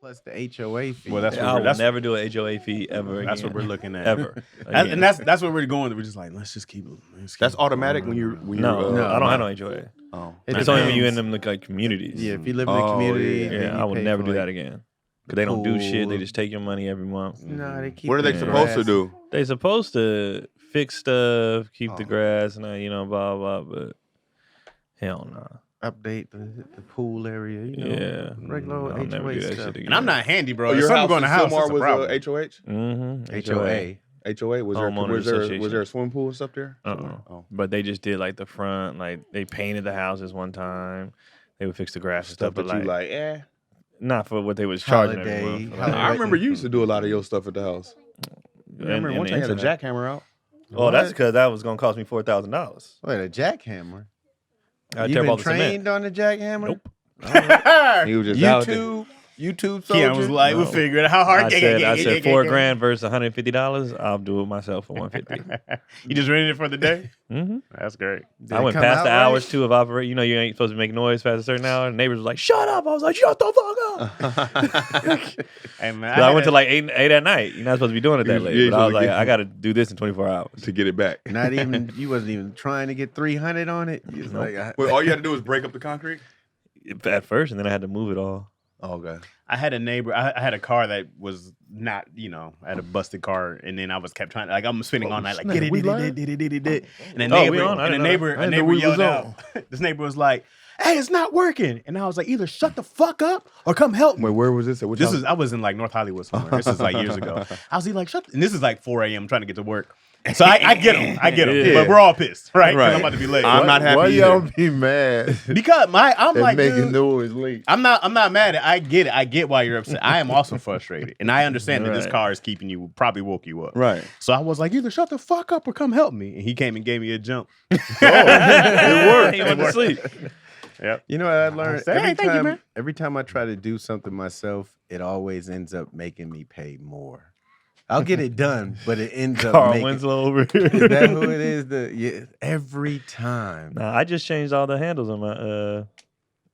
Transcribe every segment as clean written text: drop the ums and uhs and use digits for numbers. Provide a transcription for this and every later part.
plus the HOA fee. Well, that's I will never do an HOA fee ever again. That's what we're looking at. Ever. And that's what we're going. We're just like, let's just keep. That's automatic when you're. No, I don't have no HOA. Oh, It's only when you're in them like communities. Yeah, if you live in the community, Yeah, I would never do that again. Because they don't do shit. They just take your money every month. No, they keep. what are they supposed to do? They supposed to fix stuff, keep the grass, and blah blah. But hell no. Update the pool area. Yeah, regular I'll never do HOA that stuff. shit again. And I'm not handy, bro. Oh, If your something house going to in house, Silmar it's a was problem. HOH? HOA. HOA was Homeowners Association. was there a swimming pool and stuff there? Oh. But they just did like the front, like they painted the houses one time. They would fix the grass and Stuff stuff, that but you not for what they was charging every Holiday. month. I remember you used to do a lot of your stuff at the house. Remember one time you had a jackhammer out? Oh, that's because that was gonna cost me $4,000. Wait, a jackhammer? I You tear up all been the cement. trained on the jackhammer? Nope. He was just out there. YouTube soldier? Keon was like, we'll figure it out. How hard? I said $4,000 versus $150. I'll do it myself for $150. You just rented it for the day? Mm-hmm. That's great. I went past the hours too of operate. You ain't supposed to make noise past a certain hour. The neighbors was like, "Shut up!" I was like, "Shut the fuck up!" Hey, man, I went to like 8 at night. You're not supposed to be doing it that late. But I was like, I got to do this in 24 hours to get it back. Not even you wasn't even trying to get 300 on it. You was like, Well, all you had to do was break up the concrete? At first, and then I had to move it all. Oh, okay. I had a neighbor. I had a car that was not, I had a busted car, and then I was kept trying. Like I'm spending all night, like get it. And a neighbor yelled out. This neighbor was like, "Hey, it's not working!" And I was like, "Either shut the fuck up or come help me." Wait, where was this? I was in like North Hollywood somewhere. This is like years ago. I was like, "Shut!" And this is like 4 a.m. trying to get to work. So I get him, Yeah. but we're all pissed, right? 'Cause I'm about to be late. I'm not happy. Why either. y'all be mad? Because I'm like, making dude, noise late. I'm not mad at it. I get it. I get why you're upset. I am also frustrated. And I understand that this car is keeping you, probably woke you up. Right. So I was like, either shut the fuck up or come help me. And he came and gave me a jump. It worked. He went to sleep. Yep. You know what I learned? Hey, thank you, man. Every time I try to do something myself, it always ends up making me pay more. I'll get it done, but it ends up Carl making... Winslow over here. Is that who it is? Every time. Nah, I just changed all the handles on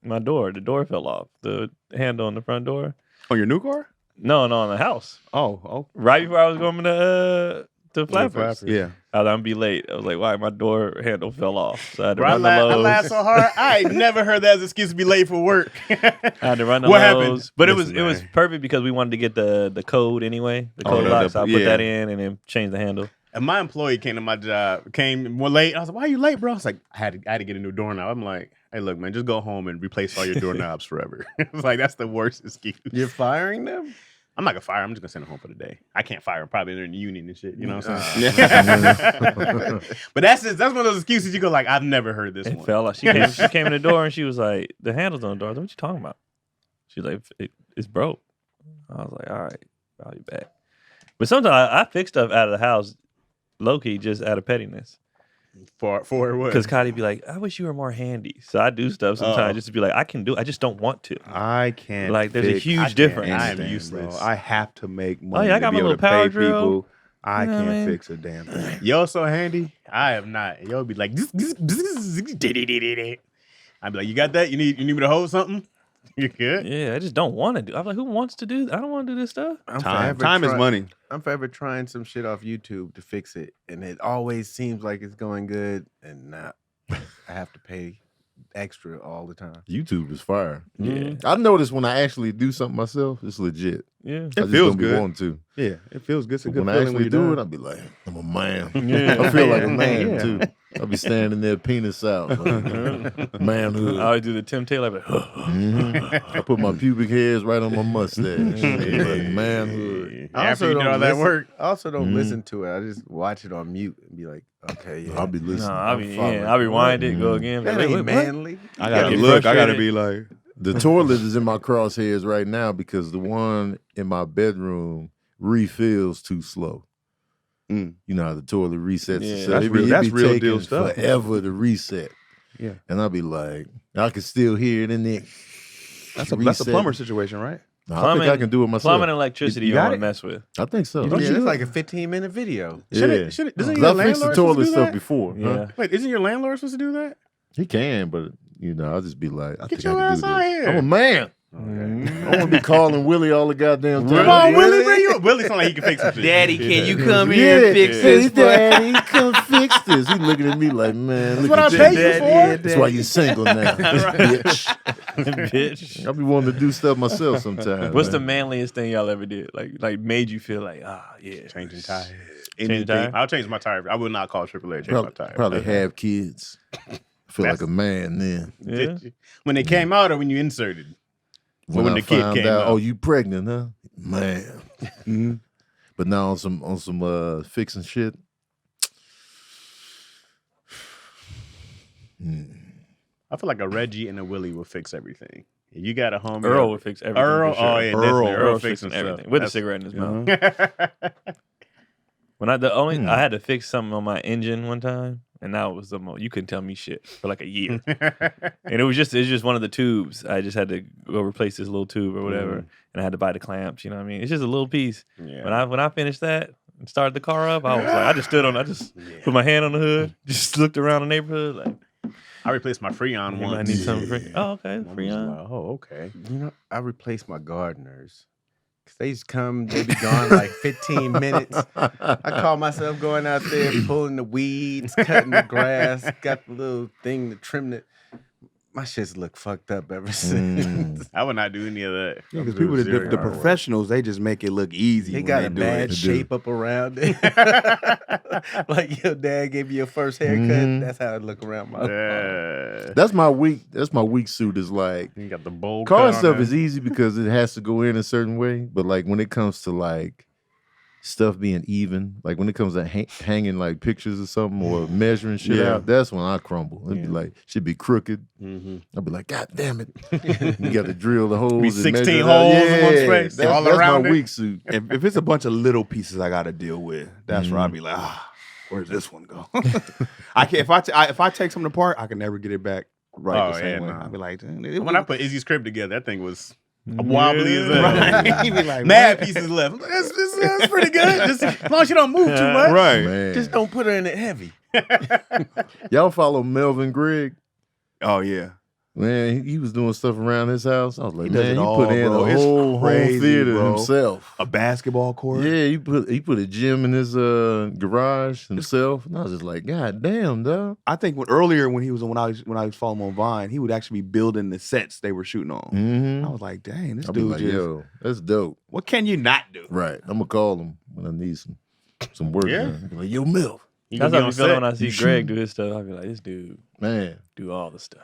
my door. The door fell off. The handle on the front door. On your new car? No, on the house. Oh. Right before I was going to Flappers. Yeah. I was gonna be late. I was like, "Why my door handle fell off?" So I had to Bro, run the I Lowe's. laughed so hard. I ain't never heard that as an excuse to be late for work. I had to run the What Lowe's. happened? But Listen, it was perfect because we wanted to get the code anyway. The code lock. So I put that in and then change the handle. And my employee came to my job, more late. I was like, "Why are you late, bro?" I was like, I had to get a new doorknob. I'm like, "Hey, look, man, just go home and replace all your doorknobs forever." It's like, that's the worst excuse. You're firing them? I'm not gonna fire him. I'm just gonna send him home for the day. I can't fire him. Probably they're in the union and shit. You know what I'm saying? But that's one of those excuses you go like, I've never heard this It one. fell off. She came in the door and she was like, "The handle's on the door." I was like, "What you talking about?" She's like, "It's broke." I was like, "All right, I'll be back." But sometimes I fix stuff out of the house, low key, just out of pettiness. For what? Because Cotty be like, "I wish you were more handy." So I do stuff sometimes just to be like, "I can do it. I just don't want to." I can't. Like, there's a huge difference. I am anything, useless. bro. I have to make money. I got to my be able little to pay power drill. people. I You know what can't I mean? fix a damn thing. Yo, so handy. I am not. Yo be like, I'd be like, you got that? You need me to hold something? You good? Yeah, I just don't want to do. I'm like, who wants to do? I don't want to do this stuff. Time is money. I'm forever trying some shit off YouTube to fix it, and it always seems like it's going good, and now I have to pay extra all the time. YouTube is fire. Yeah. I noticed when I actually do something myself, it's legit. Yeah, I just feels don't be good. wanting to. Yeah, it feels good. It's a But good when I feeling when actually you do do it, I'll be like, I'm a man. Yeah. I feel like a man Yeah. too. I'll be standing there, penis out. Like, manhood. I always do the Tim Taylor. Like, I put my pubic hairs right on my mustache. Like, manhood. After you do all that work. I also don't listen to it. I just watch it on mute and be like, okay, yeah. I'll be listening. no, I'm following. I'll rewind it, go again. That Like, ain't wait, what? manly. I gotta get look. I gotta frustrated. be like, The toilet is in my crosshairs right now because the one in my bedroom refills too slow. Mm. You know how the toilet resets Yeah. itself. That's real taking deal stuff. forever to reset. Yeah. And I'll be like, I can still hear it in there. that's a Reset. plumber situation, right? No, I think I can do it myself. Plumbing and electricity, You you got don't want it? to mess with. I think so. Yeah, it's like a 15-minute video. Yeah. Doesn't 'Cause your I landlord fixed the supposed to toilet do stuff that? before. Yeah. Huh? Wait, isn't your landlord supposed to do that? He can, but you know, I'll just be like, I Get think your I ass can do out this. here. I'm a man. I want to be calling Willie all the goddamn time. Come on, Willie, bring you up. Willie sound like he can fix some shit. Daddy, can you come here and fix this? Daddy, come fix this. He looking at me like, man, That's what I pay you for. That's why you're single now, bitch. Bitch. I be wanting to do stuff myself sometimes. What's the manliest thing y'all ever did? Like made you feel like, yeah. Changing tires. Change tire? I'll change my tire. I would not call AAA change my tire. Probably have kids. I feel like a man then. Yeah. When they came out or when you inserted? When the I kid found came out, out. oh, you pregnant, huh? Man. But now on some fixing shit. I feel like a Reggie and a Willie will fix everything. You got a homie. Earl would fix everything. Earl, for sure. oh yeah, definitely. Earl fixing fixing everything stuff. with a cigarette in his mouth. When I had to fix something on my engine one time, and that was the most. You couldn't tell me shit for like a year, and it was just one of the tubes. I just had to go replace this little tube or whatever, and I had to buy the clamps. You know what I mean? It's just a little piece. Yeah. When I finished that and started the car up, I was like, I just stood on. I just put my hand on the hood, just looked around the neighborhood like. I replaced my Freon I once. need something free. Oh, okay, I was Freon. like, oh, okay. You know, I replaced my gardeners. Cause they just come, they be gone like 15 minutes. I call myself going out there, pulling the weeds, cutting the grass, got the little thing to trim it. My shit's look fucked up ever since. I would not do any of that. Yeah, because people, the professionals, they just make it look easy. They when got they a do bad it. shape up around it. Like your dad gave you your first haircut. That's how it look around my Yeah. That's my weak suit is like You got the bowl. car cut on stuff there. is easy because it has to go in a certain way. But like when it comes to like stuff being even, like when it comes to hanging like pictures or something or measuring shit out, that's when I crumble. It'd be like, should be crooked. I'd be like, God damn it. You got to drill the holes. Be and 16 measure it out. holes in one space, That's, all that's around my it. weak suit. If it's a bunch of little pieces I got to deal with, that's where I'll be like, where's this one go? I can't. If I take something apart, I can never get it back right the same way. nah. I'll be like, When I put Izzy's crib together, that thing was wobbly as hell. Right. He be like, Mad pieces left. I'm like, That's pretty good. Just, as long as you don't move too much. right. Man. Just don't put her in it heavy. Y'all follow Melvin Gregg? Oh yeah. Man, he was doing stuff around his house. I was like, He does man, it he all, put in bro. a It's whole crazy, home theater bro. himself. A basketball court. Yeah, he put a gym in his garage himself, and I was just like, God damn, dog. I think when I was following him on Vine, he would actually be building the sets they were shooting on. Mm-hmm. I was like, dang, this I'll be dude like, just. yo, that's dope. What can you not do? Right, I'm gonna call him when I need some work. Yeah. done. I'll be like, yo, Milf, You That's can be how I on be feeling set. when I see Greg do his stuff. I be like, this dude man, do all the stuff.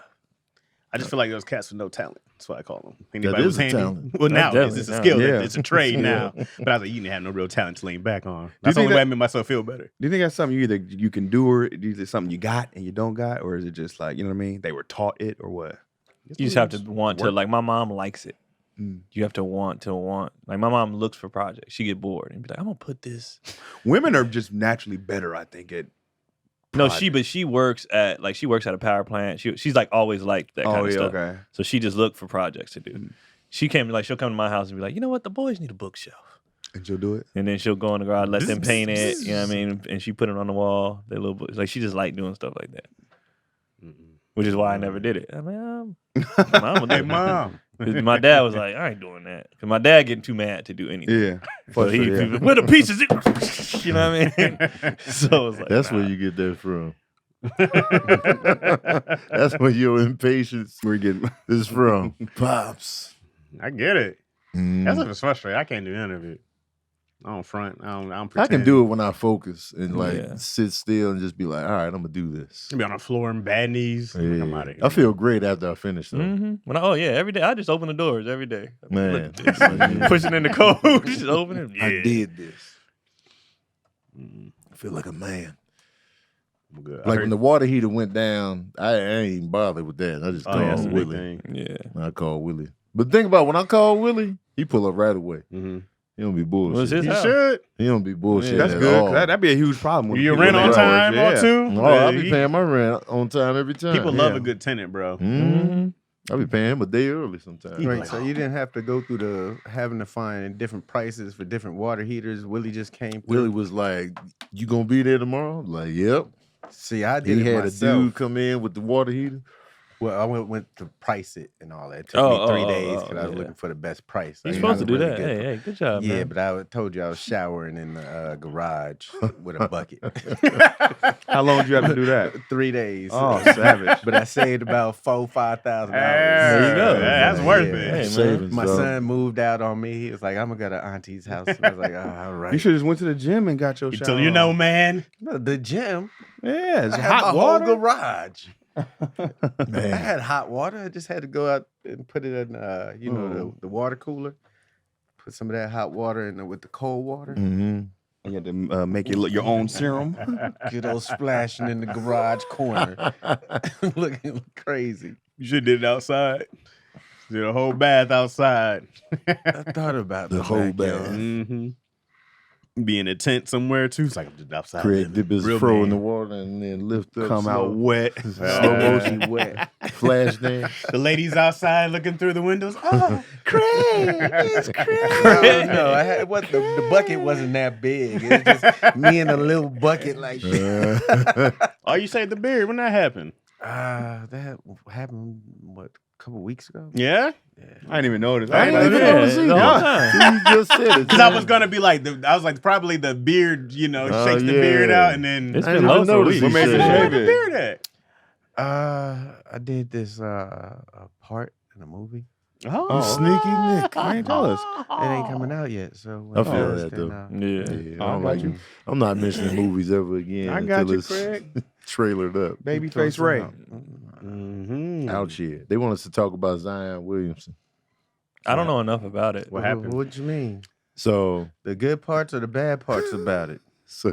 I just feel like those cats with no talent. That's what I call them. That Anybody is who's a handy. talent. Well, now That's it's a definitely skill. talent. It's a trade now. But I was like, you didn't have no real talent to lean back on. That's the think only way I that- made myself feel better. Do you think that's something you can do, or is it something you got and you don't got, or is it just like, you know what I mean? They were taught it, or what? You just have to want to, like, my mom likes it. Mm. You have to want. Like, my mom looks for projects. She get bored and be like, I'm going to put this. Women are just naturally better, I think, at. No, she works at a power plant. She's like always liked that kind of stuff. Okay. So she just looked for projects to do. She'll come to my house and be like, you know what, the boys need a bookshelf. And she'll do it. And then she'll go in the garage, let them paint it. You know what I mean? And she put it on the wall. Their little books. Like she just liked doing stuff like that. Which is why I never did it. I mean, mom would do Hey, it. mom. My dad was like, I ain't doing that. Because my dad getting too mad to do anything. Yeah. So he, where the pieces? You know what I mean? So it's like, that's nah. where you get that from. That's where your impatience is from. Pops. I get it. Mm. That's what's frustrating. I can't do any of it. I don't front. I don't I pretend. can do it when I focus and like Yeah. sit still and just be like, all right, I'm gonna do this. Be on the floor and bad knees. Yeah. I'm out of here. I feel great after I finish though. Every day. I just open the doors every day. Man. Pushing in the code, just open it. I Yeah. did this. I feel like a man. I'm good. I Like heard- when the water heater went down, I ain't even bothered with that. I just oh, yeah, that's called the big Willie. thing. Yeah. I called Willie. But think about when I call Willie, he pull up right away. Mm-hmm. He don't be What's bullshit. his You house? should. He don't be bullshit. That's at good. all. 'Cause that'd be a huge problem. when You people rent live on hours, time yeah. or two? Oh, I'll be paying my rent on time every time. People love Yeah. a good tenant, bro. Mhm. I'll be paying him a day early sometimes. Right, so you didn't have to go through having to find different prices for different water heaters. Willie just came through. Willie was like, "You gonna be there tomorrow?" I'm like, yep. See, I did He it had myself. a dude come in with the water heater. Well, I went to price it and all that. It took me 3 days because I was looking for the best price. You're supposed to do that. Hey, good job, man. Yeah, but I told you I was showering in the garage with a bucket. How long did you have to do that? 3 days. Oh, savage. But I saved about $4,000-$5,000. There you go. That's worth it. Hey, Savings, My dog. son moved out on me. He was like, I'm going to go to auntie's house. And I was like, oh, all right. You should have just went to the gym and got your shower. So you know, man. No, the gym. Yeah, it's I hot had my water. whole garage. I Man. had hot water. I just had to go out and put it in, the water cooler. Put some of that hot water in there with the cold water. Mm-hmm. You had to make your own serum. Good old splashing in the garage corner. Looking crazy. You should have did it outside. Did a whole bath outside. I thought about The whole backyard. bath. Mm-hmm. Be in a tent somewhere too. It's like I'm just outside. Craig dip his Real fro man. in the water and then lift up. Come out wet. Slow motion wet. Flash dance. The ladies outside looking through the windows. Oh, Craig, it's Craig. No, I had the bucket wasn't that big. It was just me in a little bucket like this. Oh, you saved the beard. When that happened? That happened a couple weeks ago. Yeah. I didn't even notice. I ain't even Yeah, noticed the either. whole time. You just said it. Because I was gonna be like, I was like, probably the beard, shakes the beard yeah. out, and then It's I been didn't low even for a notice week. he What made you shaved. where shave the it? beard at? I did this a part in a movie. Oh, Sneaky Nick. I ain't tell us. It ain't coming out yet, so when I it feel does, that, then, though. Yeah. Yeah, I don't like you. I'm not mentioning movies ever again I got until you, it's Craig. trailered up. Babyface Ray. mm-hmm. Out here. They want us to talk about Zion Williamson. I don't know enough about it. What happened? What you mean? So The good parts or the bad parts about it?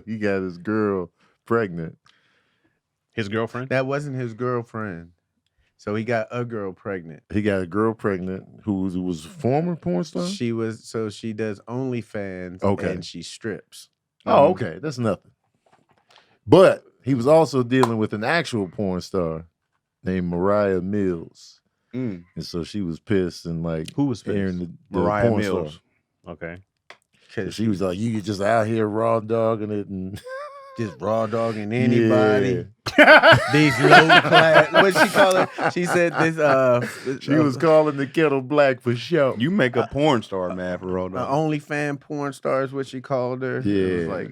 he got his girl pregnant. His girlfriend. That wasn't his girlfriend. So he got a girl pregnant. He got a girl pregnant who was a former porn star. She does OnlyFans Okay. and she strips. Oh, okay. That's nothing. But he was also dealing with an actual porn star named Mariah Mills. Mm. And so she was pissed and like Who was pissed? airing the Mariah porn Mills. star. Okay. Cause She was like, you just out here raw dogging it and just raw dogging anybody. These low class. What she call it? She said this. She was calling the kettle black for sure. You make a porn star, man, for real. OnlyFans porn star is what she called her. It was Yeah. like.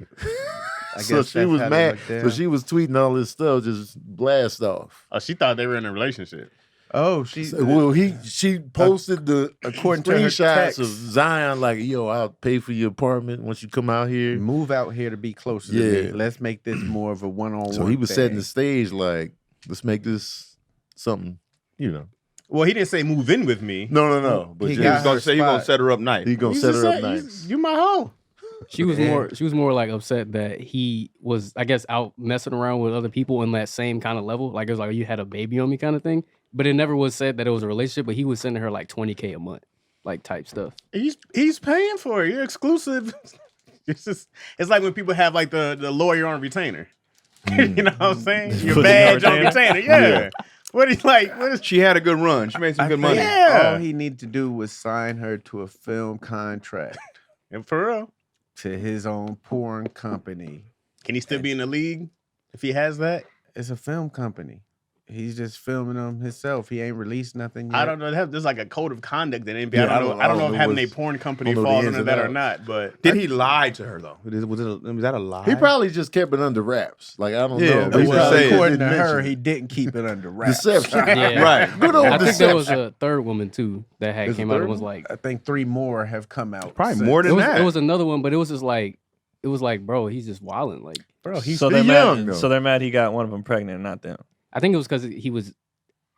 I So guess she that's was how they mad. looked down. So she was tweeting all this stuff, just blast off. Oh, she thought they were in a relationship. Oh, she. Well, she posted the according to her screenshots text. of Zion, like, yo, I'll pay for your apartment once you come out here. Move out here to be closer to Yeah. me. Let's make this more of a one-on-one. So he was setting the thing. stage, like, let's make this something, you know. Well, he didn't say move in with me. No. But He He got was gonna her say you gonna spot. set her up nice. he gonna He's set just her up saying, nice. You my hoe. She was more like upset that he was, I guess, out messing around with other people in that same kind of level. Like it was like you had a baby on me kind of thing. But it never was said that it was a relationship. But he was sending her like $20K a month, like type stuff. He's paying for it. You're exclusive. It's like when people have like the lawyer on retainer. You know what I'm saying? Your Put badge it on on retainer. Yeah. What is like? What is? She had a good run. She made some I good think money. Yeah. All he needed to do was sign her to a film contract And for real, to his own porn company. can he still be in the league if he has that? It's a film company. He's just filming them himself. He ain't released nothing yet. I don't know. There's like a code of conduct in NBA. Yeah, I don't know if having a what's- porn company I don't know the falls ins under and that or outs. not. But Did he lie to her though? Was that a lie? He probably just kept it under wraps. Like, I don't Yeah, know. but He just Well, say it. according to didn't her, mention he it. didn't keep it under wraps. Deception. Yeah. Right. Good old I think there was deception. a third woman too that had There's a came out third and was one? like, I think 3 more have come out. Probably since. more than that. it was another one, but it was just like, bro, he's just wilding. Like, bro, he's So they're young, mad. though. So they're mad he got one of them pregnant and not them. I think it was because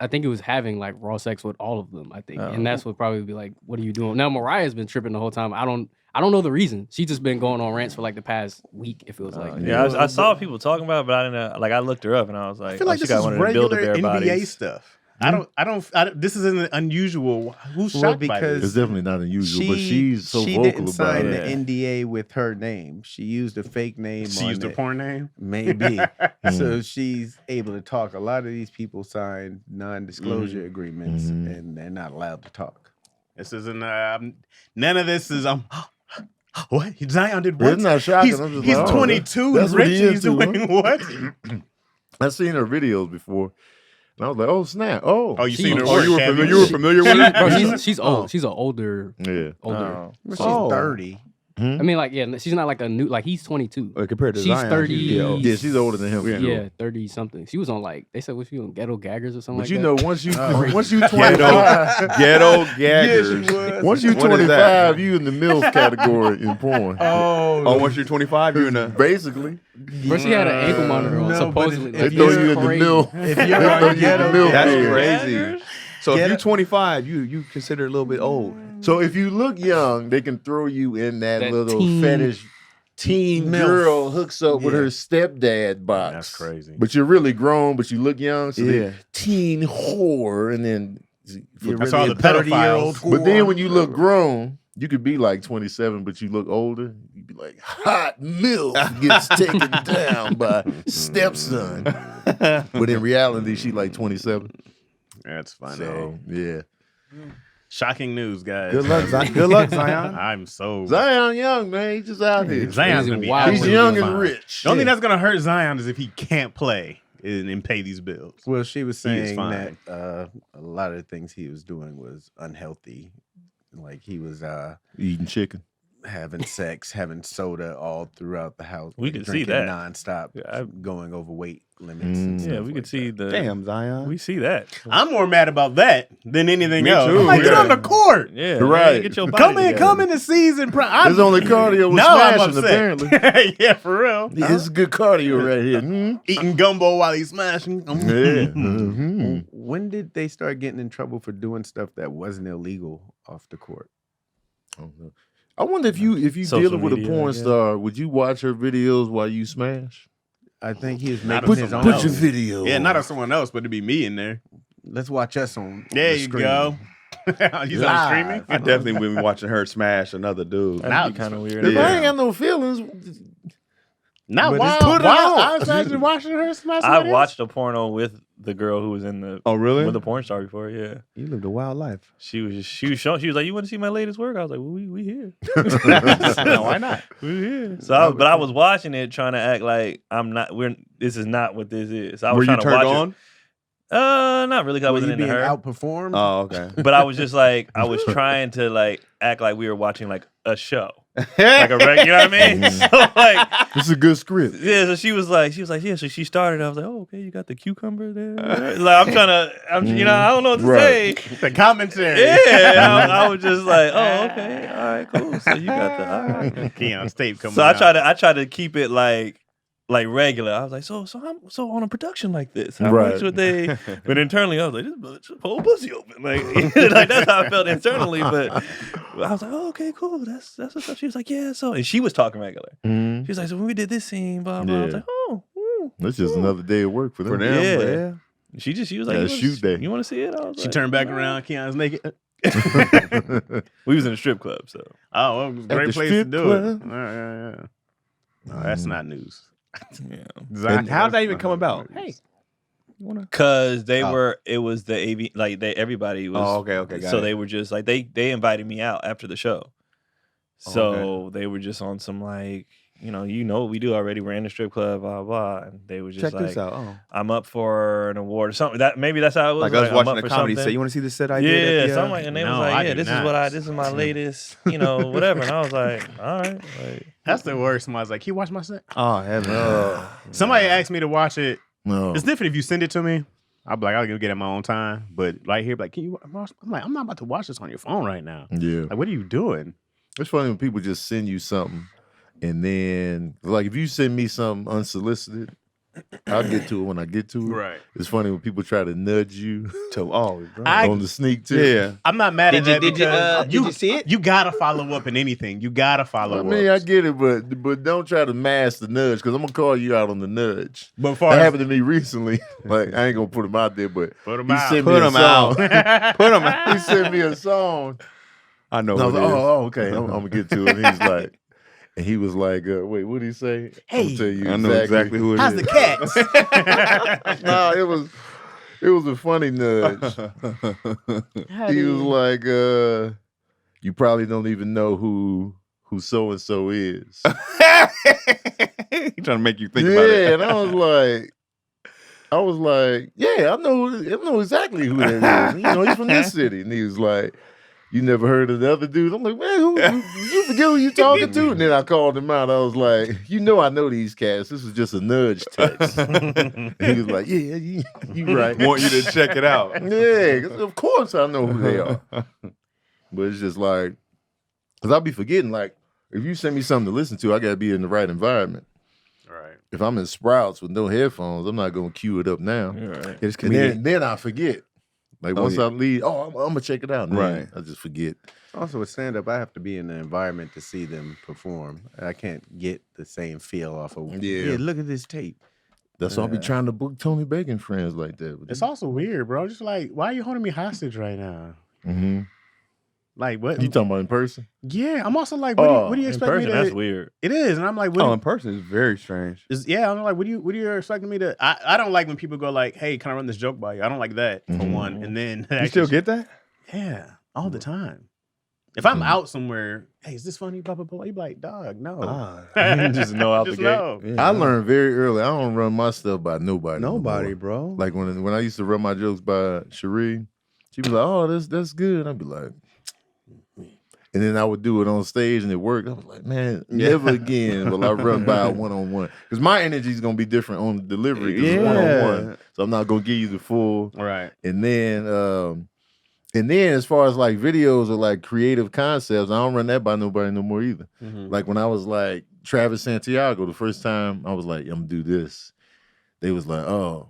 I think he was having like raw sex with all of them. I think, Oh. and that's what probably be like, what are you doing? Now Mariah's been tripping the whole time. I don't know the reason. She's just been going on rants for like the past week. If it was like, Yeah, I saw people talking about it, but I didn't know. Like, I looked her up and I was like, I feel like she this got is one of the regular Build-A-Bear NBA bodies. stuff. I don't. This isn't unusual. Who's Well, shocked by because this? It's definitely not unusual, but she's so she vocal didn't about sign it. the NDA with her name. She used a fake name. She on used a it. porn name. Maybe. Mm. So she's able to talk. A lot of these people sign non-disclosure agreements, Mhm. and they're not allowed to talk. This isn't. None of this is. What? Zion did what? It's not shocking. He's, I'm just he's like, oh, 22 that's and what rich. he He's into, huh? doing what? I've seen her videos before. And I was like, oh snap! Oh, you seen her? Oh, you were familiar with her? Bro, she's old. She's an older. yeah. Older. She's 30. I mean, like, yeah, she's not like a new. Like, he's 22. Compared to She's Zion, 30. Yeah, she's older than him. Yeah, 30 something. She was on like they said, was she on Ghetto Gaggers or something? But like you that? know, once you 25, Ghetto gaggers. once you What is that? 25, you in the MILF category in porn. Oh, once you're 25, you're in a. Basically, Bro, she had an ankle monitor on. No, but Supposedly, they if throw you're you in the crazy. MILF. If They you're throw on you in the ghetto, MILF That's bed. crazy. So if Ghetto- you're 25, you consider a little bit old. So if you look young, they can throw you in that little teen- fetish teen MILF. girl hooks up with Yeah. her stepdad box. That's crazy. But you're really grown, but you look young. So Yeah. they teen whore, and then You're That's really all a the 30-year-old pedophiles. but then when you look grown, you could be like 27, but you look older. You'd be like, hot milk gets taken down by stepson. But in reality, she like 27. That's funny. So yeah, Shocking news, guys. Good luck, Zion. Good luck, Zion. I'm so Zion young man, he's just out here. Zion's He's gonna be wild. He's absolutely young fine. and rich. The only thing that's gonna hurt Zion is if he can't play and pay these bills. Well, she was He is saying fine. that a lot of the things he was doing was unhealthy. Like he was Eating chicken. having sex, having soda all throughout the house. We like, can see drinking that. nonstop, Yeah, going over weight limits. And Yeah, stuff we like could see that. the. Damn, Zion. We see that. I'm more mad about that than anything Me else. too, I'm like, get yeah. on the court. Yeah, Right. Get your body together. Come in the season. His only cardio was now I'm smashing, upset. apparently. Yeah, for real. Yeah, it's good cardio right here. Eating gumbo while he's smashing. Yeah. Mhm. When did they start getting in trouble for doing stuff that wasn't illegal off the court? I wonder if you Social dealing with a media, porn yeah. star, would you watch her videos while you smash? I think he was Not making a his someone own. else. video. Yeah, not on someone else, but it'd be me in there. Let's watch us on. There the you screen. go. He's on Live. streaming. I definitely would be watching her smash another dude. That'd be kind of weird. If I Yeah. ain't got no feelings, Not But wild. it's- put it Wild. on. I was actually watching her smash. I watched a porno with the girl who was in the Oh, really? with the porn star before. Yeah, You lived a wild life. she was showing. She was like, "You want to see my latest work?" I was like, "Well, we here, No, why not? we here." So, I was watching it, trying to act like I'm not. This is not what this is. So I was Were you trying to turned watch on? it. Not really. 'Cause I Were wasn't you into being her. outperformed? Oh, okay. But I was just like, I was trying to like act like we were watching like a show, like a you know what I mean? So like, this is a good script. yeah. So she was like, yeah. So she started. I was like, oh, okay, you got the cucumber there. Like I'm trying to, I don't know what to Right. say. The commentary. Yeah, I was just like, oh, okay, all right, cool. So you got the, all right. Keon's tape coming So out. I tried to keep it like regular. I was like, so on a production like this, how Right. much would they? But internally, I was like, this bitch whole pussy open, like like that's how I felt internally. But I was like, oh, okay, cool, that's what's up. She was like, yeah, so, and she was talking regular. Mhm. She was like, so when we did this scene, blah blah. I was Yeah. like, oh. That's just another day of work for them. For them, Yeah. but yeah. She was like, Yeah, you shoot day. You want to see it? I was She like, turned back "All around. Keon's naked. We was in a strip club, so Oh, well, it was a At great the place to strip do club. it. Yeah. No, that's not news. yeah. And how did that even come about? Hey. Cause they Oh. were, it was the AV, like everybody was. Oh, okay, got so it. they were just like they invited me out after the show, so they were just on some like you know what we do already. We're in the strip club, blah blah, and they were just Check like, this out. Oh. I'm up for an award or something. That maybe that's how it was. Like us I'm watching up a for comedy something. set. You want to see the set I Yeah, did? at something like, and they No, was I like, yeah, do not. this is my latest, whatever. And I was like, all right, like, That's the worst. Somebody's like, "Can you watch my set?" Oh, heaven. Somebody asked me to watch it. No. It's different if you send it to me. I'll be like, I'll get it at my own time. But right here, like, can you watch? I'm like, I'm not about to watch this on your phone right now. Yeah. Like, what are you doing? It's funny when people just send you something and then, like, if you send me something unsolicited, I'll get to it when I get to it. Right. It's funny when people try to nudge you I- on the sneak tip. Yeah. I'm not mad at that because did you see it? You gotta follow up in anything. You gotta follow I up. mean, I get it, but don't try to mask the nudge because I'm gonna call you out on the nudge. But far That as happened to me recently. Like I ain't gonna put him out there, but put 'em he out. sent Put me a 'em out. song. Put them out. He sent me a song. I know And I was who like, it is. oh, okay. I'm gonna get to it. And he was like, wait, what did he say? Hey, I'll tell you I know exactly who it How's is. the cats? No, it was a funny nudge. He was like, you probably don't even know who so and so is. He trying to make you think Yeah, about it. and I was like, I was like, yeah, I know exactly who that is. You know, he's from this city. And he was like, you never heard of the other dude? I'm like, man, you forget who you talking to? And then I called him out. I was like, I know these cats. This is just a nudge text. And he was like, yeah, you right. Want you to check it out. Yeah, 'cause of course I know who they are. But it's just like, because I'll be forgetting, like, if you send me something to listen to, I got to be in the right environment. Right. If I'm in Sprouts with no headphones, I'm not going to cue it up now. Right. And then I forget. Like once I leave, I'm going to check it out. And Right. I just forget. Also with stand-up, I have to be in the environment to see them perform. I can't get the same feel off of, yeah look at this tape. That's why I be trying to book Tony Bacon friends like that. It's also weird, bro. Just like, why are you holding me hostage right now? Mm-hmm. Like, what? You talking about in person? Yeah, I'm also like, what do you expect me to? That's weird. It is, and I'm like, in person is very strange. I'm like, what do you expecting me to? I don't like when people go like, hey, can I run this joke by you? I don't like that for one. And then you still get that? Yeah, all the time. If I'm out somewhere, hey, is this funny? Blah blah blah. You be like, dog, no. Just know out the gate. No. I learned very early. I don't run my stuff by nobody. Nobody, bro. Like when I used to run my jokes by Cherie, she was like, "Oh, that's good." I'd be like, and then I would do it on stage and it worked. I was like, man, never again will I run by a one-on-one. Because my energy is going to be different on the delivery because it's one-on-one. So I'm not going to give you the full. Right. And then as far as like videos or like creative concepts, I don't run that by nobody no more either. Mm-hmm. Like when I was like Travis Santiago, the first time I was like, I'm going to do this. They was like, oh.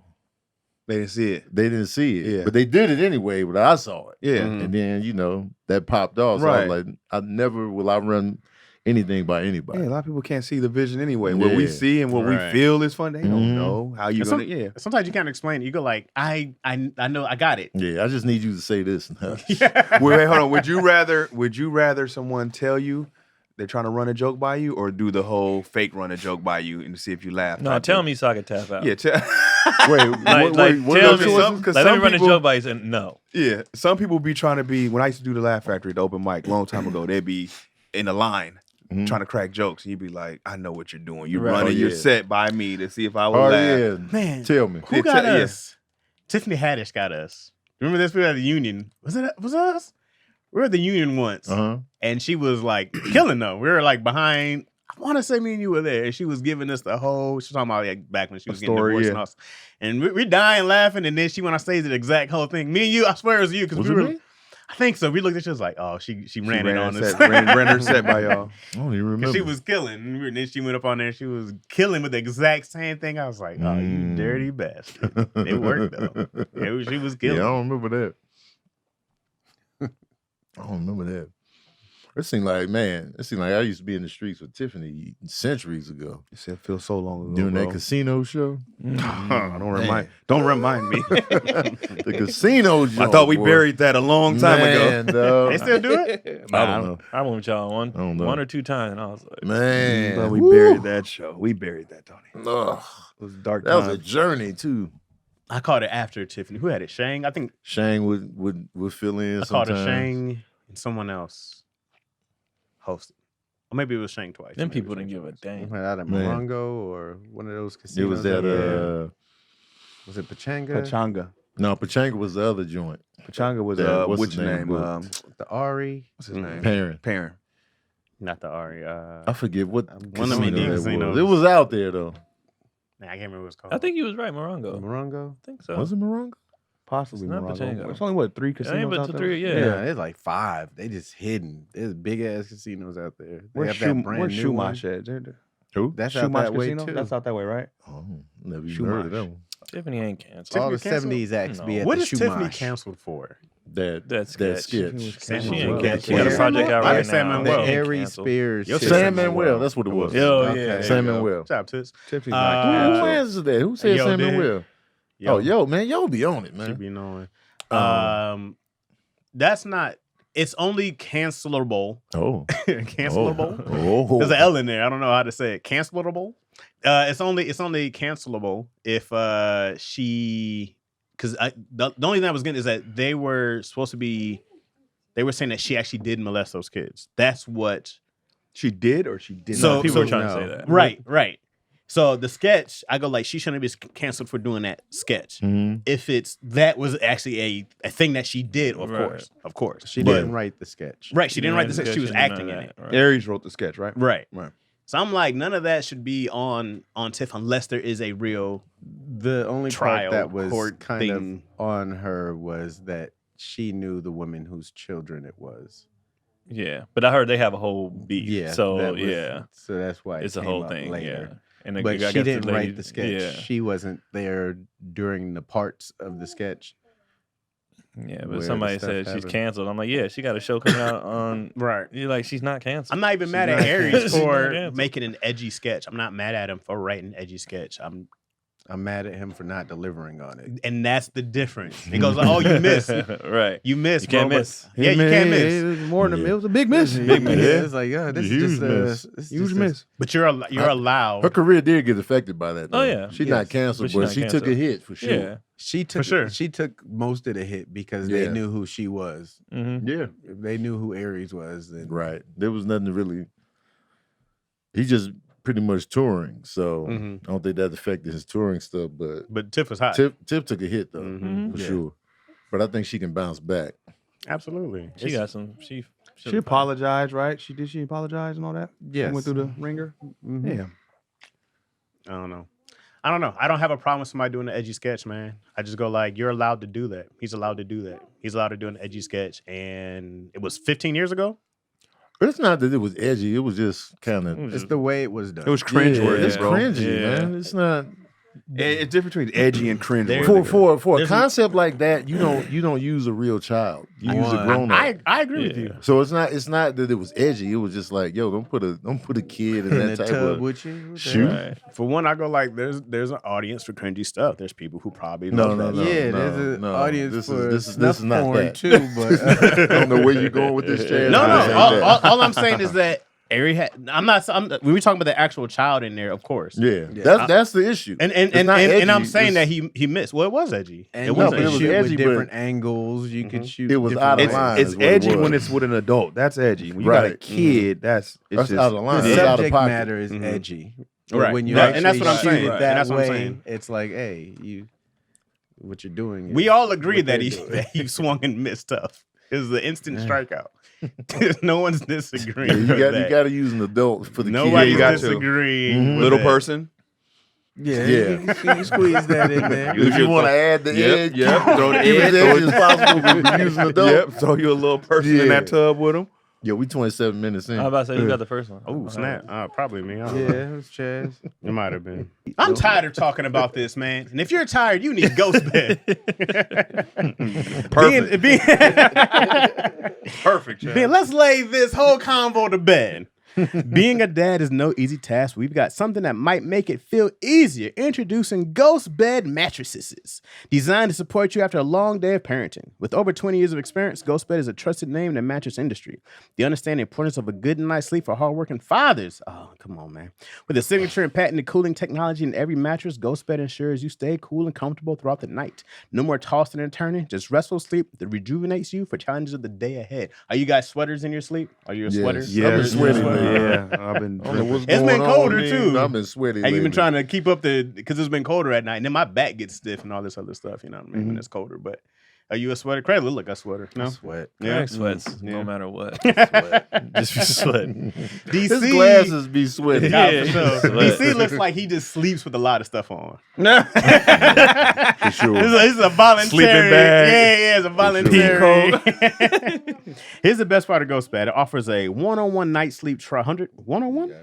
They didn't see it. They didn't see it. Yeah. But they did it anyway, but I saw it. Yeah. Mm-hmm. And then, that popped off. So I was like, I never will I run anything by anybody. Yeah, a lot of people can't see the vision anyway. What we see and what we feel is fun. They don't know how you gonna. Sometimes you can't explain it. You go like, I know, I got it. Yeah, I just need you to say this. Wait, hold on. Would you rather someone tell you they're trying to run a joke by you, or do the whole fake run a joke by you and see if you laugh? No, tell me so I can tap out. Yeah, wait, tell me. Let me run a joke by you. And no. Yeah, some people be trying to be. When I used to do the Laugh Factory, the open mic, long time ago, they'd be in a line trying to crack jokes, and you'd be like, "I know what you're doing. You're running your set by me to see if I will laugh." Yeah. Man, tell me who got us? Tiffany Haddish got us. Remember this? We were at the Union. Was it us? We were at the Union once, and she was like killing though. We were like behind. I want to say me and you were there, and she was giving us the whole. She was talking about like back when she was getting divorced and all. And we're dying laughing, and then she went on stage the exact whole thing. Me and you, I swear it was you because we were. Me? I think so. We looked at you, was like, oh, she ran it on us. ran her set by y'all. I don't even remember. She was killing, and then she went up on there. She was killing with the exact same thing. I was like, oh, you dirty bastard. It worked though. She was killing. Yeah, I don't remember that. I don't remember that. It seemed like I used to be in the streets with Tiffany centuries ago. It feels so long ago. Doing that casino show. Don't remind me. The casino show. I thought we buried that a long time ago. They still do it? I don't know. I went with y'all one or two times, and I was like, man, we buried that show. We buried that, Tony. Ugh. It was a dark. That was a journey too. I called it after Tiffany. Who had it? Shang? I think Shang would fill in. I called it Shang and someone else hosted. Or maybe it was Shang twice. them people didn't give a damn. Out at Morongo or one of those casinos. It was that. Was it Pachanga? No, Pachanga was the other joint. Pachanga was what's his name? The Ari. What's his name? Perrin. Not the Ari. I forget what one of them casinos. It was out there though. I can't remember what it's called. I think you was right, Morongo. I think so. Was it Morongo? Possibly not Morongo. Pachanga. There's only 3 casinos out there? 3, yeah. There's like 5. They just hidden. There's big ass casinos out there. Where's Shumash at? Who? That's out that way Casino? too. That's out that way, right? Oh, never even heard of that one. Tiffany ain't canceled. All the canceled? 70s acts be at What the is Tiffany Shumash. canceled for? That sketch. She ain't Samuel. canceled. She got a project out right now. The Well, Ari Spears. Sam Manuel. That's what it was. Sam Manuel. Good job, Toots. Tiffany's Who answers that? Who said Yo Sam did. Manuel? Yo, man, y'all be on it, man. Should be knowing. That's not. It's only cancelable. Oh, Cancelable. Oh, There's an L in there. I don't know how to say it. Cancelable. It's only cancelable if she. Because the only thing I was getting is that they were supposed to be. They were saying that she actually did molest those kids. That's what she did, or she didn't. So people were trying to say that. Right. So the sketch, I go like, she shouldn't be canceled for doing that sketch. If that was actually a thing that she did, of course. She didn't write the sketch. Right, she didn't write the sketch. She was acting in it. Right. Aries wrote the sketch, right? Right. So I'm like, none of that should be on TIFF unless there is a real The only trial part that was court kind thing. of on her was that she knew the woman whose children it was. Yeah, but I heard they have a whole beef. Yeah. So that was- yeah, So that's why it's a came whole up thing. later. Yeah, and But I she guess the didn't lady- write the sketch. Yeah, She wasn't there during the parts of the sketch. yeah. where But the somebody stuff said she's happened. canceled. I'm like, yeah, she got a show coming out on. Right. You're like, she's not canceled. I'm not even mad not at Aries canceled. She's not for canceled. making an edgy sketch. I'm not mad at him for writing an edgy sketch. I'm mad at him for not delivering on it. And that's the difference. He goes, "Oh, you missed. Right. You missed. You can't bro, but- miss. Yeah, you can't miss. It was more than it was a big miss. Yeah, miss. It's like, this Huge is miss. just Huge a- miss. But you're allowed. Her career did get affected by that. Oh, though. yeah. She's Yes. not canceled, But she's but not she took a canceled. hit for sure. Yeah. She took sure. She took most of the hit because Yeah. they knew who she was. Mm-hmm. Yeah. If they knew who Aries was, then Right. There was nothing to really. He just pretty much touring, so Mhm. I don't think that affected his touring stuff. But Tiff was hot. Tip took a hit though, Mhm. for Yeah. sure. But I think she can bounce back. Absolutely. She got some. She apologized, right? She apologized and all that. yes. She went through the ringer. Mhm. Yeah. I don't know. I don't have a problem with somebody doing an edgy sketch, man. I just go like, you're allowed to do that. He's allowed to do that. He's allowed to do an edgy sketch. And it was 15 years ago. But it's not that it was edgy. It was just kind of. It's the way it was done. It was cringeworthy, It's bro. cringy, Yeah. man. It's not. It's different between edgy and cringe. For a There's- concept like that, you don't use a real child. You use a One. grown up. I agree with you. So it's not that it was edgy. It was just like, yo, don't put a kid in in that the type tub of with you. What the shoot. hell? Right. For one, I go like, there's an audience for cringy stuff. There's people who probably No, love no, that. no. Yeah, there's an audience This for is snuff not porn that. too, but I don't know where you're going with this, Chaz. No, This ain't no. that. All I'm saying is that Ari had. We were talking about the actual child in there, of course. Yeah, Yeah. that's the issue. And It's not I'm edgy, saying that it's- he missed. Well, it was edgy. and It you was but could it was shoot edgy, with but- different angles. You could shoot. It was different out of ways. line. It's is what it edgy was. when it's with an adult. That's edgy. When you got a Right. kid, that's That's just out of line. The That's out of subject pocket. matter is Mhm. edgy. But Right. when you Right. And that's actually what I'm shoot saying. it Right. that And that's what I'm way, saying. it's like, hey, what you're doing. We is all agree what that they're he doing. that he swung and missed stuff. It was the instant strikeout. No one's disagreeing. Yeah, with you that. got to use an adult for the Nobody's kid. got to. disagreeing. with little that. person. Yeah, Yeah. You can squeeze that in there. If you want to add the Yep, edge, yep. Throw the keep edge, as throw edgy as possible. But use an adult. Yep. Throw you a little person in Yeah. that tub with him. Yeah, we 27 minutes in. I was about to say, who got the first one? Oh snap! Probably me. I don't Yeah, know. it was Chaz. It might have been. I'm tired of talking about this, man. And if you're tired, you need Ghost Bed. Perfect. Perfect. Let's lay this whole convo to bed. Being a dad is no easy task. We've got something that might make it feel easier. Introducing Ghost Bed Mattresses. Designed to support you after a long day of parenting. With over 20 years of experience, Ghost Bed is a trusted name in the mattress industry. They understand the importance of a good night's sleep for hardworking fathers. Oh, come on, man. With a signature and patented cooling technology in every mattress, Ghost Bed ensures you stay cool and comfortable throughout the night. No more tossing and turning, just restful sleep that rejuvenates you for challenges of the day ahead. Are you guys sweaters in your sleep? Are you a sweater? Yeah, I've been sweating lately. Yeah, I've been. I don't know what's It's going been on colder, with me, too. but I've been sweating. Have you been lately. trying to keep up because it's been colder at night, and then my back gets stiff and all this other stuff, you know what I mean, when it's colder. But are you a sweater? Craig look like a sweater. No? Sweat. Craig sweats Yeah. no matter what. Sweat. Just be sweating. DC, His glasses be sweating. Yeah, Yeah, for sure. sweat. DC looks like he just sleeps with a lot of stuff on. For sure. It's a voluntary. Sleeping bag. Yeah, it's a voluntary. Here's the best part of Ghost Bed. It offers a one-on-one night sleep trial. 101?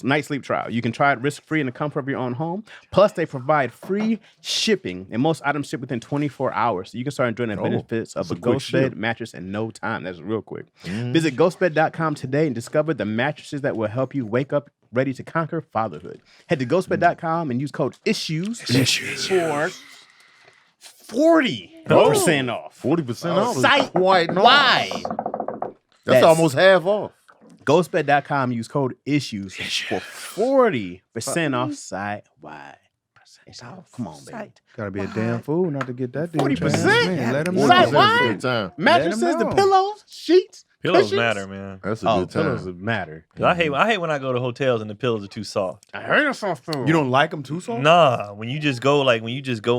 Night sleep trial. You can try it risk-free in the comfort of your own home. Plus, they provide free shipping, and most items ship within 24 hours. So you can start enjoying the benefits of a quick Ghost Bed ship. mattress in no time. That's real quick. Visit ghostbed.com today and discover the mattresses that will help you wake up ready to conquer fatherhood. Head to ghostbed.com and use code ISSUES for 40% off. 40% off. is Site quite nice. wide. That's almost half off. Ghostbed.com, use code ISSUES for 40% off site wide. Come on, baby. Gotta be a damn fool not to get that. 40%? Man, let him know. Site 40% wide? for the time. Mattresses, Let 'em the know. pillows, sheets, Pillows matter, man. That's a good time. Pillows matter. I hate when I go to hotels and the pillows are too soft. I heard of something. You don't like them too soft? Nah, when you just go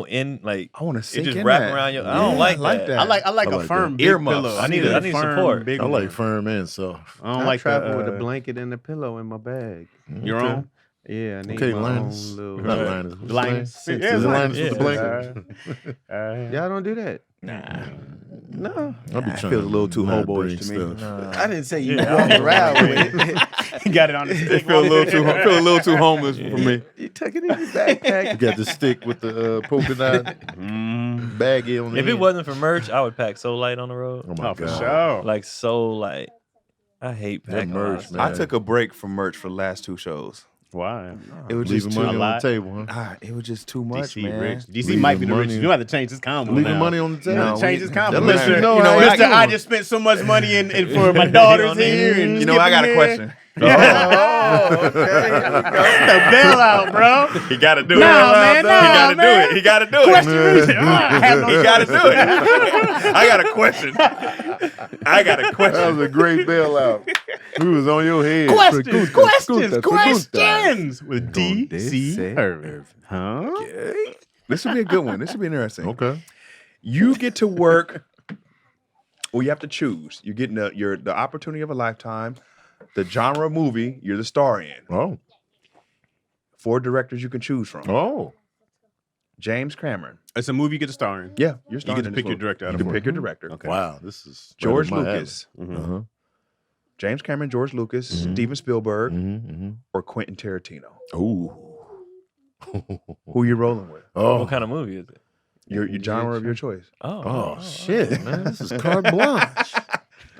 in, like I want to it sink just in wrap that. around your. I don't like that. I like a like firm that. big Earmuffs. pillow. I need a firm, support. big I one. like firm and soft. I don't I like travel with a blanket and a pillow in my bag. Your own? Yeah, I need Okay, my Linus. own little. Not Linus. What's his Linus. name? Yeah, Is it Linus. Linus with the Yeah. blanket? Y'all don't do that. No, I'll be It trying feels a little too not hobo-ish bring to me. stuff. I didn't say you Yeah, walk around with it. He got it on his stick. Feel a little too homeless for me. You tuck it in your backpack. You got the stick with the polka dot baggy on the If it end. wasn't for merch, I would pack so light on the road. Oh my Oh, for god. sure. Like so light. I hate That packing merch, man. I took a break from merch for the last 2 shows. Why? It was Leaving just money too on the lot. table, huh? it was just too much, DC man. rich. DC Leaving might be the money- richest. You have to change his combo Leaving now. money on the table. You have No, to change his combo. That lets you know You know, how I you got- Mister, I doing. just spent so much money in for my daughters here. And You know, I got a skipping question. Oh, okay. The bailout, bro. He got to do it. Nah, man, He nah, got to do man. it. He got to do Question it. reason. I have no He got to do it. I got a question. I got a That question. was a great bailout. We was on your head. Questions with DC DC Irvin. Huh? This would be a good one. This should be interesting. Okay. You get to work. Well, you have to choose. You're getting the opportunity of a lifetime, the genre of movie you're the star in. Oh. 4 directors you can choose from. Oh. James Cameron. It's a movie you get to star in. Yeah, you're You starring get to in pick this your movie. director out You of can four. pick your director. Okay. Wow. This is George right up my Lucas. Mhm. alley. Uh-huh. James Cameron, George Lucas, Mhm. Steven Spielberg, Mm-hmm. or Quentin Tarantino. Ooh. Who you rolling with? Oh. What kind of movie is it? Your genre of your choice. Oh, shit, man. This is carte blanche.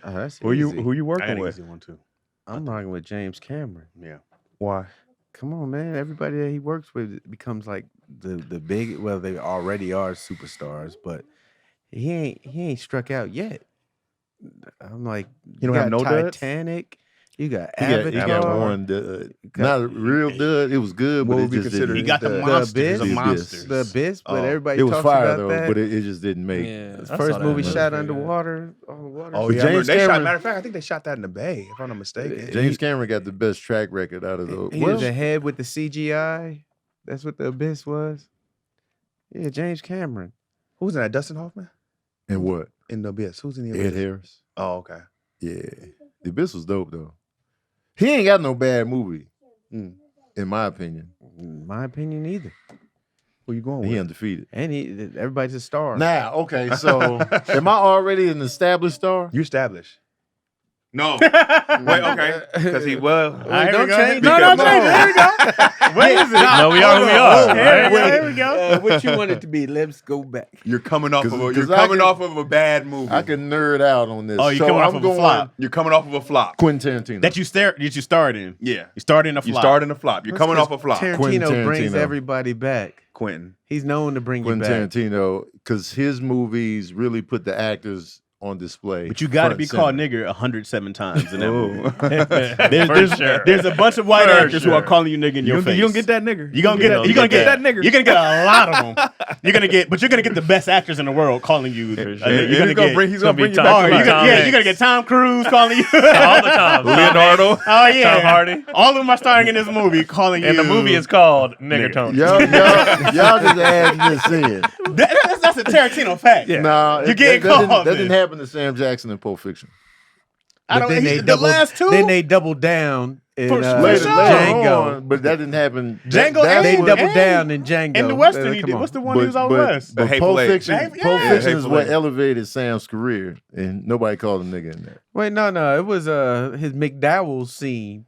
Oh, that's Who you easy. who you I working got an with? easy one too. I'm rocking with James Cameron. Yeah. Why? Come on, man. Everybody that he works with becomes like the big. Well, they already are superstars, but he ain't struck out yet. I'm like, You don't have no duds? Titanic. You got He Avatar. got one dud. Not a real dud. It was good, What but would it be just considered didn't. He got the The monsters. Abyss. The The monsters. The Abyss, but Oh. everybody It was talks fire about though, that. but it just didn't make. Yeah, His I first saw that. movie That was shot pretty good. underwater. On the water. Oh But yeah, James they shot. Cameron- Matter of fact, I think they shot that in the Bay, if I'm not mistaken. James Cameron got the best track record out of those. He was ahead with the CGI. That's what the Abyss was. Yeah, James Cameron. Who was in that? Dustin Hoffman and what? in the Abyss. Who's in the Ed Abyss? Harris. Oh, okay. Yeah, the Abyss was dope though. He ain't got no bad movie, Mm. in my opinion. In my opinion, either. Who you going He with? undefeated. And everybody's a star. Now, okay, so am I already an established star? You established. No. Wait, okay. Because he was. Don't change. No, Because- don't change. There we go. What is it? No, we are who we are. There we go. What you want it to be? Let's go back. You're coming off of a, 'Cause you're I coming can- off of a bad movie. I can nerd out on this. Oh, you so coming off I'm of a going flop. You're coming off of a flop. Quentin Tarantino. That you starred in. Yeah. You started in a You flop. started in a flop. You're coming off a flop. Quentin Tarantino brings Tarantino. everybody back. Quentin. He's known to bring you Quentin back. Tarantino, because his movies really put the actors on display. But you got to front be and called center. nigger 107 times in that movie. For sure. There's a bunch of white For actors who sure. are calling you nigga in your face. You gonna get that nigger. You're gonna get that nigger. You're gonna get a lot of them. You're gonna get the best actors in the world calling you. You're gonna get. He's gonna bring you Tom back. Hanks. to life. Hanks. You're gonna get Tom Cruise calling you. All the time. Leonardo. Oh yeah, Tom Hardy. All of them are starring in this movie, calling you. And the movie is called Nigger Tony. Y'all just adding this in. That's a Tarantino fact. Yeah. Nah, You're getting that called, didn't, that man. didn't happen to Sam Jackson in Pulp Fiction. I don't. then The last two. Then they doubled down in For Later sure. Django. on, but that didn't happen. Django That's They and- what- doubled down in Django. in the Western, he Come did. on. What's the one he was on West? The But Hateful Pulp Eight. Fiction, Yeah. Pulp Fiction is Hateful what Eight. elevated Sam's career, and nobody called him nigga in that. Wait, no. It was his McDowell scene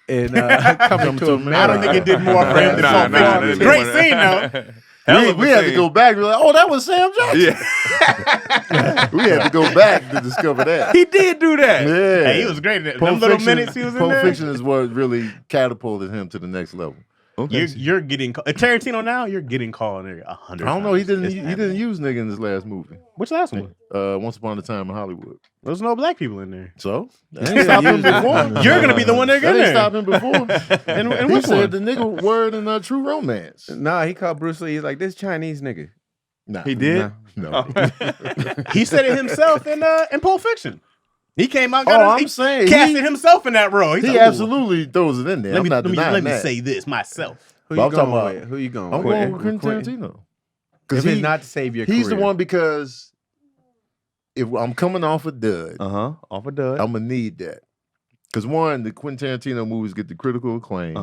in Coming to America. I don't think it did more for him than Nah, Pulp nah, Fiction. nah, Great nah. scene though. We had to go back. We're like, oh, that was Sam Jackson. Yeah. We had to go back to discover that. He did do that. Yeah, Hey, he was great in it. Pulp Them little Fiction- minutes he was in Pulp there. Fiction is what really catapulted him to the next level. You're getting Tarantino now. You're getting called nigga 100. I don't know. He times. didn't. He didn't use nigga in his last movie. Which last one? Once Upon a Time in Hollywood. There's no black people in there. So that ain't stop him before. You're gonna be the one nigga That in ain't there. stop him before. And He which said one? the nigga word in True Romance. Nah, he called Bruce Lee. He's like, this Chinese nigga. Nah, He did? No. He said it himself in Pulp Fiction. He came out. I'm saying casted himself in that role. He absolutely throws it in there. I'm not denying let me that. say this myself. Who you going with? Who you going with? I'm going with Quentin Tarantino. If it's not to save your career. He's the one because if I'm coming off a dud, off a dud, I'm gonna need that. Because one, the Quentin Tarantino movies get the critical acclaim,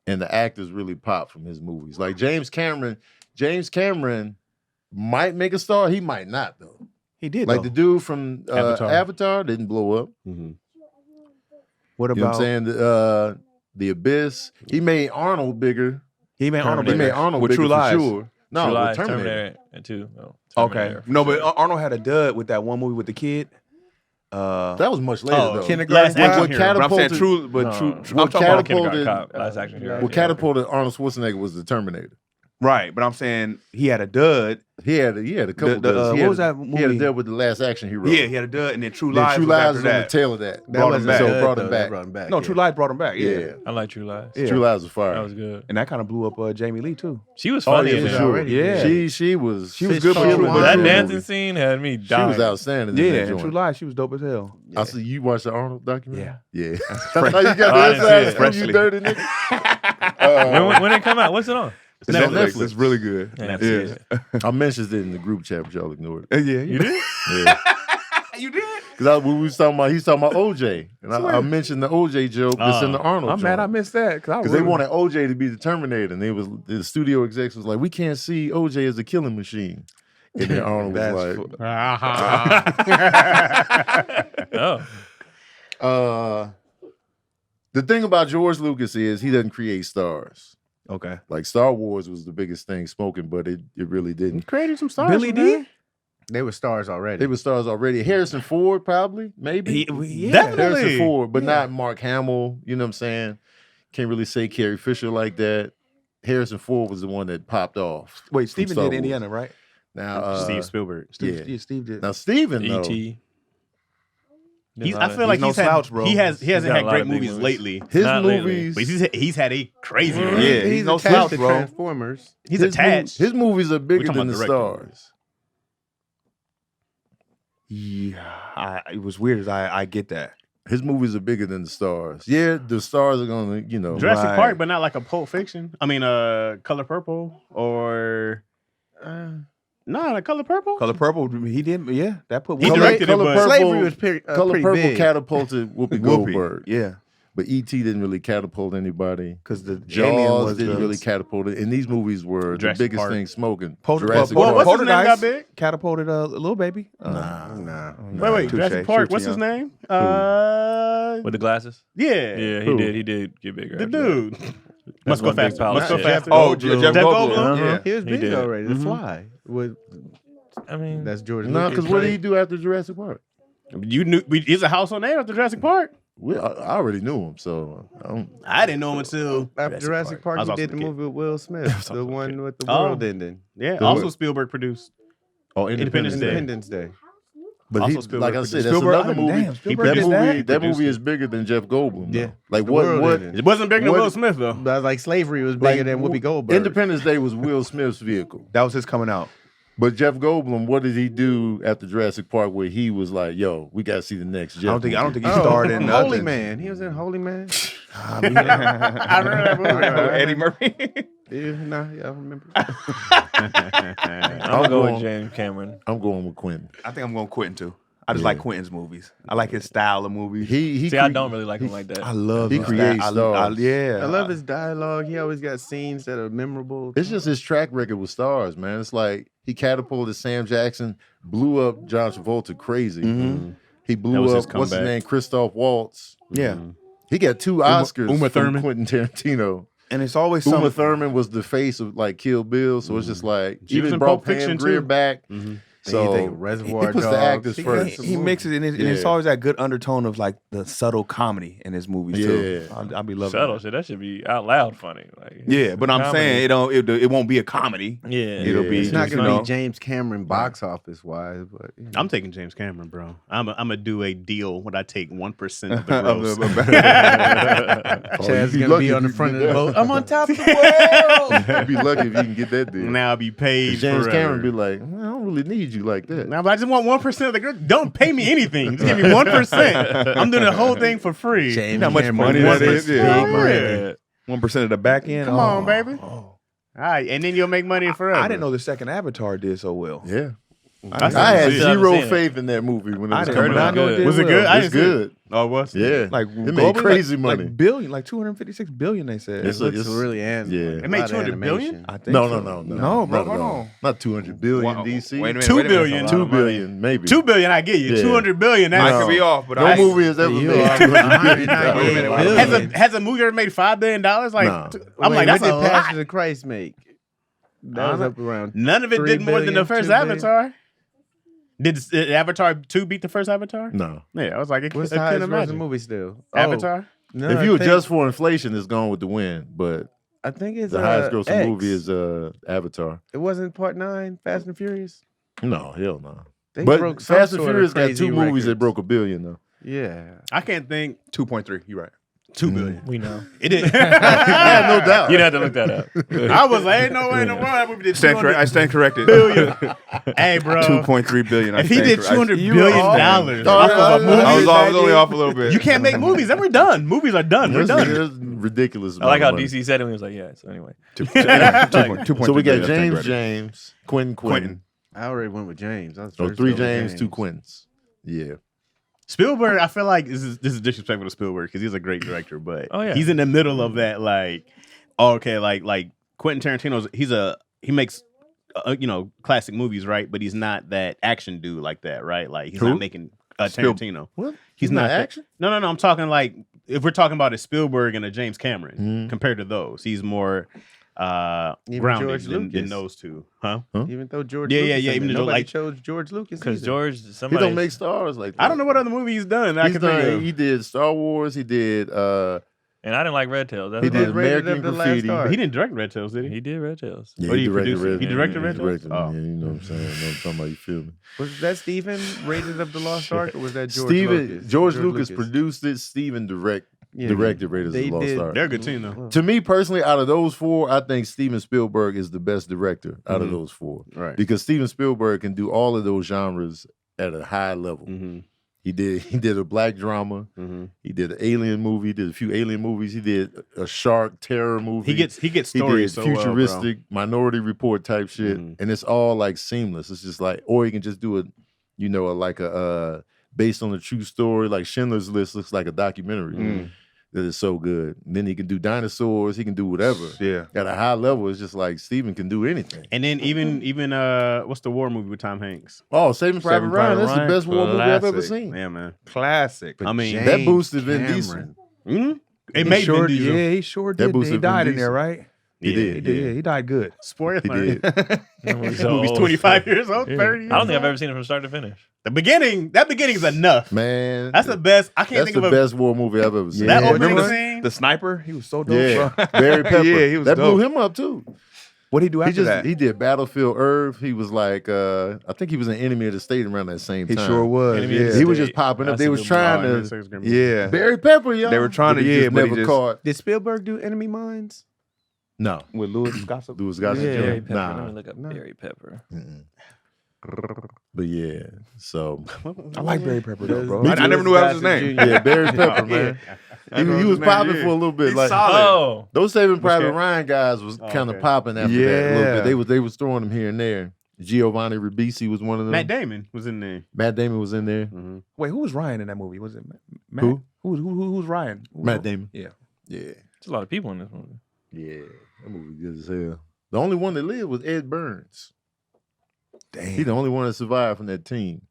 and the actors really pop from his movies. Like James Cameron might make a star. He might not though. He did. Like the dude from Avatar didn't blow up. Mm-hmm. What about? You know what I'm saying? The Abyss. He made Arnold bigger. He made Arnold with bigger True Lies. for sure. No, True with Lies, Terminator. too. No, okay. No, but Arnold had a dud with that one movie with the kid. That was much later though. Kindergarten. What catapulted? What catapulted Last Action Hero. What catapulted Arnold Schwarzenegger was the Terminator. Right, but I'm saying he had a dud. He had a couple duds. What was that movie? He had a dud with the Last Action Hero. Yeah, he had a dud, and then True Lies. True was Lies after was on that. the tail of that. That was brought him back. No, True Lies brought him back. Yeah. I like True Lies. Yeah. True Lies was fire. That was good. And that kind of blew up Jamie Lee too. She was funny in for there. sure. Yeah. She was good for True But that dancing scene had me dying. She was outstanding. Yeah, in that and joint. True Lies, she was dope as hell. I see you watched the Arnold documentary. Yeah. That's how you got I the didn't see it. inside scoop, you dirty nigga. When it come out? What's it on? It's Netflix. It's really good. Yeah. I mentioned it in the group chat, but y'all ignored it. Yeah, You did? Yeah. You did? Because we was talking about, he's talking about OJ. And I mentioned the OJ joke that's in the Arnold I'm mad I missed that. Because they wanted OJ to be the Terminator. And the studio execs was like, we can't see OJ as a killing machine. And then Arnold was like, the thing about George Lucas is he doesn't create stars. Okay. Like Star Wars was the biggest thing smoking, but it really didn't. Created some stars. Billy D? They were stars already. They were stars already. Harrison Ford, probably, maybe. Definitely. Harrison Ford, but not Mark Hamill. You know what I'm saying? Can't really say Carrie Fisher like that. Harrison Ford was the one that popped off. Wait, Steven Star did Wars. Indiana, right? Now Steve Spielberg. Steve did. Now Steven, though, E.T. I feel like no he's slouch, bro. He hasn't got had a lot great of big movies movies. lately. his Not movies, But he's had a crazy run. Yeah, he's no attached slouch, to bro. Transformers. He's his attached. His movies are bigger talking than the about directing. stars. Yeah, it was weird as I get that. His movies are bigger than the stars. Yeah, the stars are gonna, Jurassic Right. Park, but not like a Pulp Fiction. I mean, Color Purple or like Color Purple. Color Purple, he did, yeah. That put He directed it, but Slavery was pretty Color Purple big. catapulted Whoopi Goldberg. Yeah, But E.T. didn't really catapult anybody. because the alien Jaws was didn't really catapult it. And these movies were Jurassic the biggest Park. thing smoking. Jurassic Well, Park. what's his name got big? Catapulted a little baby. Nah. Wait, touche. Jurassic Park. Touche, What's his yeah. name? With the glasses? Yeah, Yeah, Who? he did get bigger. the after that. dude. Must go one big faster. pile of Must go shit. faster. Oh, Jeff Goldblum. Goldblum? Yeah. He was He big did. already. The Mhm. Fly. I mean, That's George No, Lucas. because what did he do after Jurassic Park? You knew he's a household name after Jurassic Park. I already knew him, so I don't. I didn't know him until After Jurassic Park, I was he also did a the kid. movie with Will Smith, the one with the Oh. world ending. yeah. The Also what? Spielberg produced. Oh, Independence Day. Independence Day. But Also he, Spielberg like I said, produced. that's Spielberg, another movie. damn, Spielberg did that that? movie is bigger than Jeff Goldblum. though. Yeah. Like The what? world What? ending. It wasn't bigger than What- Will Smith though. But I was like, Slavery was bigger than Whoopi Goldberg. Independence Day was Will Smith's vehicle. That was his coming out. But Jeff Goldblum, what did he do after Jurassic Park where he was like, "Yo, we got to see the next Jeff"? I don't think he Oh, starred in Holy nothing. Man. He was in Holy Man. I remember that Eddie Murphy. I remember. I'm going to go with James Cameron. I'm going with Quentin. I think I'm going Quentin too. I just like Quentin's movies. I like his style of movies. He See, I don't really like him like that. I love He his creates style. stars. Yeah, I love his dialogue. He always got scenes that are memorable. It's just his track record with stars, man. It's like he catapulted Sam Jackson, blew up John Travolta crazy. Mhm. He That blew was his up what's his comeback. name, Christoph Waltz. Yeah, He got 2 Oscars Uma from Thurman. Quentin Tarantino. and it's always Uma something. Thurman was the face of like Kill Bill, so it's just like She was even in brought Pulp Pam Fiction, Grier too. back. So Anything, Reservoir he puts the Dogs. actors He first. got He some mixes it, and it's Yeah. always that good undertone of like the subtle comedy in his movies too. Yeah. I'll be loving Subtle that. shit. That should be out loud funny. Like, Yeah, but I'm comedy. saying it won't be a comedy. Yeah. It'll be It's not just, going to you know, be James Cameron box office wise, but I'm taking James Cameron, bro. I'm gonna do a deal when I take 1% of the of gross. Chaz is you'd be going to lucky be if on the you front did of the that. boat. I'm on top of the world. You'd be lucky if you can get that deal. Now I'll be paid. James forever. Cameron be like, I don't really need you like that. Now, but I just want 1% of the grip. Don't pay me anything. Just give me 1%. I'm doing the whole thing for free. You know how much money that is? Yeah. 1% of the back end. Come on, baby. All right, and then you'll make money forever. I didn't know the second Avatar did so well. Yeah. I had see it. zero I've seen faith in that movie when it I was didn't coming know out. it did Was it well. good? I It's didn't see it. good. Oh, it was? Yeah. Like It made globally, crazy like money. billion, like 256 billion. They said. It's Looks it's- really yeah. It made 200 billion? I think No, so. no, No, bro, not at hold all. on. Not 200 billion Wow. DC. Wait a minute. 2 wait a minute. billion. That's a lot 2 of money. billion, maybe. 2 billion, I get you. Yeah. 200 billion. I That's could be off, but No I movie has ever You made are 200 billion. $198 has a movie ever made $5 billion? Like, Nah. I'm like, that's what a did lot. Passion of Christ make? That was up around. None of it 3 did more than the billion, first 2 billion. Avatar. Did Avatar 2 beat the first Avatar? No. Yeah, I was like, I What's the couldn't highest grossing imagine. movie still? Avatar? No, If I you think- adjust for inflation, it's Gone with the Wind. But I think it's the highest grossing X. movie is Avatar. It wasn't Part 9, Fast and Furious. No, hell no. They But broke some Fast and sort of Furious got crazy 2 movies that records. broke $1 billion though. Yeah, I can't think 2.3. You're right. 2 billion. We know. It did. Yeah, no doubt. You'd have to look that up. I was like, ain't no way in the world that movie did I stand corrected. billion. Hey, bro. 2.3 billion. If he did $200 billion dollars Oh, off of a I movie, I was only off a little bit. you can't make movies. Then we're done. Movies are done. We're done. It's ridiculous. I like how amount of DC said it. He was like, yeah. So anyway, 2.3 money. So we got billion, James, Quentin. I already went with James. I was Oh, first 3 over James, 2 Quintins. Yeah. Spielberg, I feel like this is disrespectful to Spielberg because he's a great director, but Oh, yeah. he's in the middle of that. Like, okay, like Quentin Tarantino's he makes classic movies, right? But he's not that action dude like that, right? Like he's Who? not making Tarantino. What? He's not that- action? No. I'm talking like if we're talking about a Spielberg and a James Cameron compared to those, he's more Even grounded George than Lucas. those two, huh? Even though George, Yeah, Lucas yeah, in even it, though, nobody like- chose George Lucas because either. George, He somebody don't make stars like that. I don't know what other movie he's done. That I He's can think done, of. he did Star Wars. He did. and I didn't like Red Tails. That's He about did it. Rated American of the Last Graffiti. Star. He didn't direct Red Tails, did he? He did Red Tails. Yeah, Or he he directed produced it? Red. He directed yeah, Red he directed Tails? them. Oh. Yeah, you know what I'm saying. I know what I'm talking about. You feel me? Was that Steven Rated of the Lost Ark, or was that George Steven, Lucas? George Lucas produced it. Steven directed Raiders of they the Lost did- Ark. They're a good team though. To me personally, out of those 4, I think Steven Spielberg is the best director out of those 4. Right. Because Steven Spielberg can do all of those genres at a high level. Mm-hmm. He did a black drama. Mm-hmm. He did an alien movie. He did a few alien movies. He did a shark terror movie. He gets He stories did so well, bro. futuristic Minority Report type shit, Mhm. and it's all like seamless. It's just like, or you can just do it, based on a true story. Like Schindler's List looks like a documentary that is so good. And then he can do dinosaurs. He can do whatever. Yeah. At a high level, it's just like Steven can do anything. And then even what's the war movie with Tom Hanks? Oh, Saving Private Saving Ryan. Private That's the Ryan, best war movie I've ever classic. seen. Yeah, man. Classic. I mean, James that boosted Vin Cameron. Diesel. It He made sure, Vin Diesel. Yeah, he sure That did. boosted He died Vin in there, Diesel. right? He He did. did. Yeah, he died good. Spoiler. He did. That movie's so Movie's old. 25 years old, Yeah. 30 years I don't think I've old. ever seen it from start to finish. That beginning is enough. Man, That's the best. I can't that's think the of a best war movie I've ever seen. that Yeah, opening remember scene. The sniper, he was so dope, Yeah, bro. Barry Pepper. Yeah, he was that dope. blew him up too. What'd he do He after just that? he did Battlefield Earth. He was like, I think he was an enemy of the state around that same He time. sure was. Enemy of Yeah. the He was State. just popping up. That's They a was good trying movie. to Yeah. Barry Pepper, y'all. They were trying But to- he yeah, just but he never just- caught. Did Spielberg do Enemy Mines? No, With Louis Gossip. Louis Gossett Yeah. Barry Jr. Pepper. Let me Nah, look up No. Barry Pepper. Mm-mm. But yeah, so I like Barry Pepper though, bro. Me I too. never knew that was his name. yeah, Barry Pepper, man. I know He his was name, popping yeah. for a little bit. He's Like solid. Oh, those Saving Private Okay. Ryan guys was Oh, kind of okay. popping after that a little Yeah. bit. They was throwing them here and there. Giovanni Ribisi was one of them. Matt Damon was in there. Matt Damon was in there. Mm-hmm. Wait, who was Ryan in that movie? Was it Matt? Who? Who's Ryan? Matt Damon. Yeah. Yeah, there's a lot of people in this movie. yeah, that movie good as hell. The only one that lived was Ed Burns. Damn. He the only one that survived from that team.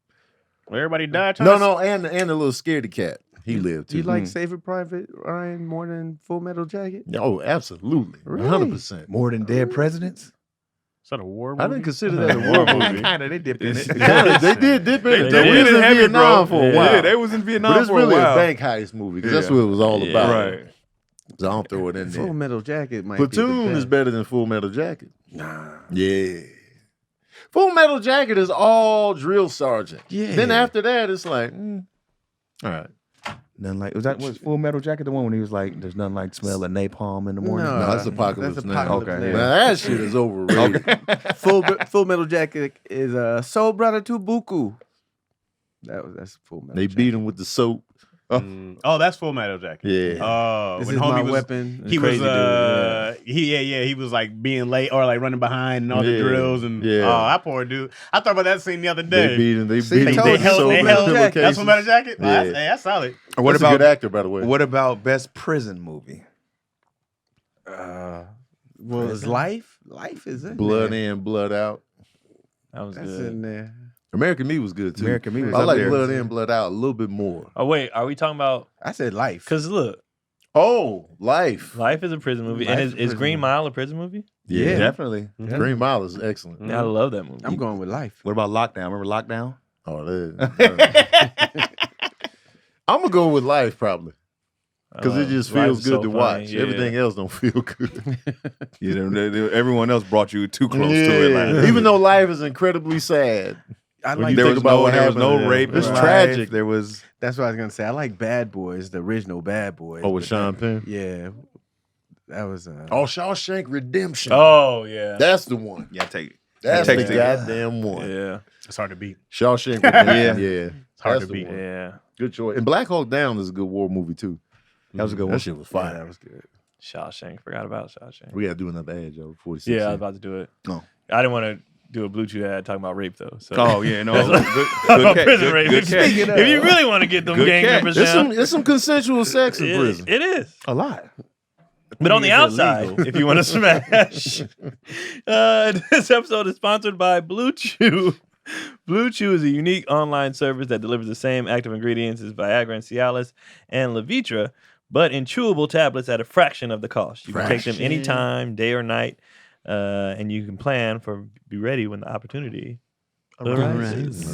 Where everybody died. No, and the little scaredy cat. He lived Do you too. like Saving Private Ryan more than Full Metal Jacket? Oh, absolutely, Really? 100%. More than Dead Presidents? Is that a war movie? I didn't consider that a war movie. Kind of. They dipped in it. They did dip in it. They We did was in heavy, Vietnam bro. for a while. Yeah, they was in Vietnam But it's for really a while. a bank heist movie because that's Yeah. what it was all Yeah. about. Right. So I don't throw it in Full there. Metal Jacket might Platoon be the is best. better than Full Metal Jacket. Yeah. Full Metal Jacket is all drill sergeant. Yeah. Then after that, it's like, all right. Nothing like was Full Metal Jacket the one when he was like, "There's nothing like smell of napalm in the morning." No, that's Apocalypse Now. Okay, Man, that shit is overrated. Full Metal Jacket is Soul Brother to Buku. That's Full Metal. They beat him with the soap. Oh, that's Full Metal Jacket. Yeah. Oh, This when is homie my was, weapon. He Crazy was dude, he was like being late or like running behind and all the Yeah, drills and yeah. oh, that poor dude. I thought about that scene the other day. They beat him. They See, beat him told with you, soap Full and Metal Jacket. pillowcases. That's Full Metal Jacket. Oh, Yeah. that's solid. What That's about a good actor, by the way. What about best prison movie? Well, it's Life. Life is in Blood there. in, blood out. That was That's good. in there. American Me was good too. American Me was I up like there. Blood in, blood out a little bit more. Oh wait, are we talking about? I said Life. Because look, Oh, Life. Life is a prison movie, Life and is is a prison Green movie. Mile a prison movie? Yeah, Definitely. Green Mile is excellent. I love that movie. I'm going with Life. What about Lockdown? Remember Lockdown? Oh, that. I'm gonna go with Life probably because it just Life feels is good so to funny, watch. yeah. Everything else don't feel good. Everyone else brought you too close to it. Like, Even though Life is incredibly sad. I When like you there think was about no, what there was happened no to them. rape. It's in tragic. Life. There was. That's what I was gonna say. I like Bad Boys, the original Bad Boys. Oh, with but Sean Penn. Yeah, that was. Oh, Shawshank Redemption. Oh yeah, That's the one. Yeah, take it. That's Take the it. goddamn one. yeah, It's hard to beat. Shawshank Redemption. Yeah. Yeah. It's hard That's to the beat. one. yeah. Good choice. And Black Hawk Down is a good war movie too. That was a good one. That shit was Yeah, fire. that was good. Shawshank. Forgot about Shawshank. We gotta do another ad, Joe. 46. Yeah, I was about to do it. Oh. I didn't want to do a Blue Chew ad talking about rape though. So. Oh yeah, no. That's Good catch. prison Good- rape. good catch. If you really want to get them Good gang catch. members There's down, some consensual sex in it- prison. it is. A lot. But on the It's outside, illegal. if you want to smash. This episode is sponsored by Blue Chew. Blue Chew is a unique online service that delivers the same active ingredients as Viagra and Cialis and Levitra, but in chewable tablets at a fraction of the cost. You can take them anytime, day or night, and you can be ready when the opportunity arises.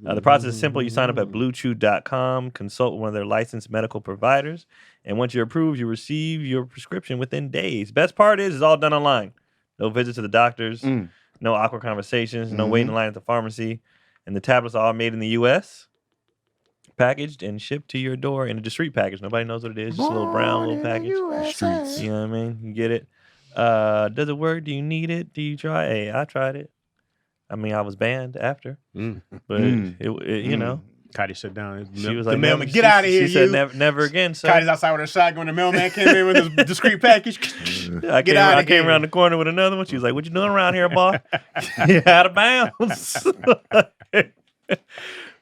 The process is simple. You sign up at bluechew.com, consult with one of their licensed medical providers, and once you're approved, you receive your prescription within days. Best part is it's all done online. No visits to the doctors, no awkward conversations, no waiting in line at the pharmacy, and the tablets are all made in the U.S., packaged and shipped to your door in a discreet package. Nobody knows what it is. Just a little brown little package. Streets. You know what I mean? You get it. Does it work? Do you need it? Do you try? Hey, I tried it. I mean, I was banned after, but it you know, Cotty shut down. she was the like, mailman, never- get out of here, She said, you. never again, sir. Cotty's outside with a shotgun. The mailman came in with his discreet package. I Get outta came here. around the corner with another one. She was like, "What you doing around here, boy?" You out of bounds.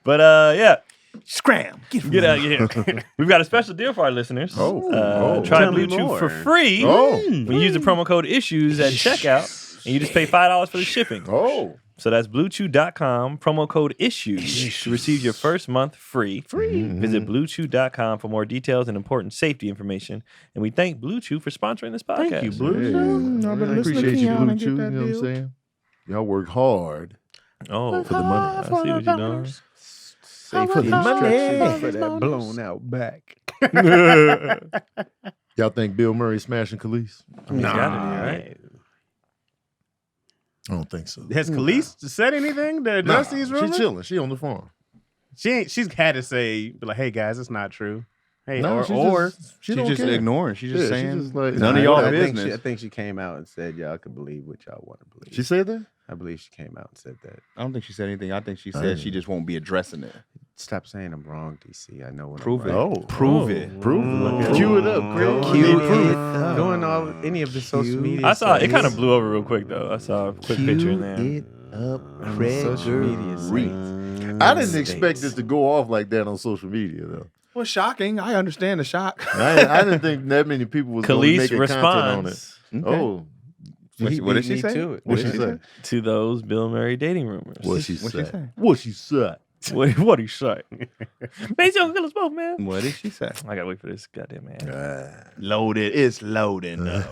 But yeah, Scram. get out of here. We've got a special deal for our listeners. Try Tell Blue me Chew more. for free when you use the promo code ISSUES at checkout, and you just pay $5 for the shipping. So that's bluechew.com, promo code ISSUES to receive your first month free. Visit bluechew.com for more details and important safety information. And we thank Blue Chew for sponsoring this podcast. Thank you, Blue. Yeah. I appreciate you, Blue Chew. You know what I'm saying? Y'all work hard. Oh, For the money. I see what you're doing. Safe for the instructions for that blown out back. Y'all think Bill Murray smashing Khalees? He's got to be, right? I don't think so. Has Khalees said anything to address these rumors? She's chilling. She on the farm. She's had to say, be like, hey guys, it's not true. Hey, No, She's don't just care. ignoring. She's just Yeah, she saying just like, none of nah, y'all I business. I think she came out and said y'all can believe what y'all want to believe. She said that? I believe she came out and said that. I don't think she said anything. I think she said she just won't be addressing it. Stop saying I'm wrong, DC. I know what Prove I'm it. right. Oh. Prove it. Prove it. Cue it up, Craig. Going all any of the social media. I saw it sites. kind of blew over real quick, though. I saw a quick picture in there. On the social media sites. I didn't expect it to go off like that on social media, though. Well, shocking. I understand the shock. I didn't think that many people was going to make Khalees a content on it. responds Oh, What did she Me say? to it. what she say? to those Bill Murray dating rumors. What she What'd she say? say? What she said? What do you say? Man, you don't kill us both, man. What did she say? I gotta wait for this goddamn man. Loaded. It's loading up.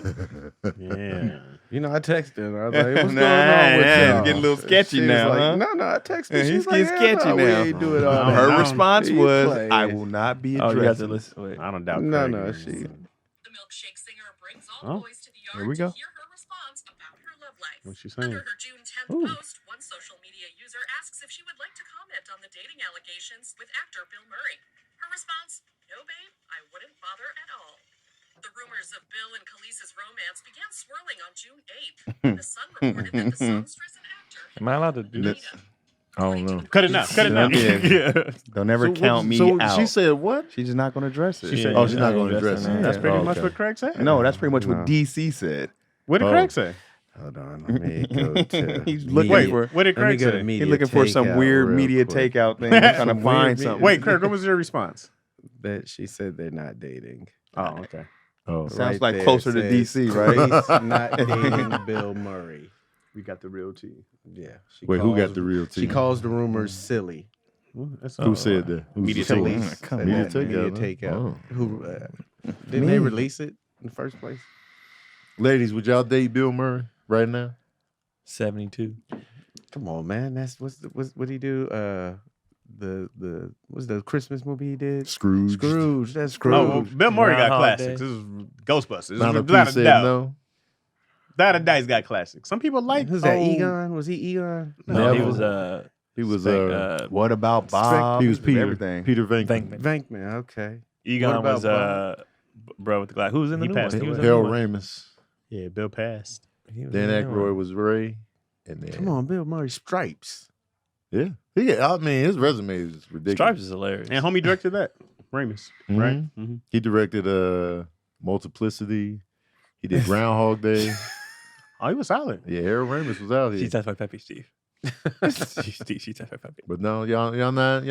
Yeah. You know, I texted her. I was like, what's Nah, going on with yeah, y'all? it's getting a little sketchy She was now, like, huh? No, I texted her. Yeah, She's he's like, getting sketchy we now. ain't doing all No, that. Her no. response You was, playing. I will not be Oh, you got to addressing. listen. Wait. I don't doubt No, Craig. she. The milkshake singer brings all Oh, boys to the there yard we to go. hear her response about her love life. What's she saying? Under her June 10th Ooh. post, one social media user asks if she would like to comment on the dating allegations with actor Bill Murray. Her Her response, no, babe, I wouldn't bother at all. The rumors of Bill and Khaleesi's romance began swirling on June 8th. The Sun reported that the songstress and actor Am I allowed to do this? I don't know. Cut it now. Cut it now. Yeah. Don't ever count me out. She said what? She's just not going to address it. She said- Oh, she's not going to address it. That's pretty much okay. what Craig said. No, that's pretty much No. what DC said. What did Oh. Craig say? Hold on, let me go to. He's looking Wait, for. what did Let me Craig go to say? media He's looking for some takeout weird real media quick. takeout thing. He's trying to Some find weird something. Wait, Kirk, what was your response? That she said they're not dating. Oh, okay. Oh, Sounds like there closer it to says, DC, right? Khalees not dating Bill Murray. We got the real tea. Yeah. She wait, who got calls- the real tea? She calls the rumors silly. Who said that? Media Who's- takeout. Khalees Media said that, takeout, Media huh? takeout. Oh. Who didn't they release it in the first place? Ladies, would y'all date Bill Murray right now? 72. Come on, man. That's what he do? What's the Christmas movie he did? Scrooge. Scrooge. That's Scrooge. Oh, well, Bill Murray got Groundhog classics. Day. This is Ghostbusters. Nana P Without a said doubt. no. Without a doubt, he's got classics. Some people like. Who's that? old- Egon? Was he Egon? No, he Never. was He was What about Bob? he was Peter. Everything. Peter Venkman. Venkman. Venkman. Okay. Egon What about was Bob? bro with the glass. Who was in the He new one? passed He was away. in the new Harold one. Ramis. Yeah, Bill passed. He was Dan in the new Aykroyd one. was Ray. And then, Come on, Bill Murray. Stripes. Yeah. I mean, his resume is ridiculous. Stripes is hilarious. And homie directed that. Ramis. Mhm. Right? Mm-hmm. He directed Multiplicity. He did Groundhog Day. Oh, he was solid. Yeah, Harold Ramis was out here. She touched my peppy, Steve. she touched my peppy. But no, y'all not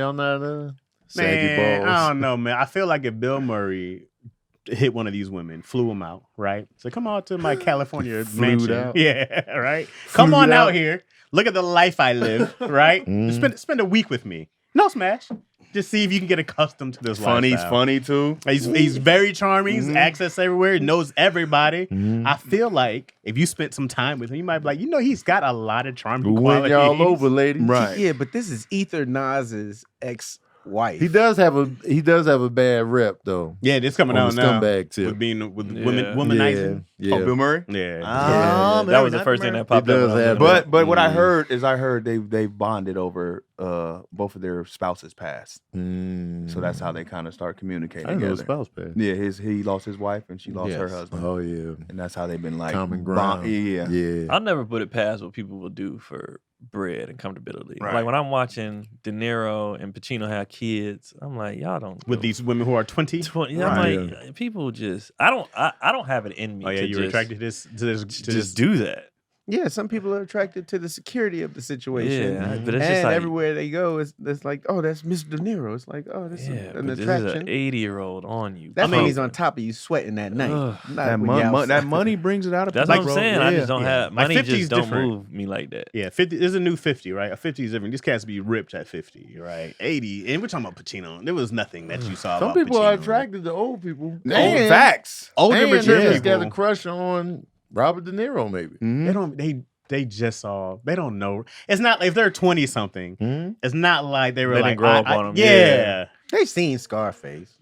saggy Man, balls. I don't know, man. I feel like if Bill Murray hit one of these women, flew him out, right? So come on to my California Flued mansion. out. Yeah, right? Come on out here. Look at the life I live, right? Mm. Spend a week with me. No smash. Just see if you can get accustomed to this Funny. He's lifestyle. funny too. He's very charming. He's access everywhere. Knows everybody. Mhm. I feel like if you spent some time with him, you might be like, he's got a lot of charming Who qualities. win y'all over, ladies? Right. Yeah, but this is Ether Nas's ex-wife. He does have a bad rep though. Yeah, it's coming On out the now scumbag tip. with being with Yeah. womanizing. Yeah. Oh, Bill Murray. Yeah. Ah, that was the first thing that popped He does up. have But what I heard is they bonded over both of their spouses passed. So that's how they kind of start communicating I didn't know his together. spouse passed. Yeah, he lost his wife and she lost her Yes. husband, Oh yeah. and that's how they've been like Common ground. Yeah. Yeah. I'll never put it past what people will do for bread and comfortability. Right. Like when I'm watching De Niro and Pacino have kids, I'm like, y'all don't With these women who are 20. 20. Right. I'm like, people just I don't have it in me. Oh yeah, to you were just, attracted to this to this just do that. Yeah, some people are attracted to the security of the situation. Yeah, but it's and just like everywhere they go, it's like, oh, that's Mr. De Niro. It's like, oh, this yeah, is an but this is attraction. an 80-year-old on you. That's I mean- when he's on top of you sweating that night. Ugh. Not when you're That outside. money brings it out of That's people, what I'm bro. saying. I Yeah. just don't have Like money. 50 is Just don't different. move me like that. Yeah, 50. There's a new 50, right? A 50 is different. These cats be ripped at 50, right? 80, and we're talking about Pacino. There was nothing that you saw. Some about people are Pacino. attracted to old people. Oh, facts. Older and mature they just got a people. crush on Robert De Niro, maybe. They don't. They just saw. They don't know. It's not like if they're 20 something. Mhm. It's not like they were They like didn't grow up on 'em. Yeah, Yeah. They've seen Scarface.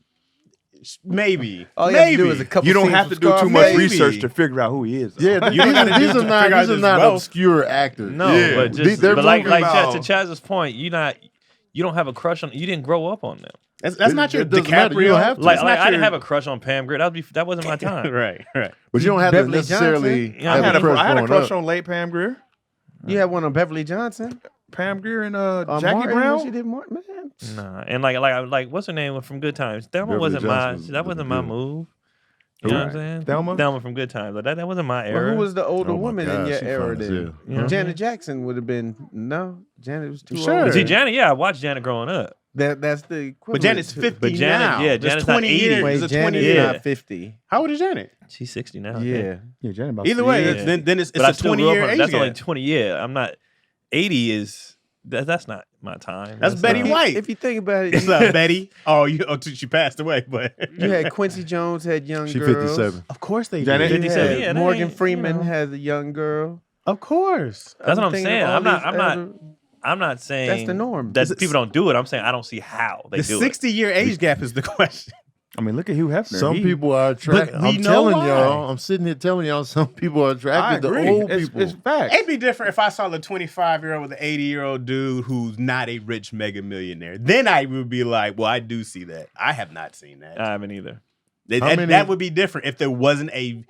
maybe. All you maybe. have to do is a couple You don't scenes have from to do too Scarface. much Maybe. research to figure out who he is. Yeah, You don't gotta do these to are not figure out these are his not wealth. obscure actors. No, Yeah. but just They're but like moving to about- Chaz's point, you don't have a crush on. You didn't grow up on them. That's not your It doesn't matter. You DiCaprio. don't have to. Like It's not I didn't your- have a crush on Pam Grier. That wasn't my time. right. But you don't have to Beverly necessarily Johnson? Yeah, have I had a crush I had a growing crush up. on late Pam Grier. You had one on Beverly Johnson. Pam Grier and On Jackie Martin, Brown. when she did Martin, man. Nah, and like what's her name from Good Times? That one Beverly wasn't Johnson that was wasn't my good. move. You know what I'm saying? Thelma? from Good Times. Like that wasn't my Well, era. who was the older Oh my woman in God, your she era fine as then? hell. You know? Janet Jackson would have been Janet was too Sure. old. See, Janet, yeah, I watched Janet growing up. That's the equivalent. But Janet's to- 50 But Janet- now. yeah, There's Janet's not 20 80. years. Wait, There's a Janet 20 is years. not 50. How old is Janet? She's 60 now. I Yeah. think. Yeah, Janet about Either way, Yeah. then it's But I a still 20 grew up year on age That's gap. only 20 years. I'm not 80 is that's not my time. That's Betty not- White. If you think about it, It's not Betty. She passed away, but you had Quincy Jones had young She girls. 57. of course they Janet- did. You 57, had yeah, that Morgan ain't, Freeman you know. has a young girl. Of course. That's what I'm thinking of saying. all I'm not these elder- I'm not saying the norm. that people don't do it. I'm saying I don't see how they The do 60-year age gap is the question. I mean, look at Hugh Hefner. Some people are attracted. I'm telling y'all. I'm sitting here telling y'all. Some people are attracted to old people. It's facts. It'd be different if I saw the 25-year-old with an 80-year-old dude who's not a rich mega millionaire. Then I would be like, well, I do see that. I have not seen that. I haven't either. That would be different if there wasn't a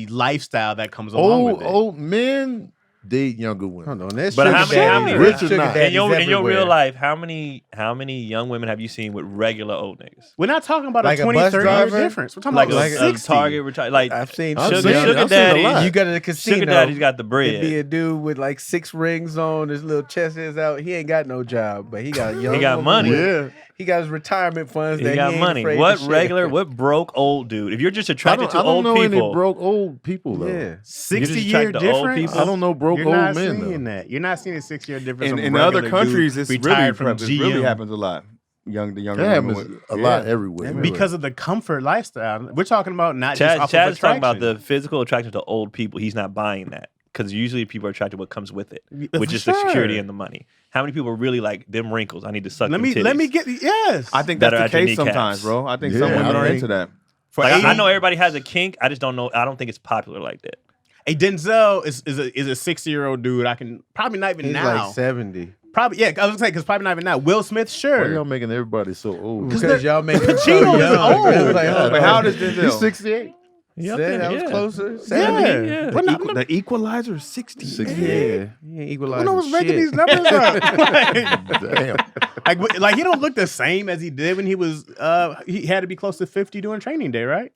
lifestyle that comes along with it. Old men date younger women. Hold on, But how many rich or not? in your real life, how many young women have you seen with regular old niggas? We're not talking about like a 20, 30 year difference. We're talking Like about a Target retired. Like I've seen sugar seen a daddy. lot. You go to the casino. Sugar daddy's got the bread. It'd be a dude with like 6 rings on, his little chest is out. He ain't got no job, but he got young. He got money. Yeah. He got his retirement funds. He that got he ain't money. afraid What to share. regular, what broke old dude? If you're just attracted to I don't old know people, any broke old people though. Yeah. 60-year attract to old difference. people? I don't know broke You're old not men seeing though. that. You're not seeing a 6-year difference. In other countries, it's really happens a lot. The younger That women. happens a lot everywhere. because of the comfort lifestyle. We're talking about not Chaz, just off Chaz of is talking about attraction. the physical attraction to old people. He's not buying that because usually people are attracted to what comes with it, For which is the security sure. and the money. How many people are really like them wrinkles? I need to suck. Let me get yes. I think That that's are the at your case sometimes, kneecaps. bro. I think Yeah, some women I are think- into that. For Like, 80, I know everybody has a kink. I just don't know. I don't think it's popular like that. a Denzel is a 60-year-old dude. I can probably not even He's now. like 70. Probably I was gonna say because probably not even now. Will Smith, Why sure. y'all making everybody so old? Because y'all make him so Pacino is young. old. It's like, hold But on. how old is Denzel? He's 68. That was closer. Yeah. 70. Yeah. The Equalizer is 60. Yeah. He ain't equalizing Who was making shit. these numbers up? Damn. like he don't look the same as he did when he was. He had to be close to 50 doing Training Day, right?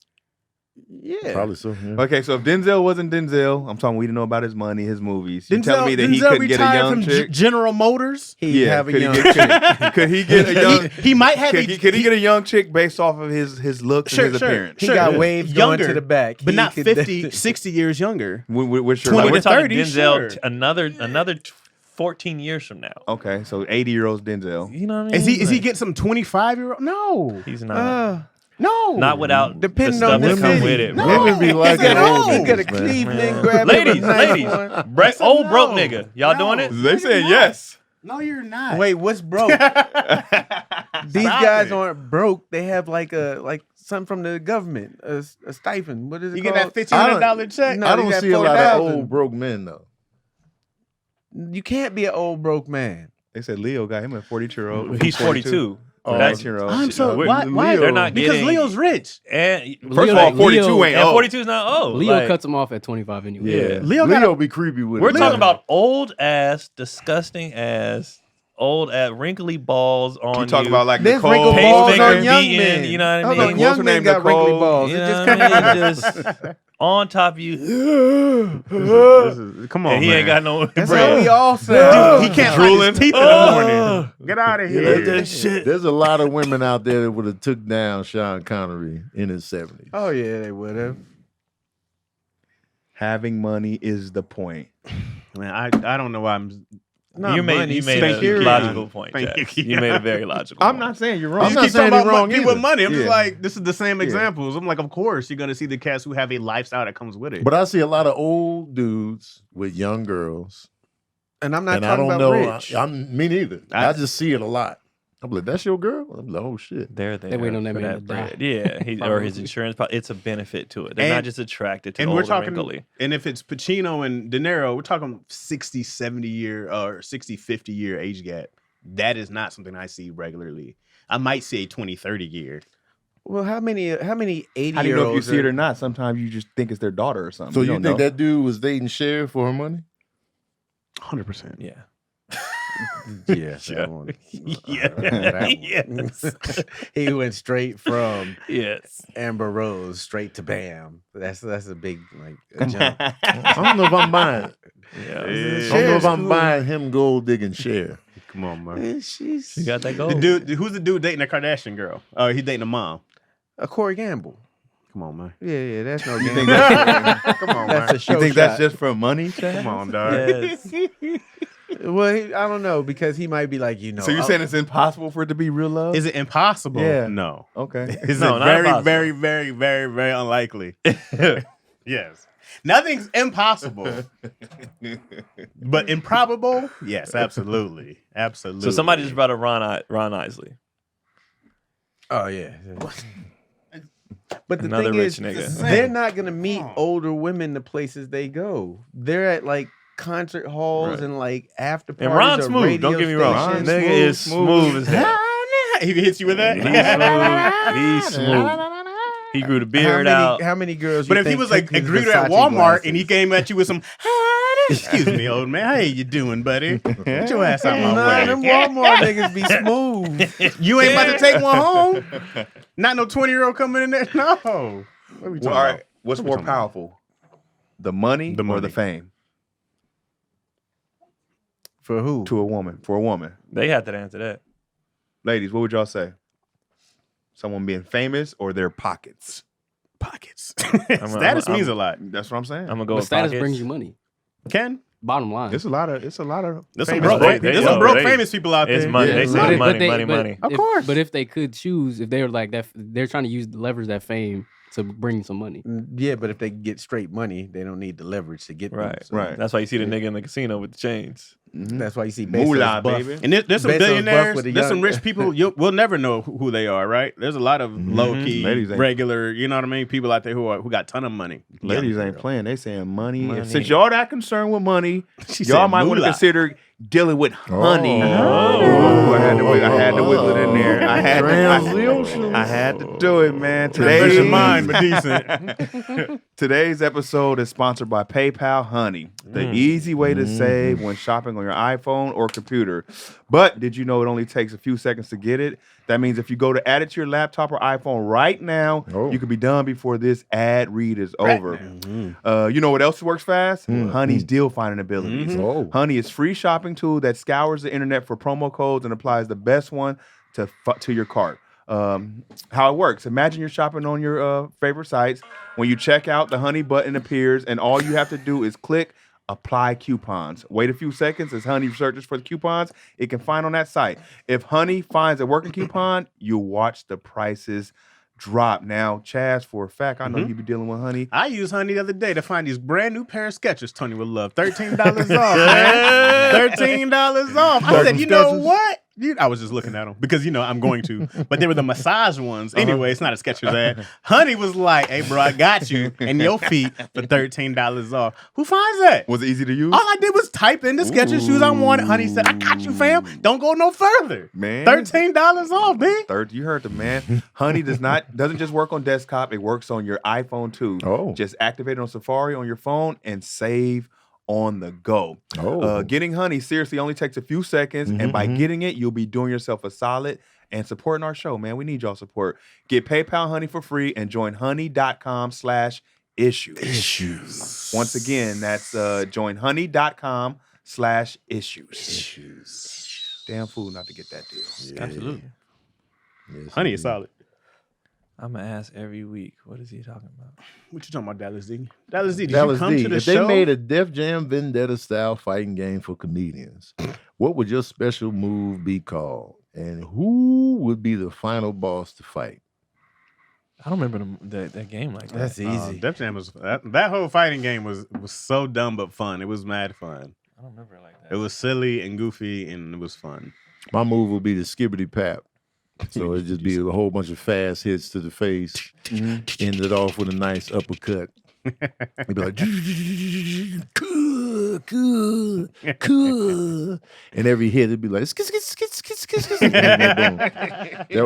Yeah. Probably so. Yeah. Okay, so if Denzel wasn't Denzel, I'm talking we didn't know about his money, his movies. You're telling me that he Denzel couldn't get a retired young from chick? General Motors. He'd have a could young he chick. could he get a young He might have. could he get a young chick based off of his looks and his appearance? He got waves going to the back. but He not could- 50, 60 years younger. Which 20 Like, to we're talking 30, Denzel sure. another 14 years from now. Okay, so 80-year-old Denzel. You know what I mean? Is he Like, getting some 25-year-old? No, He's not. no, Not without Depending the stuff on the that come city. with it. No. bro. Women be like He got old old. He could have niggas, man. cleaved and grabbed Ladies, a nice ladies, one. old broke No. nigga. Y'all doing it? They saying yes. no, you're not. Wait, what's broke? These guys aren't broke. They have like something from the government, a stipend. What is it You called? get that $1,500 check. No, I you don't got see a lot of 4,000. old broke men though. You can't be an old broke man. They said Leo got him a 42-year-old. He's 42. Oh, That's 19-year-old. I'm so We're- why? They're not because getting- Leo's rich. And First of all, 42 Leo- ain't and old. 42 is not old. Leo Like, cuts him off at 25 anyway. Yeah, Leo Leo got be creepy with we're it. talking about old ass, disgusting ass, old ass, wrinkly balls on You talk about like There's Nicole. wrinkled Pace balls finger on young beating, men. you know what I Hold mean? on, What's young her men name, got wrinkly Nicole? balls. You It know just what I kind mean? of Just on top of you. Come on, And he man. ain't got no That's bread. how we all sound. Dude, he can't Drooling. find his teeth in the morning. Get out of here. There's a lot of women out there that would have took down Sean Connery in his 70s. Oh yeah, they would have. Having money is the point. Man, I don't know why I'm. You made a security. logical point, Thank Chaz. you. You made a very logical I'm point. not saying you're wrong. I'm You not keep saying talking you're about wrong people with either. money. I'm just Yeah. like, this is the same examples. I'm like, of course, you're gonna see the cats who have a lifestyle that comes with it. But I see a lot of old dudes with young girls. And I'm not And I talking don't about know. rich. I'm me neither. I just see it a lot. I'm like, that's your girl? I'm like, oh shit. They're there They waiting on that for man that to die. bread. Yeah, or his insurance. It's a benefit to it. They're not And- just attracted to and old we're and talking, wrinkly. and if it's Pacino and De Niro, we're talking 60, 70 year or 60, 50 year age gap. That is not something I see regularly. I might see a 20, 30 year. Well, how many 80 How do you know if you year-olds see it or not? Sometimes you just think it's their daughter or something. So you don't think know. that dude was dating Cher for her money? 100%. Yeah. Yes. Yeah. Yes. He went straight from Yes. Amber Rose straight to Bam. That's a big a jump. I don't know if I'm buying it. Yeah. I don't know Cher's if I'm cool. buying him gold digging Cher. Come on, man. Man, she's You got that The gold. dude, who's the dude dating a Kardashian girl? Oh, he's dating a mom. a Corey Gamble. Come on, man. Yeah, that's no You game. think that's, Come on, That's man. a show you think shot. that's just for money? Come on, dog. Yes. Well, I don't know because he might be like, So you're saying it's impossible for it to be real love? Is it impossible? Yeah. No. Okay. Is No, it not very, impossible. very, very, very, very unlikely? Yes. Nothing's impossible. But improbable? Yes, absolutely. Absolutely. So somebody just brought up Ron Isley. Oh yeah. But the Another thing rich is, nigga. they're not gonna meet older women the places they go. They're at like concert halls and like after parties. And Ron or smooth. radio Don't get me wrong. stations. Nigga is smooth as hell. He hits you with that. He's smooth. He grew the beard out. How many girls? But you if he think was like took a his greeter at Versace Walmart glasses? and he came at you with some, excuse me, old man, how you doing, buddy? Get your ass out my Nah, way. them Walmart niggas be smooth. You ain't about to take one home. Not no 20-year-old coming in there. No. What are we talking Well, all right. about? What's What we more talking about? powerful, the money or the fame? For who? To a woman. For a woman. They had to answer that. Ladies, what would y'all say? Someone being famous or their pockets? Pockets. Status means a lot. That's what I'm saying. I'm gonna go But with status pockets. brings you money. Ken? Bottom line. It's a lot of There's some famous broke, folk. there's some broke famous people out there. It's money. Yeah. They But say if- money, but they- money, but money. Of if- course. But if they could choose, if they were like that, they're trying to leverage that fame to bring some money. Yeah, but if they get straight money, they don't need the leverage to get them, Right, so right. That's why you see the nigga in the casino with the chains. That's why you see Moolah, Bezos buff. baby. And there's some Bezos buff billionaires, with a there's some young- rich people, we'll never know who they are, right? There's a lot of low-key, Ladies ain't- regular, you know what I mean? People out there who got a ton of money. Ladies Young ain't girl. playing. They saying money. Money. Since y'all that concerned with money, She y'all said might want to moolah. consider dealing with honey. Oh. I had to wiggle it in there. I had to do it, man. Fresh in mind, but Today's, today's episode is sponsored by PayPal Honey, the easy way to save when shopping on your iPhone or computer. But did you know it only takes a few seconds to get it? That means if you go to add it to your laptop or iPhone right now, you can be done before this ad read is over. You know what else works fast? Honey's deal finding abilities. Honey is free shopping tool that scours the internet for promo codes and applies the best one to your cart. How it works. Imagine you're shopping on your favorite sites. When you check out, the Honey button appears, and all you have to do is click apply coupons. Wait a few seconds as Honey searches for the coupons it can find on that site. If Honey finds a working coupon, you'll watch the prices drop. Now, Chaz, for a fact, I know you be dealing with Honey. I used Honey the other day to find these brand new pair of Skechers Tony would love. $13 off, man. $13 off. I said, you know what? I was just looking at them because, I'm going to. But they were the massage ones. Anyway, it's not a Skechers ad. Honey was like, hey, bro, I got you and your feet for $13 off. Who finds that? Was it easy to use? All I did was type in the Skechers shoes I wanted. Honey said, I got you, fam. Don't go no further. Man. $13 off, man. You heard the man. Honey doesn't just work on desktop. It works on your iPhone too. Just activate it on Safari on your phone and save on the go. Getting Honey seriously only takes a few seconds, and by getting it, you'll be doing yourself a solid and supporting our show, man. We need y'all support. Get PayPal Honey for free and join honey.com/issues. Once again, that's join honey.com/issues. Damn fool not to get that deal. Absolutely. Yes, Honey is solid. I'm gonna ask every week. What is he talking about? What you talking about, Dallas D? Dallas D, did Dallas you come D, to the if show? they made a Def Jam Vendetta style fighting game for comedians, what would your special move be called? And who would be the final boss to fight? I don't remember that game like that. That's easy. Def Jam was that whole fighting game was so dumb but fun. It was mad fun. I don't remember it like that. It was silly and goofy and it was fun. My move would be the skibbity pap. So it'd just be a whole bunch of fast hits to the face, ended off with a nice uppercut. It'd be like, cool. And every hit it'd be like, skit. And boom.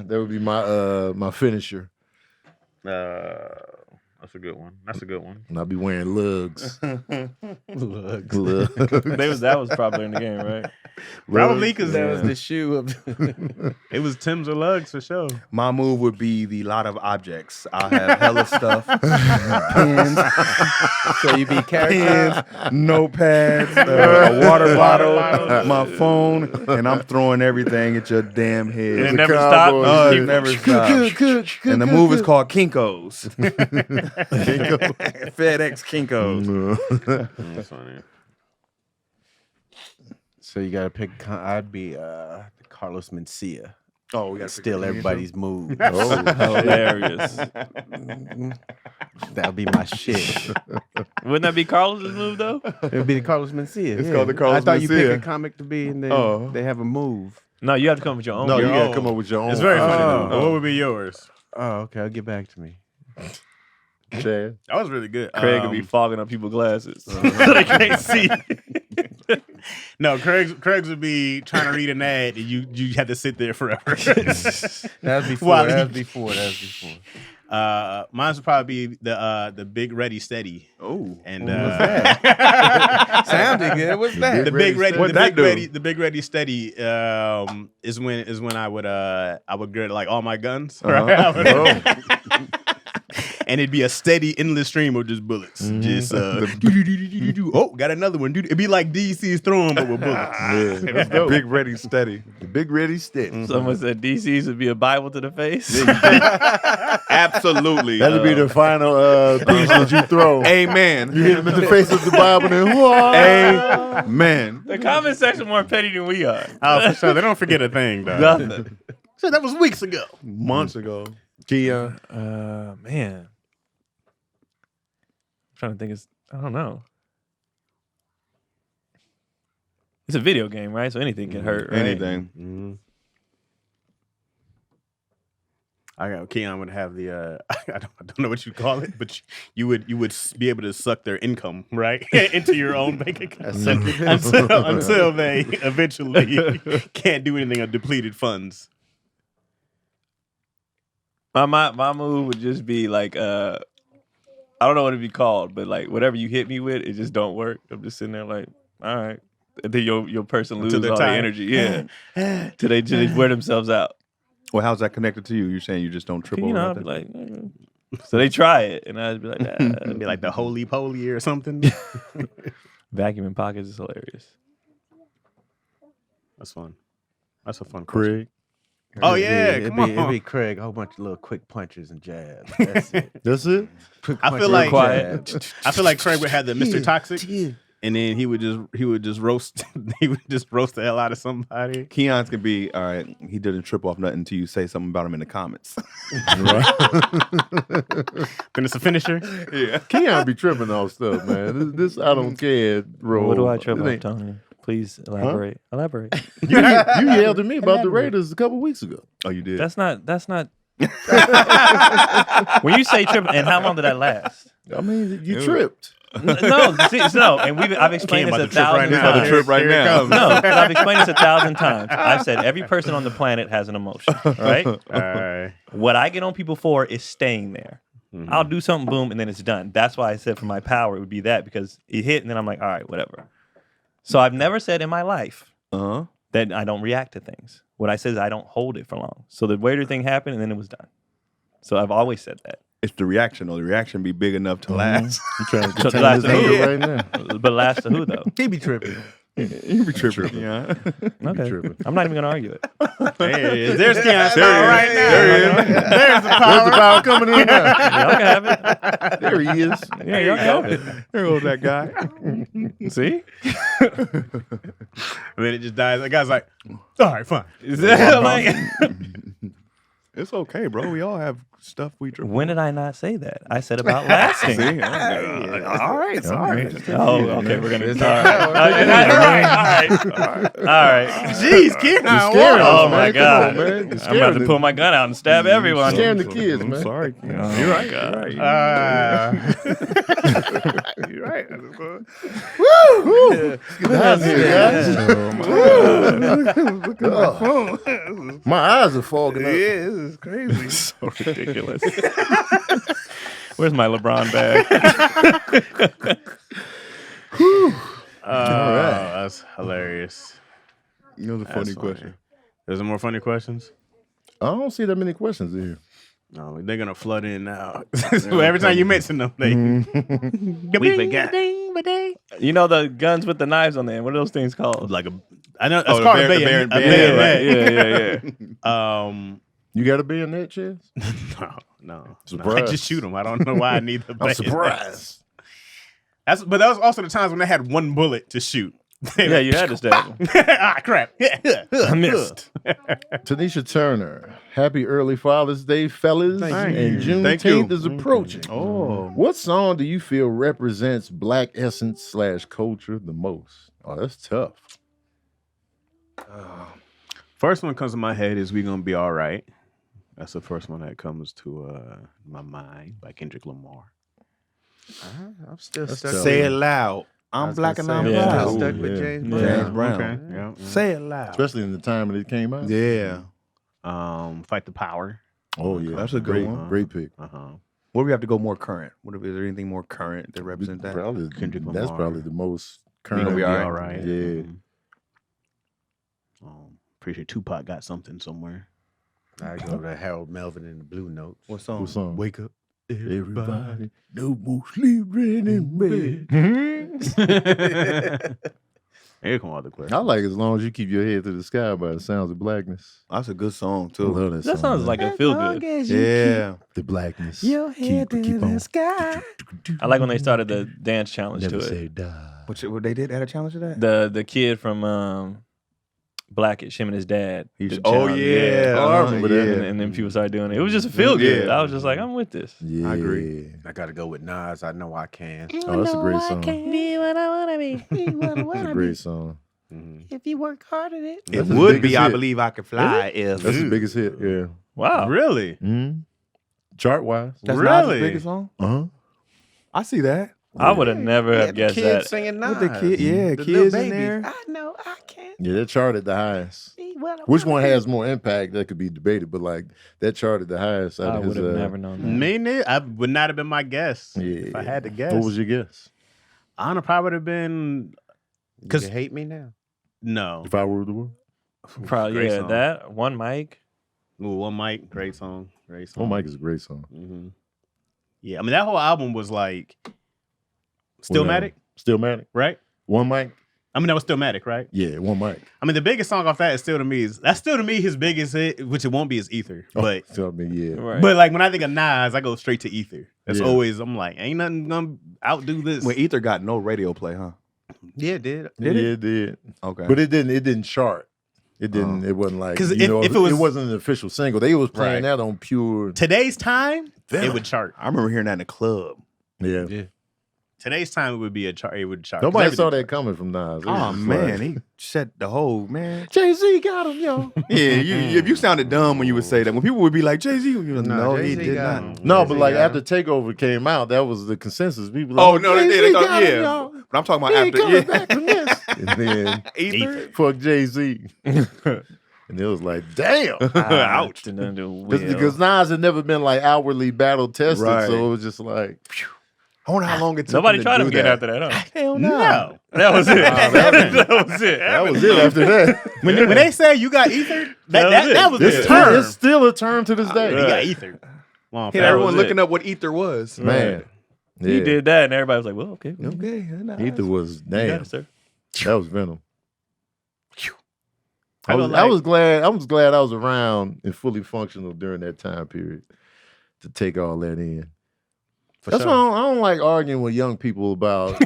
That would be my finisher. That's a good one. And I'd be wearing lugs. Look, That was probably in the game, right? Probably because that was the shoe of. it was Tim's or Lugs for sure. My move would be the lot of objects. I'll have hella stuff. Pens, So you be character. notepads, a water bottle, my phone, and I'm throwing everything at your damn head. And it never stopped. Oh, it never stopped. And the move is called Kinko's. FedEx Kinko's. That's funny. So you gotta pick. I'd be Carlos Mencia. Oh, we got Steal everybody's move. Oh, hilarious. That'll be my shit. Wouldn't that be Carlos's move though? It'd be the Carlos Mencia. It's called the Carlos I thought you pick Mencia. a comic to be, and then they have a move. No, you have to come with your own. No, you game. gotta come up with your own. It's very funny Oh. though. What would be yours? Oh, okay. I'll get back to me. Chad. That was really good. Craig would be fogging up people's glasses so they can't see. No, Craig's would be trying to read an ad, and you had to sit there forever. That was before. While That he- was before. That was before. Mine would probably be the Big Ready Steady. Oh, And Sounded good. What's that? the Big Ready, What'd the that Big do? Ready, the Big Ready Steady is when I would get like all my guns, right? I would- and it'd be a steady, endless stream of just bullets. Just oh, got another one, dude. It'd be like DC's throwing, but with bullets. Big Ready Steady. The Big Ready Steady. Someone said DC's would be a Bible to the face. Absolutely. That'll be the final piece that you throw. Amen. You hit him in the face with the Bible and whoa. Amen. The comment section more petty than we are. Oh, for sure. They don't forget a thing, though. Nothing. So that was weeks ago. Months ago. Keon. Man. I'm trying to think. I don't know. It's a video game, right? So anything can hurt, right? Anything. Mm-hmm. I got Keon would have the I don't know what you call it, but you would be able to suck their income right into your own bank account until they eventually can't do anything on depleted funds. My move would just be like I don't know what it'd be called, but like whatever you hit me with, it just don't work. I'm just sitting there like, all right. And then your person loses all the energy. Yeah. Till they wear themselves out. Well, how's that connected to you? You're saying you just don't trip over I'd nothing? be like, so they try it, and I'd be like, nah. It'd be like the holy poly or something. Vacuuming pockets is hilarious. That's fun. That's a fun Craig. Oh yeah, come on. It'd be Craig. A whole bunch of little quick punches and jabs. That's it. That's it? Quick I feel punches like and quiet. jabs. I feel like Craig would have the Mr. Toxic, and then he would just roast the hell out of somebody. Keon's can be, all right, he didn't trip off nothing until you say something about him in the comments. Then it's a finisher. Yeah. Keon be tripping off stuff, man. This I don't care role. What do I trip It off, ain't- Tony? Please elaborate. Elaborate. You yelled at me about the Raiders a couple weeks ago. Oh, you did? That's not. When you say trip, and how long did that last? I mean, you tripped. No, and I've explained this About a to trip right thousand now. times. Trip right Here it now. comes. No, but I've explained this 1,000 times. I've said every person on the planet has an emotion, right? All right. What I get on people for is staying there. Mhm. I'll do something, boom, and then it's done. That's why I said for my power, it would be that because it hit, and then I'm like, all right, whatever. So I've never said in my life Uh-huh. that I don't react to things. What I said is I don't hold it for long. So the waiter thing happened, and then it was done. So I've always said that. It's the reaction, though. The reaction be big enough to last. You trying to So contain last his to anger who? right now? But last to who, though? He be tripping. You be tripping. Yeah. Okay. tripping. I'm not even going to argue it. Hey, there's Keon's There power he right is. now. There he is. There's the Where's power. the power coming in now? Y'all can have it. There he is. Yeah, y'all can have it. There goes that guy. See? And then it just dies. The guy's like, all right, fine. Is that like, It's okay, bro. We all have stuff we trip when did I not say that? I said about lasting. See? All right. Sorry. Oh, okay. We're gonna. All right. All right. Jeez, Keon. scaring us, Oh man. my Come God! on, man. You're I'm about scaring to pull my gun out and stab everyone. Scaring the kids, I'm man. sorry. Oh, You're right. God. You're right. Get down here, guys. My eyes are fogging up. This is crazy. So ridiculous. Where's my LeBron bag? That's hilarious. You know the That's funny funny. question. There's some more funny questions? I don't see that many questions in here. No, they're gonna flood in now. Every time you mention them, they we forgot. You know the guns with the knives on them. What are those things called? Like I know it's Oh, the called a bayonet, bayonet. Yeah. You got to be in that, Chaz? No. I Surprise. just shoot them. I don't know why I need the I'm bayonet. surprised. But that was also the times when they had one bullet to shoot. Yeah, you had to stab them. Ah, crap. I missed. Tanisha Turner, happy early Father's Day, fellas. Thank And you. Thank you. Juneteenth is approaching. Oh. What song do you feel represents Black essence / culture the most? Oh, that's tough. First one comes to my head is "We Gonna Be All Right." That's the first one that comes to my mind by Kendrick Lamar. I'm still stuck. Say it loud. I I'm was black gonna and say, I'm I'm proud. still stuck with Yeah. James Yeah. Brown. James Brown. Okay. Yeah. Say it loud. Especially in the time when it came out. Yeah. Fight the Power. Oh yeah, That's a good great, one. Great pick. What do we have to go more current? Is there anything more current that represents that? Probably, Kendrick that's Lamar. probably the most We current. gonna be All right. right. Yeah. Pretty sure Tupac got something somewhere. I go to Harold Melvin and the Blue Notes. What song? What song? Wake up, Everybody, no more sleeping in bed. Here come all the questions. I like it as long as you keep your head to the sky by the sounds of blackness. That's a good song I too. love that, That song, sounds man. like a feel good. Yeah. The blackness. Your head keep to on. the sky. I like when they started the dance challenge Never to say it. die. What they did? Had a challenge to that? The kid from Blackish, him and his dad. He's- did oh, challenge. yeah. Oh, I remember that. And then people started doing it. It was just a feel good. Yeah. I was just like, I'm with this. Yeah. I agree. I gotta go with Nas. I know I can. Oh, that's a great song. Be what I wanna be. That's a great song. If you work hard at it. It That's his would biggest be I hit. Believe I Could Fly if That's the biggest hit. Yeah. Wow. Really? Mm-hmm. Chart wise. That's Really? Nas's biggest song. Uh-huh. I see that. I would have never Yeah, have the guessed kids that. singing Nas. With the kid, yeah, The kids little in babies. there. I know I can. Yeah, that charted the highest. See what I Which one wanna has more impact? That could be debated, but like that charted the highest out I of his. would have never known that. Me neither. I would not have been my guess. Yeah. If I had to guess. What was your guess? I don't know, probably would have been You 'Cause- can hate me now. no. If I were the world. Probably, Great yeah, song. that. One mic. Ooh, One Mic, great song. Great Oh, song. Mike is a great song. Mm-hmm. Yeah, I mean that whole album was like Stillmatic, Stillmatic. right? One mic. I mean that was Stillmatic, right? Yeah, one mic. I mean the biggest song off that is still to me his biggest hit, which it won't be, is Ether. But So, I mean, yeah. Right. but like when I think of Nas, I go straight to Ether. That's Yeah. always I'm like, ain't nothing gonna outdo this. When Ether got no radio play, huh? Yeah, it did. Did yeah, it? it did. Okay. But it didn't chart. It didn't. It wasn't like 'Cause you if- know, if it was- it wasn't an official single. They was playing Right. that on pure. Today's time, Venom. it would chart. I remember hearing that in the club. Yeah. Today's time it would be a chart. It would chart. Nobody 'Cause saw everything- that coming from Nas. It was Oh just man, like, he set the whole man. Jay-Z got him, yo. Yeah, if you sounded dumb when you would say that, when people would be like Jay-Z, you would, no, he Jay-Z did got not. him. No, Jay-Z but like got after him. Takeover came out, that was the consensus. People Oh like, no, they did. They Jay-Z thought, got him, yeah. y'all. But I'm talking about He ain't after. coming Yeah. back from this. And then Ether. fuck Jay-Z. And it was like, damn. Ouch. Didn't do well. Because Nas had never been like outwardly battle tested, Right. so it was just like, I wonder how long it took. Nobody him tried to him do again that. after that, huh? Hell no. No. That was it. that was it. that was it after that. When they say you got Ether, that was This the is term. it's still a term to this day. You got Ether. Long Hit fast. everyone was looking it. up what Ether was. Man. He Yeah. did that, and everybody was like, well, okay. Okay. Ether was You got damn. it, sir. That was Venom. I I feel was, like- I was glad I was around and fully functional during that time period to take all that in. That's sure. why I don't like arguing with young people about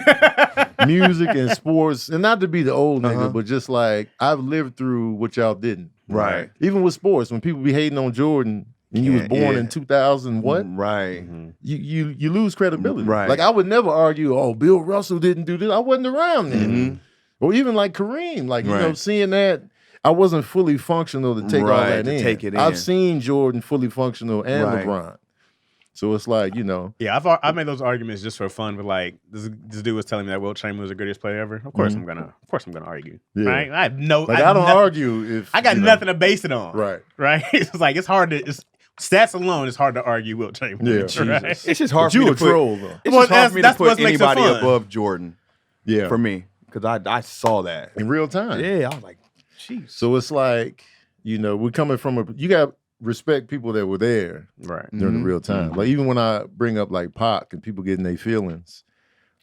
music and sports, and not to be the old nigga, but just like I've lived through what y'all didn't. Right. Even with sports, when people be hating on Jordan and you was Yeah, born yeah. in 2000, what? Right. You lose credibility. Right. Like I would never argue, oh, Bill Russell didn't do this. I wasn't around then. Or even like Kareem, like you know, Right. seeing that I wasn't fully functional to take all Right, that to in. take it in. I've seen Jordan fully functional and Right. LeBron. So it's like, you know, Yeah, I've made those arguments just for fun, but like this dude was telling me that Wilt Chamberlain was the greatest player ever. Of course I'm gonna argue. Yeah. Right? I have no like I I have don't nothing- argue if I got you know, nothing to base it on. Right. Right? It's like it's hard to stats alone, it's hard to argue Wilt Chamberlain. Yeah. Right? Jesus. It's just hard But for me you to a put. troll though. It's Well, just hard for me to that's put what makes it anybody fun. above Jordan Yeah. for me because I saw that. In real time. Yeah, I was like, jeez. So it's like, you know, we're coming from you got to respect people that were there Right. during the real time. Like even when I bring up like Pac and people getting their feelings,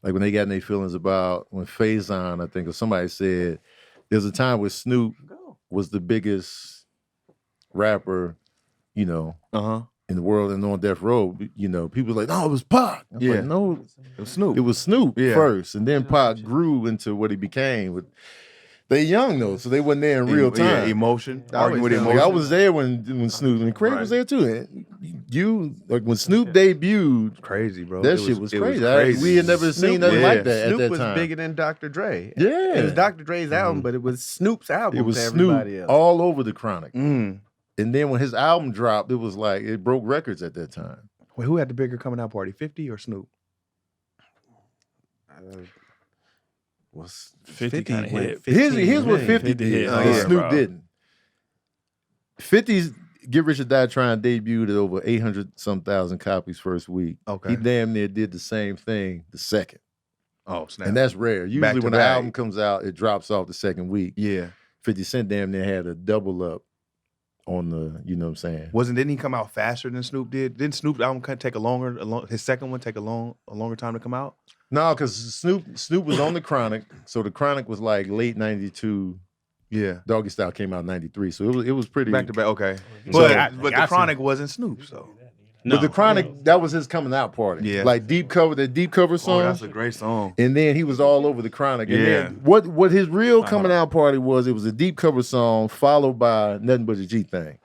like when they got their feelings about when Faison, I think, or somebody said there's a time where Snoop was the biggest rapper, you know, in the world and on Death Row. You know, people were like, no, it was Pac. I was like, no, It was Snoop. it was Snoop Yeah. first, and then Pac grew into what he became. With they young though, so they wasn't there in real time. Yeah, emotion. Arguing with Like, emotion. I was there when Snoop and Craig was there too. And you like when Snoop debuted, crazy, bro. that shit was crazy. We had never seen nothing like that at Snoop that was time. bigger than Dr. Dre. Yeah. It was Dr. Dre's album, but it was Snoop's album. It was to Snoop everybody else. all over the Chronic. Mm. And then when his album dropped, it was like it broke records at that time. Wait, who had the bigger coming out party, 50 or Snoop? Was 50 kinda hit. Here's what 50 50 did. hit and hard, Snoop bro. didn't. 50's Get Rich or Die Trying debuted at over 800-some thousand copies first week. Okay. He damn near did the same thing the second. Oh, snap. And that's rare. Usually Back to when the back. album comes out, it drops off the second week. Yeah. 50 Cent damn near had a double up on the, you know what I'm saying? Didn't he come out faster than Snoop did? Didn't Snoop's album take his second one take a longer time to come out? No, because Snoop was on the Chronic. So the Chronic was like late 92. Yeah. Doggy Style came out in 93. So it was pretty. Back to back, okay. So- But the Chronic wasn't Snoop, so. But the Chronic, that was his coming out party. Yeah. Like that deep cover song. Oh, that's a great song. And then he was all over the Chronic. And Yeah. then what his real coming out party was, it was a deep cover song followed by Nothing But a G Thing.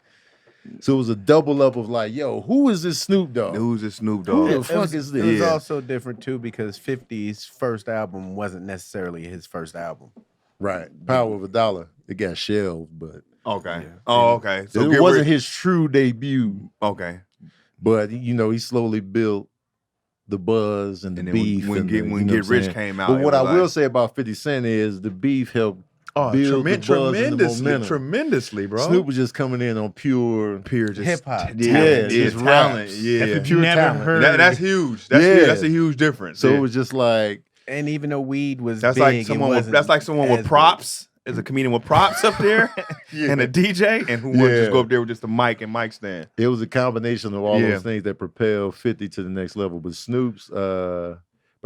So it was a double up of like, yo, who is this Snoop Dogg? Who's this Snoop Who Dogg? the fuck is this? It was Yeah. also different too because 50's first album wasn't necessarily his first album. Right. Power of a Dollar. It got shelved, but Okay. Oh, okay. So it wasn't his true debut. Okay. But he slowly built the buzz and the And then beef. when and Get the, you when know Get what I'm Rich saying? came out. But what it I was will like- say about 50 Cent is the beef helped build the buzz and the momentum. tremendously, bro. Snoop was just coming in on pure just hip-hop. Yeah, just just talent. raps. Yeah. pure Never talent. heard. That's huge. That's Yeah. huge. That's a huge difference. So Yeah. it was just like, And even though weed was That's big, like someone with as props. There's a comedian with props up there and a DJ, and who would just Yeah. go up there with just a mic and mic stand. it was a combination of all Yeah. those things that propelled 50 to the next level. But Snoop's, but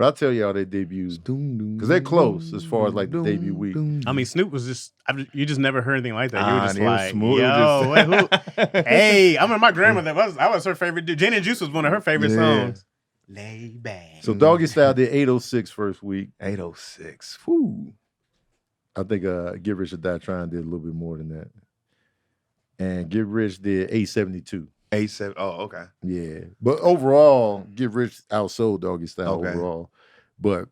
I'll tell y'all their debuts, because they're close as far as like the debut week. I mean, Snoop was just, you just never heard anything like that. You were just it was like, smooth. yo, wait, who? Hey, I remember my grandmother, that was her favorite dude. Gin and Juice was one of her favorite Yeah. songs. Lay back. So Doggy Style did 806 first week. 806. Whoo. I think Get Rich or Die Trying did a little bit more than that. And Get Rich did 872. 87. Oh, okay. Yeah. But overall, Get Rich outsold Doggy Style Okay. overall. But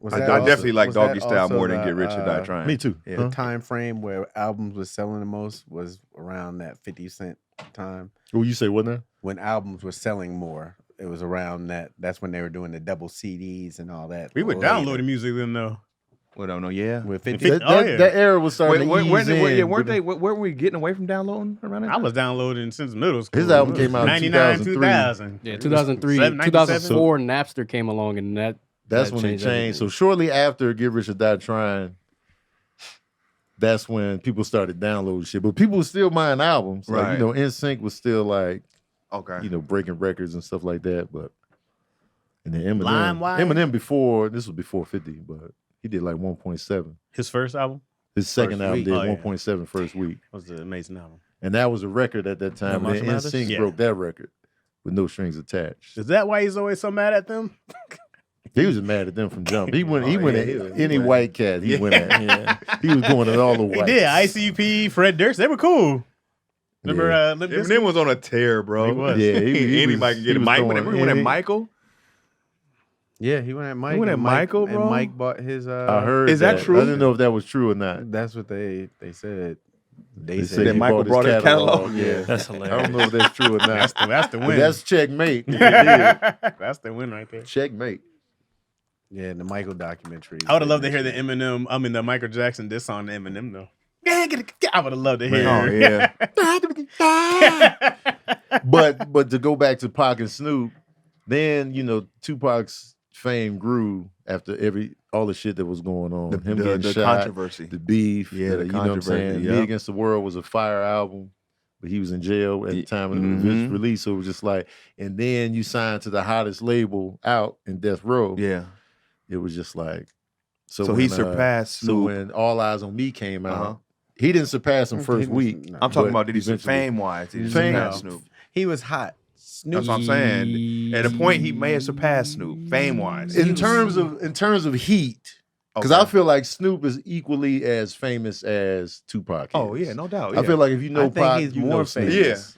Was I that also- definitely like was Doggy that Style also more than the, Get Rich or Die Trying. me too. Yeah. The time frame where albums was selling the most was around that 50 Cent time. Well, you say what now? When albums were selling more, it was around that. That's when they were doing the double CDs and all that. We were later. downloading music then, though. Well, I don't know. Yeah. with 50. That era was starting to ease in. Weren't we getting away from downloading around that I was downloading since middle school. His album came out in 99, 2003. 2000. Yeah, 2003, 97? 2004, Napster came along, and That's that when it changed changed. So everything. shortly after Get Rich or Die Trying, that's when people started downloading shit. But people were still buying albums. Like, Right. NSYNC was still like, Okay. breaking records and stuff like that. But and then LimeWire? Eminem before, this was before 50, but he did like 1.7. His first album His second First album week. did Oh, yeah. 1.7 first week. was an amazing album. And that was a record at that time. Marshall And then Mathers? NSYNC Yeah. broke that record with no strings attached. Is that why he's always so mad at them? He was mad at them from jump. He went yeah, at he was- any white cat. He went at. Yeah. He was going at all the He whites. did. ICP, Fred Durst, they were cool. Remember Yeah. Limp Eminem Bizkit? was on a tear, bro. He was. Yeah, he Anybody can was- get he a was mic. throwing- Remember when and he- Michael? Yeah, he went at Mike. He went and at Mike- Michael, bro? And Mike bought his. I heard. Is that true? I didn't know if that was true or not. That's what they said. They They said said that he Michael bought brought his catalog. Yeah, That's I hilarious. don't know if that's true or not. That's the But win. that's checkmate. If it did. That's the win right there. Checkmate. Yeah, the Michael documentary. I would have loved to hear the the Michael Jackson diss on Eminem though. I would have loved to hear. Oh, yeah. But to go back to Pac and Snoop, then Tupac's fame grew after all the shit that was going on. Him getting The shot, controversy. the beef. Yeah, the you know what I'm saying? controversy, Me yeah. Against the World was a fire album, but he was in jail at the time of its Mhm. release. So it was just like, and then you signed to the hottest label out in Death Row. Yeah. It was just like, So when, he surpassed So Snoop. when All Eyes on Me came out, Uh-huh. he didn't surpass him first week. I'm talking but about did he eventually- fame-wise? Did he Fame- surpass Snoop? He was hot. Snoop. That's what I'm saying. At a point, he may have surpassed Snoop, fame-wise. In terms of heat, because Okay. I feel like Snoop is equally as famous as Tupac. Oh, is. yeah, no doubt. I feel like if you know I think Pac, he's you more know Snoop. famous.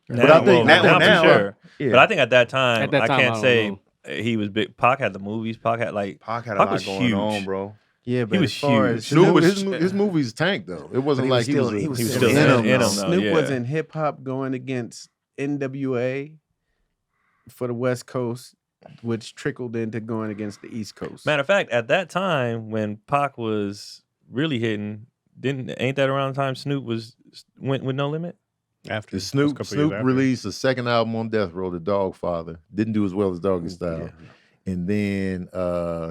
Yeah. But I think now- for sure. Yeah. But I think at that time, At that time, I can't I don't say know. he was big. Pac had the movies. Pac had like Pac had a Pac lot was going huge. on, bro. Yeah, but He was as far huge. as Snoop was- his movies tanked though. It wasn't he like was he still- was. he was He was still still in in him, him, though. though. Snoop yeah. was in hip hop going against NWA for the West Coast, which trickled into going against the East Coast. Matter of fact, at that time when Pac was really hitting, ain't that around the time Snoop went with No Limit? After Snoop released a second album on Death Row, The Dogfather. Didn't do as well as Doggy Style. And then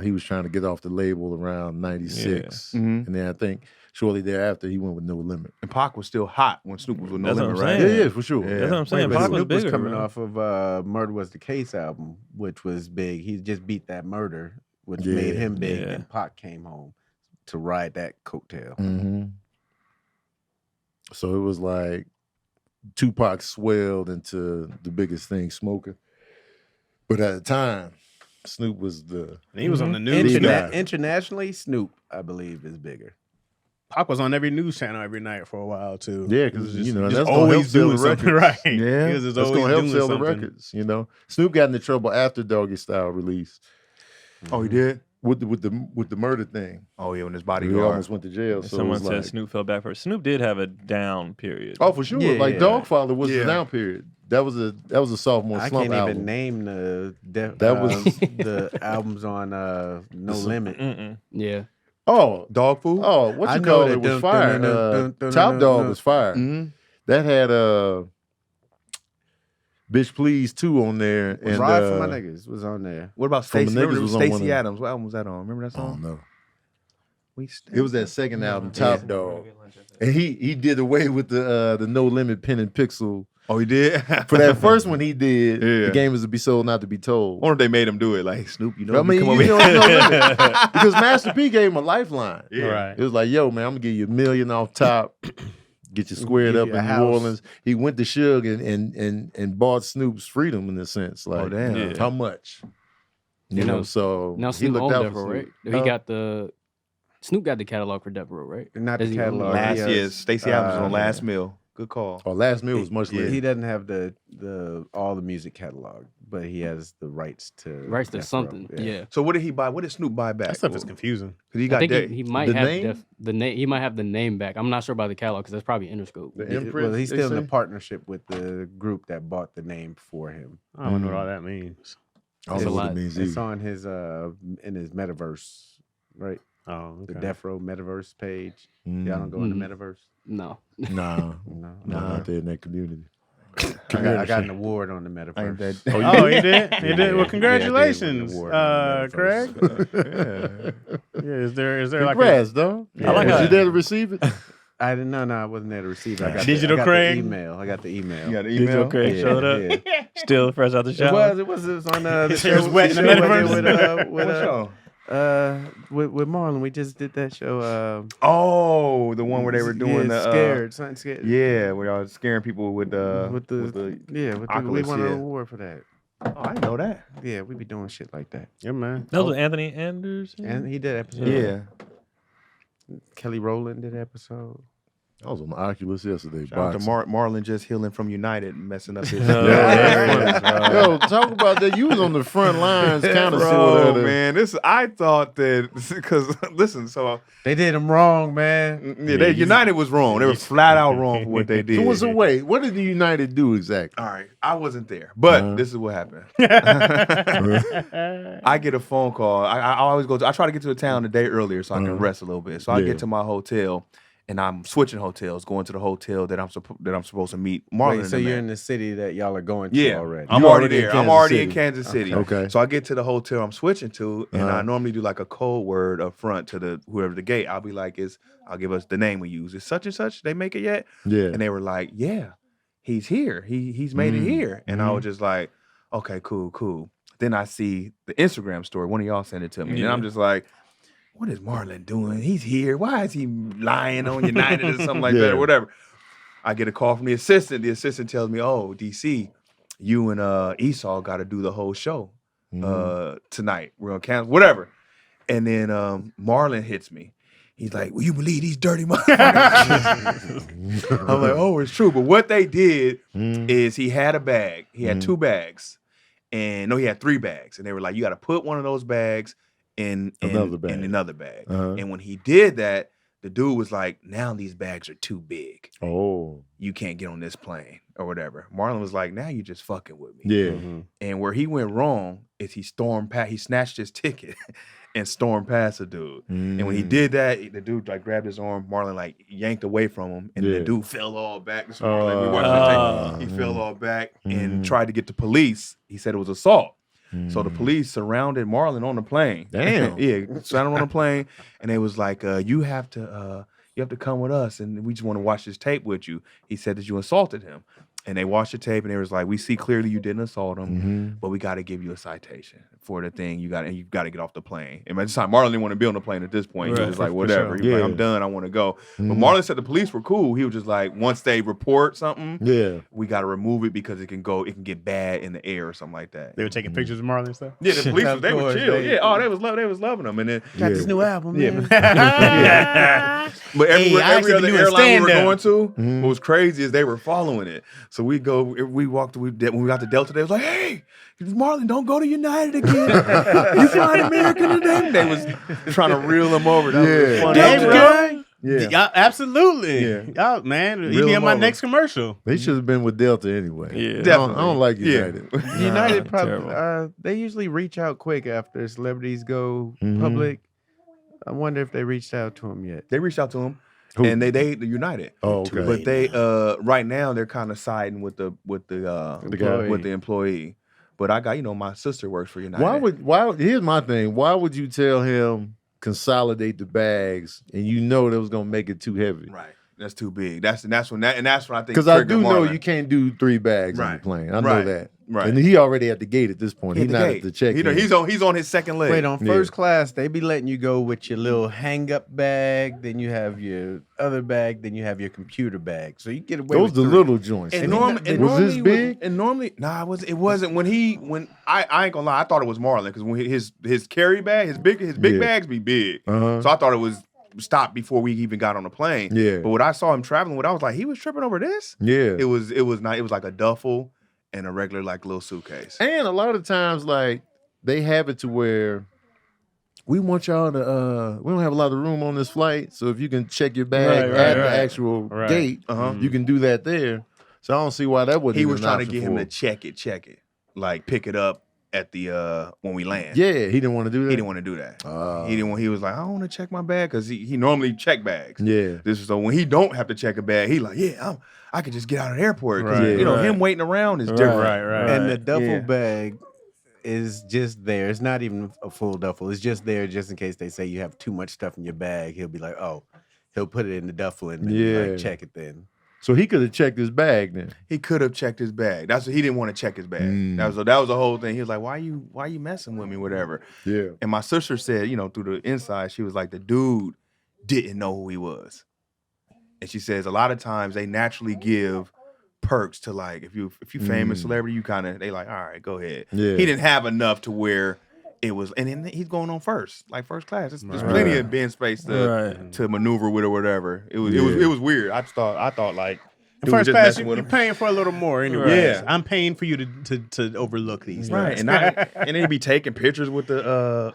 he was trying to get off the label around 96. Yeah. Mhm. And then I think shortly thereafter he went with No Limit. And Pac was still hot when Snoop was with No That's what Limit, I'm right? saying. Yeah, for sure. Yeah. That's what I'm saying. But Pac was Snoop was bigger. coming bro. off of Murder Was the Case album, which was big. He just beat that Murder, which Yeah. made him big. Yeah. And Pac came home to ride that coattail. Mm-hmm. So it was like Tupac swelled into the biggest thing, Smoker. But at the time, Snoop was the And he was on the news. Big guy. Internationally, Snoop, I believe, is bigger. Pac was on every news channel every night for a while too. Yeah, He because was just- that's just gonna help always sell doing the something records. right. Yeah. He was just That's always gonna help doing sell the something. records. Snoop got into trouble after Doggy Style release Oh, he did? with the murder thing. Oh, yeah, when his He bodyguard. almost went to jail. So Someone it was said like, Snoop fell back first. Snoop did have a down period. oh, for sure. Yeah, like yeah. Dogfather was Yeah. the down period. That was a sophomore I slump can't album. even name the That was- the albums on No Limit. Mm-mm. Yeah. Oh, Dog food? oh, what I you know call that it was dun, fire. dun, dun, dun, dun, Top dun, Dog dun. was fire. Mhm. That had Bitch Please 2 on there. Was And Ride for My Niggas was on there. What about From the Stacey? Niggas Remember was on one Stacey of- Adams? What album was that on? Remember that I don't song? know. We It was that second album, Top Dog. And he did away with the No Limit pen and pixel. Oh, he did? For that first one he did, Yeah. the game is to be sold, not to be told. I wonder if they made him do it. Like, Snoop, you know, I mean, come you over know, here. No Limit. Because Master P gave him a lifeline. Yeah. Right. It was like, yo, man, I'm gonna give you $1 million off top, get you squared Give up you in a New house. Orleans. He went to Suge and bought Snoop's freedom in a sense. Like, damn. Yeah. how much? You know, so Now he Snoop looked owned out Death for Row, right? Snoop. He Huh? got Snoop got the catalog for Death Row, right? Not Does the he own catalog. Last he has, year's Stacey Adams was on Last Meal. Good call. Oh, Last Meal was much later. He doesn't have the all the music catalog, but he has the rights to Rights to Death Row, something. Yeah. So what did he buy? What did Snoop buy back? That stuff is confusing. Because he I got think dead. he might The have name? the name. He might have the name back. I'm not sure about the catalog because that's probably Interscope. The Yeah, imprint, well, he's they still in say? a partnership with the group that bought the name for him. I don't know what all that means. I don't It's know a what lot. it means It's either. on his in his metaverse, right? Oh, okay. The Death Row metaverse page. Mm. Y'all don't go in the Mm. metaverse. No. Nah, No, not there in that community. I got an award on the metaverse. that- Oh, he did. He did. Yeah, Well, yeah, congratulations, I did win an award on the Craig. metaverse. Yeah. Is there like Congrats, dog. I like Was how- you there to receive it? I didn't know. No, I wasn't there to receive it. I got Digital I got Craig? The email. I got the email. You got an Digital email? Craig Yeah, showed up. yeah. Still fresh out the It shower. was on the It show. was wet in the show I did metaverse. with Marlon. We just did that show. Oh, the one where they were doing the scared, something scared. Yeah, where y'all scaring people with we Oculus, won an yeah. award for that. Oh, I didn't know that. Yeah, we be doing shit like that. Yeah, man. That was with Anthony Anderson. And he did episode. Yeah. Kelly Rowland did episode. I was on the Oculus yesterday. Shout out to boxing. Marlon just healing from United and messing up his. Yo, talk about that. You was on the front lines, kind of Bro, sort of. man, I thought that because listen, so They did him wrong, man. yeah, United was wrong. They were flat out wrong for what they did. So what's the way? What did the United do exactly? All right, I wasn't there, but Uh-huh. this is what happened. I get a phone call. I always go. I try to get to a town a day earlier so I can Uh-huh. rest a little bit. So I Yeah. get to my hotel, and I'm switching hotels, going to the hotel that I'm supposed to meet Marlon. Wait, and so the you're man. in the city that y'all are going to Yeah, already. I'm You already already in there. I'm Kansas already in City. Kansas City. Okay. So I get to the hotel I'm switching to, and Uh-huh. I normally do like a code word up front to the whoever the gate. I'll be like, I'll give us the name we use. Is such and such. They make it yet? Yeah. And they were like, yeah, he's here. He's made it here. And I was just like, okay, cool. Then I see the Instagram story. One of y'all sent it to me. And I'm just like, what is Marlon doing? He's here. Why is he lying on United or something like that Yeah. or whatever? I get a call from the assistant. The assistant tells me, oh, DC, you and Esau got to do the whole show tonight. We're going to cancel, whatever. And then Marlon hits me. He's like, will you believe these dirty motherfuckers? I'm like, oh, it's true. But what they did is he had a bag. He had 2 bags. And no, he had 3 bags. And they were like, you got to put one of those bags in Another bag. another bag. Uh-huh. And when he did that, the dude was like, now these bags are too big. Oh. You can't get on this plane or whatever. Marlon was like, now you just fucking with me. Yeah. And where he went wrong is he snatched his ticket and stormed past the dude. And when he did that, the dude like grabbed his arm, Marlon like yanked away from him, and the dude fell all back. This is Marlon, we watched the tape. He fell all back and tried to get the police. He said it was assault. So the police surrounded Marlon on the plane. Damn. Yeah, surrounded on the plane, and they was like, you have to come with us, and we just want to watch this tape with you. He said that you assaulted him. And they watched the tape, and they was like, "We see clearly you didn't assault him, but we got to give you a citation for the thing. You got to get off the plane." And by this time, Marlon didn't want to be on the plane at this point. He was like, "Whatever." He was like, "I'm done. I want to go." But Marlon said the police were cool. He was just like, once they report something, we got to remove it because it can get bad in the air or something like that. They were taking pictures of Marlon and stuff. Yeah, the police they were chill. They was loving him. And then Got this new album. Yeah. Yeah. But every actually other do a airline we were stand-up. going to, what was crazy is they were following it. So we walked, when we got to Delta, they was like, "Hey, Marlon, don't go to United again. You flying American today?" They was trying to reel him over. That was funny. Damn, bro. Yeah. Y'all, absolutely. Yeah. Y'all, man, he Reel be him in my over. next commercial. They should have been with Delta anyway. Yeah. Definitely. I don't like United. United terrible. probably they usually reach out quick after celebrities go Mhm. public. I wonder if they reached out to him yet. They reached out to him, Who? and they United. Oh, okay. But they right now they're kind of siding with the guy. with the employee. But I got my sister works for United. Here's my thing. Why would you tell him consolidate the bags and you know that was gonna make it too heavy? Right. That's too big. That's when I think Because I triggered do know Marlon. you can't do 3 bags on the Right. plane. I know Right. that. Right. And he already at the gate at this point. He's Hit not the at gate. the check-in. He's on his second leg. Wait, on Yeah. first class, they be letting you go with your little hang up bag, then you have your other bag, then you have your computer bag. So you get away Those with the 3. little joints. And too. normally, was this big? And normally, it wasn't. When I ain't gonna lie, I thought it was Marlon because when his carry bag, his big Yeah. bags be big. Uh-huh. So I thought it was stopped before we even got on the plane. Yeah. But when I saw him traveling with, I was like, he was tripping over this. Yeah. It was not. It was like a duffel and a regular like little suitcase. And a lot of times, like, they have it to where we want y'all to we don't have a lot of room on this flight. So if you can check your bag Right, at right. the actual Right. gate, you can do that there. So I don't see why that wouldn't He be was an trying to option get him for to check it, like pick it up at the when we land. Yeah, he didn't want to do that. He didn't want to do that. Ah. He didn't want. He was like, I don't want to check my bag because he normally check bags. Yeah. This is so when he don't have to check a bag, he like, I could just get out of the airport. 'Cause, Right, right. him waiting around is different. Right. And the duffel Yeah. bag is just there. It's not even a full duffel. It's just there just in case they say you have too much stuff in your bag. He'll be like, oh, he'll put it in the duffel and then be Yeah. like, check it then. So he could have checked his bag then. He could have checked his bag. That's what he didn't want to check his bag. Mm. That was the whole thing. He was like, why you messing with me, whatever. Yeah. And my sister said, through the inside, she was like, the dude didn't know who he was. And she says a lot of times they naturally give perks to like if you famous celebrity, you kind of they like, all right, go ahead. Yeah. He didn't have enough to where it was, and then he's going on first class. There's plenty of bin space to maneuver with or whatever. It was weird. I thought like In dude was first just class, messing with you're him. paying for a little more anyway. Yeah. I'm paying for you to overlook these. Right, things. and then he'd be taking pictures with the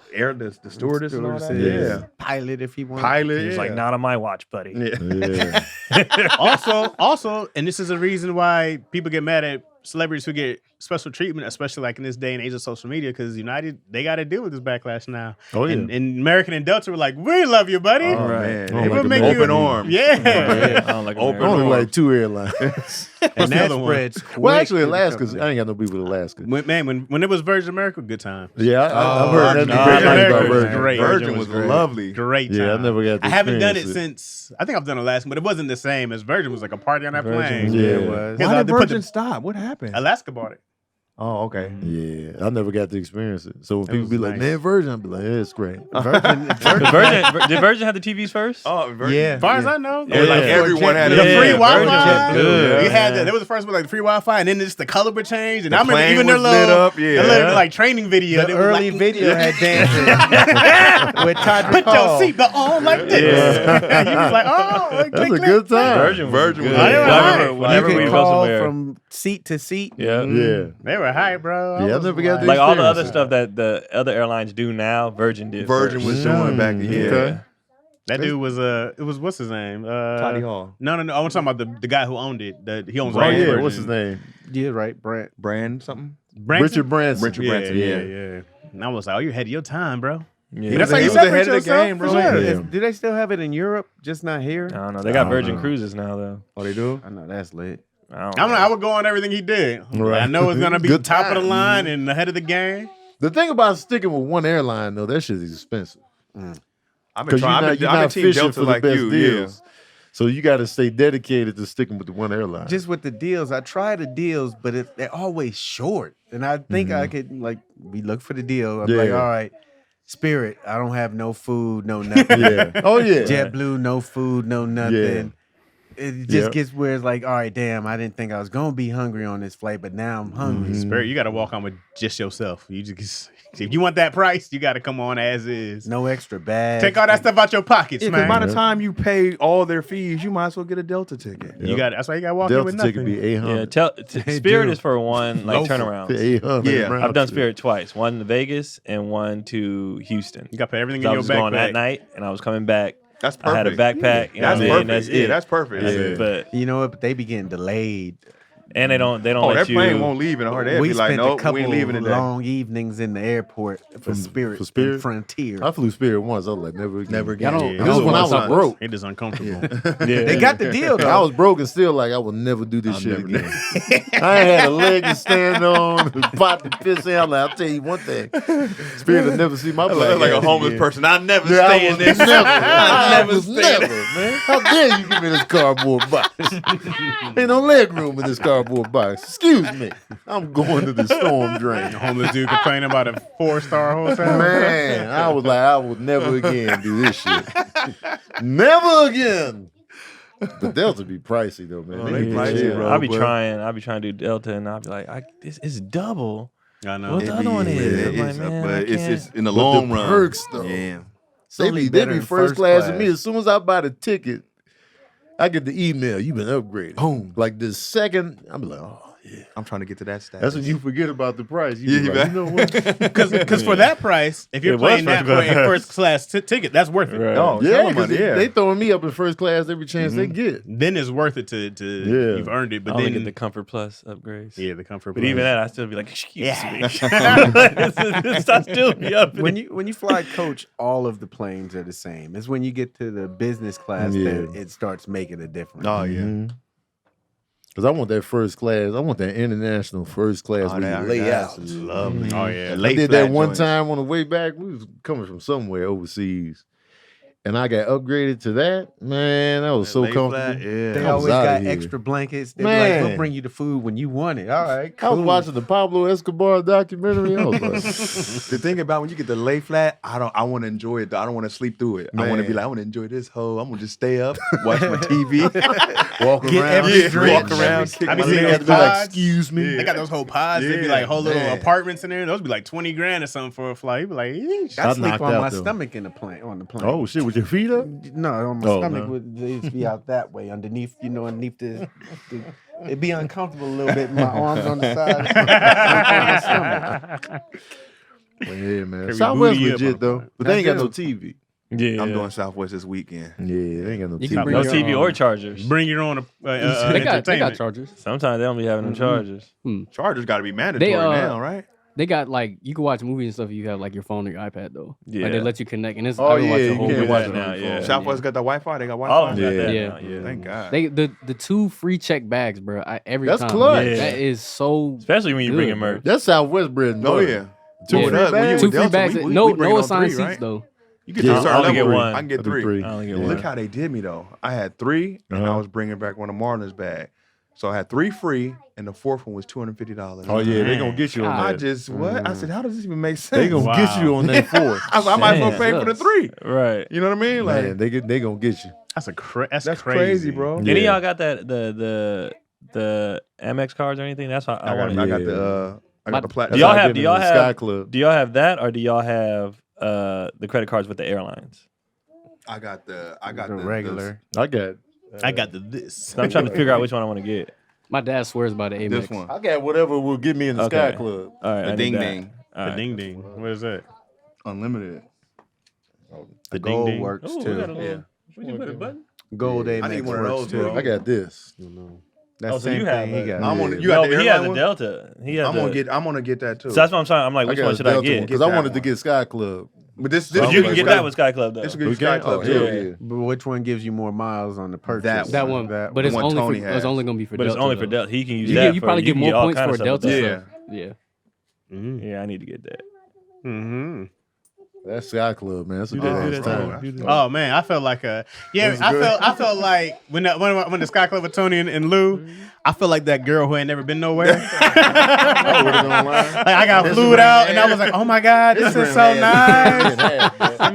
stewardess and all that. Stewardesses. Yeah, Pilot if he wants. pilot. He's yeah. like, not on my watch, buddy. Yeah. Yeah. also, and this is a reason why people get mad at celebrities who get special treatment, especially like in this day and age of social media, because United, they got to deal with this backlash now. Oh, yeah. And American and Delta were like, we love you, buddy. Oh, man. I don't They like will make you open arms. Yeah. I don't like Open I only arms. like 2 airlines. And the that other one? spreads quick. Well, actually, through the Alaska's. company. I ain't got no beef with Alaska. When it was Virgin America, good time. Yeah, I've heard Virgin nothing great things America about was Virgin. great. Virgin was great. lovely. Great time. Yeah, I never got to I haven't done it experience since, I think I've done Alaska, but it wasn't the same as Virgin was like a party on that plane. Yeah. It was. Yeah. Why did They put Virgin the- stop? What happened? Alaska bought it. Oh, okay. Yeah, I never got to experience it. So when people was be like, nice. man, Virgin, I'd be like, yeah, it's great. Did Virgin have the TVs first? Oh, Virgin. Yeah. As far as I know, Yeah, like everyone had the it. free Yeah, Wi-Fi. Virgin good. You had that. That was the first one, like the free Wi-Fi, and then just the color would change. And I remember plane even their was little, lit up, yeah. their little, like training video. The they was early like, video had dancing with Todd Put your McCall. seatbelt on like this. You was like, oh, click, That's a click. good time. Virgin was Virgin good. was good. Whenever You we could go call somewhere. from seat to seat. Yeah. Yeah. They were super hype, bro. Yeah, I never got like all the experience other it. stuff that the other airlines do now. Virgin did. Virgin first. was doing back then. Yeah. Okay. That dude was it was what's his name? Toddy Hall. No. I'm talking about the guy who owned it. He owns Oh all yeah, Virgin. what's his name? Yeah, right, Brent. Brand something? Branson? Richard Branson. Richard Yeah, Branson, yeah. And I was like, oh, you ahead of your time, bro. Yeah. That's how he you was ahead separate of the yourself, game, for bro. sure. Yeah. Do they still have it in Europe? Just not here? I don't know. They got I don't Virgin know. Cruises now, though. Oh, they do? I know that's lit. I don't I know. would go on everything he did. Right. I know it's gonna be Good top of the time. line and ahead of the game. The thing about sticking with one airline though, that shit's expensive. I've been Because trying. you're I've not been Team fishing Delta for the like best you. deals. So you got to stay dedicated to sticking with the one airline. Just with the deals, I try the deals, but they're always short. And I think I could we look for the deal. I'm like, Yeah. all right, Spirit, I don't have no food, no nothing. yeah. Oh yeah. JetBlue, no food, no nothing. It just Yep. gets where it's like, all right, damn, I didn't think I was gonna be hungry on this flight, but now I'm hungry. Spirit, you got to walk on with just yourself. You just if you want that price, you got to come on as is. No extra bags. Take all that stuff out your pockets, Yeah, because man. by the time you pay all their fees, you might as well get a Delta ticket. You got that's why you got to walk in Delta with nothing. ticket be Yeah, 800. Spirit do. is for one like turnarounds. 800. Yeah. round I've done trip. Spirit twice. One to Vegas and one to Houston. You got to put everything So in I your was going that backpack. night, and I was coming back. That's I had a perfect. backpack. You know That's what I mean? perfect. That's Yeah, it. that's perfect. That's Yeah. it. But You know what? But they be getting delayed. and they don't Oh, let that you. plane won't leave in a hurry. They'll We be like, spent a nope, couple we ain't leaving of today. long evenings in the airport for Spirit, for Spirit? and Frontier. I flew Spirit once. I was like, never again. Never Y'all again. don't- Yeah. y'all This is don't when I want was something- broke. It is uncomfortable. Yeah. They got the deal though. I was broke and still like I will never do this shit never again. I ain't had a leg to stand on, pot to piss in. I'm like, I'll tell you one thing. Spirit will never see my I black look like a ass homeless again. person. I never Yeah, stay I in was this. never. I never was stay never, man. How dare you give me this cardboard box? Ain't no leg room in this cardboard box. Excuse me. I'm going to the storm drain. Homeless dude complaining about a 4-star hotel. Man, I was like, I will never again do this shit. Never again. The Delta be pricey though, man. Oh, They they be pricey, chill. bro. I'll be but- trying to do Delta, and I'll be like, this is double. I know. What the other one is? I'm like, man, I but it's can't. in the But long the run. perks, though. Yeah. They be better in first first class class. with me. As soon as I buy the ticket, I get the email. You've been upgraded. Boom. Like the second, I'm like, oh yeah. I'm trying to get to that status. That's when you forget about the price. You Yeah, be you like, bet. you know what? Because for that price, if you're It was playing that first for a class. first class ticket, that's worth it. Right. Oh, Yeah, hella because money, yeah. they throwing me up in first class every chance they get. Then it's worth it to Yeah. you've earned it. I But only then get the Comfort Plus upgrades. yeah, the comfort. But plus. even that, I still be like, excuse Yeah. me. Stop still be up. when you fly coach, all of the planes are the same. It's when you get to the business class Yeah. that it starts making a difference. Oh, yeah. Because I want that first class. I want that international first class where you lay out. That's lovely. Oh yeah, Late I did flat that one joints. time on the way back. We was coming from somewhere overseas. And I got upgraded to that. Man, that was so lay comfortable. flat, yeah. They I was always outta got here. extra blankets. They be like, Man. we'll bring you the food when you want it. All right, I was cool. watching the Pablo Escobar documentary. I was like, The thing about when you get the lay flat, I want to enjoy it. Though. I don't want to sleep through it. I want to be Man. like, I want to enjoy this hoe. I'm gonna just stay up, watch my TV, walk Get around. every yeah, drink. walk around, kick I be my seeing legs. those Be like, pods. excuse me. They got those whole pods. They be Yeah, like whole little man. apartments in there. Those be like $20,000 or something for a flight. You be like, eesh. I I sleep knocked on out, my though. stomach in the plane on the plane. Oh shit, with your feet up? No, on my Oh, stomach no. would they used to be out that way, underneath, underneath the it'd be uncomfortable a little bit. My arms on the side. on my stomach. Well, yeah, man. Carry Southwest booty up on legit the though, plane. but they ain't got do. no TV. Yeah, I'm doing Southwest this weekend. Yeah, they ain't got no You TV. can bring no your TV own- or chargers. Bring your own they got entertainment. chargers. Sometimes they don't be having them chargers. Chargers got to be mandatory now, right? They got like you can watch movies and stuff if you have like your phone or your iPad though. Yeah. Like they let you connect and it's Oh, I can watch yeah, a you whole can't movie watch on it your now, phone. yeah. Southwest got the Wi-Fi. They got Wi-Fi. All of them got Yeah. that Yeah. now, yeah. Thank God. They the 2 free check bags, bro. Every That's time. clutch. Yeah. That is so Especially when you bring Good, in merch. That's Southwest bread and Oh butter. yeah. Two Yeah. free When you bags. two with free Delta, bags. we no bring it on assigned 3, seats right? though. You get Yeah, to I start only level get 3. one. I can get I do 3. I only get Yeah. one. Look how they did me though. I had 3, and I was bringing back one of Marlon's bag. So I had 3 free, and the 4th one was $250. Oh yeah, they gonna get you on I that. just what? I said, how does this even make sense? They gonna Wow. get you on that fourth. I might as well Damn. pay for the 3. Right. You know what I mean? Like Man, they gonna get you. That's that's crazy, crazy, bro. Yeah. Any of y'all got that the Amex cards or anything? That's what I want. I got Yeah. the Do That's y'all how I have- get do into y'all the have- Sky Club? Do y'all have that or do y'all have the credit cards with the airlines? I got The the regular. I got I got the this. So I'm trying to figure out which one I want to get. My dad swears by the Amex. This one. I got whatever will get me in the Sky Okay. Club. All right, The I ding need that. ding. All The right. ding ding. What is that? Unlimited. The ding Gold ding. works Oh, we too. got a little. Yeah. Would you put a button? Gold Yeah. Amex I need one of works those, too. bro. I got this. That's Oh, the so you same have thing he a- got. I'm on. You No, got the but he has airline a one? Delta. He has I'm gonna get that too. So that's what I'm saying. I'm like, I which got one a should I Delta get? because Get I that wanted to one. get Sky Club. But this So is you can get that with Sky Club though. This will give you We Sky can? Club Oh, too. hell yeah. But which one gives you more miles on the purchase? That That one, That but it's one only Tony for, has. it's only gonna be for But Delta. it's only for though. Delta. He can use You, that. get, you probably get can more all points kind for of a stuff with Delta. that. Yeah. Yeah. Mm-hmm. Yeah, I need to get that. Mm-hmm. That's Sky Club, man. That's a Do good that, ass do that, time. do that. Oh man, I felt like I felt like when the Sky Club with Tony and Lou, I felt like that girl who ain't never been nowhere. Like I got flued out and I was like, oh my god, this is so nice.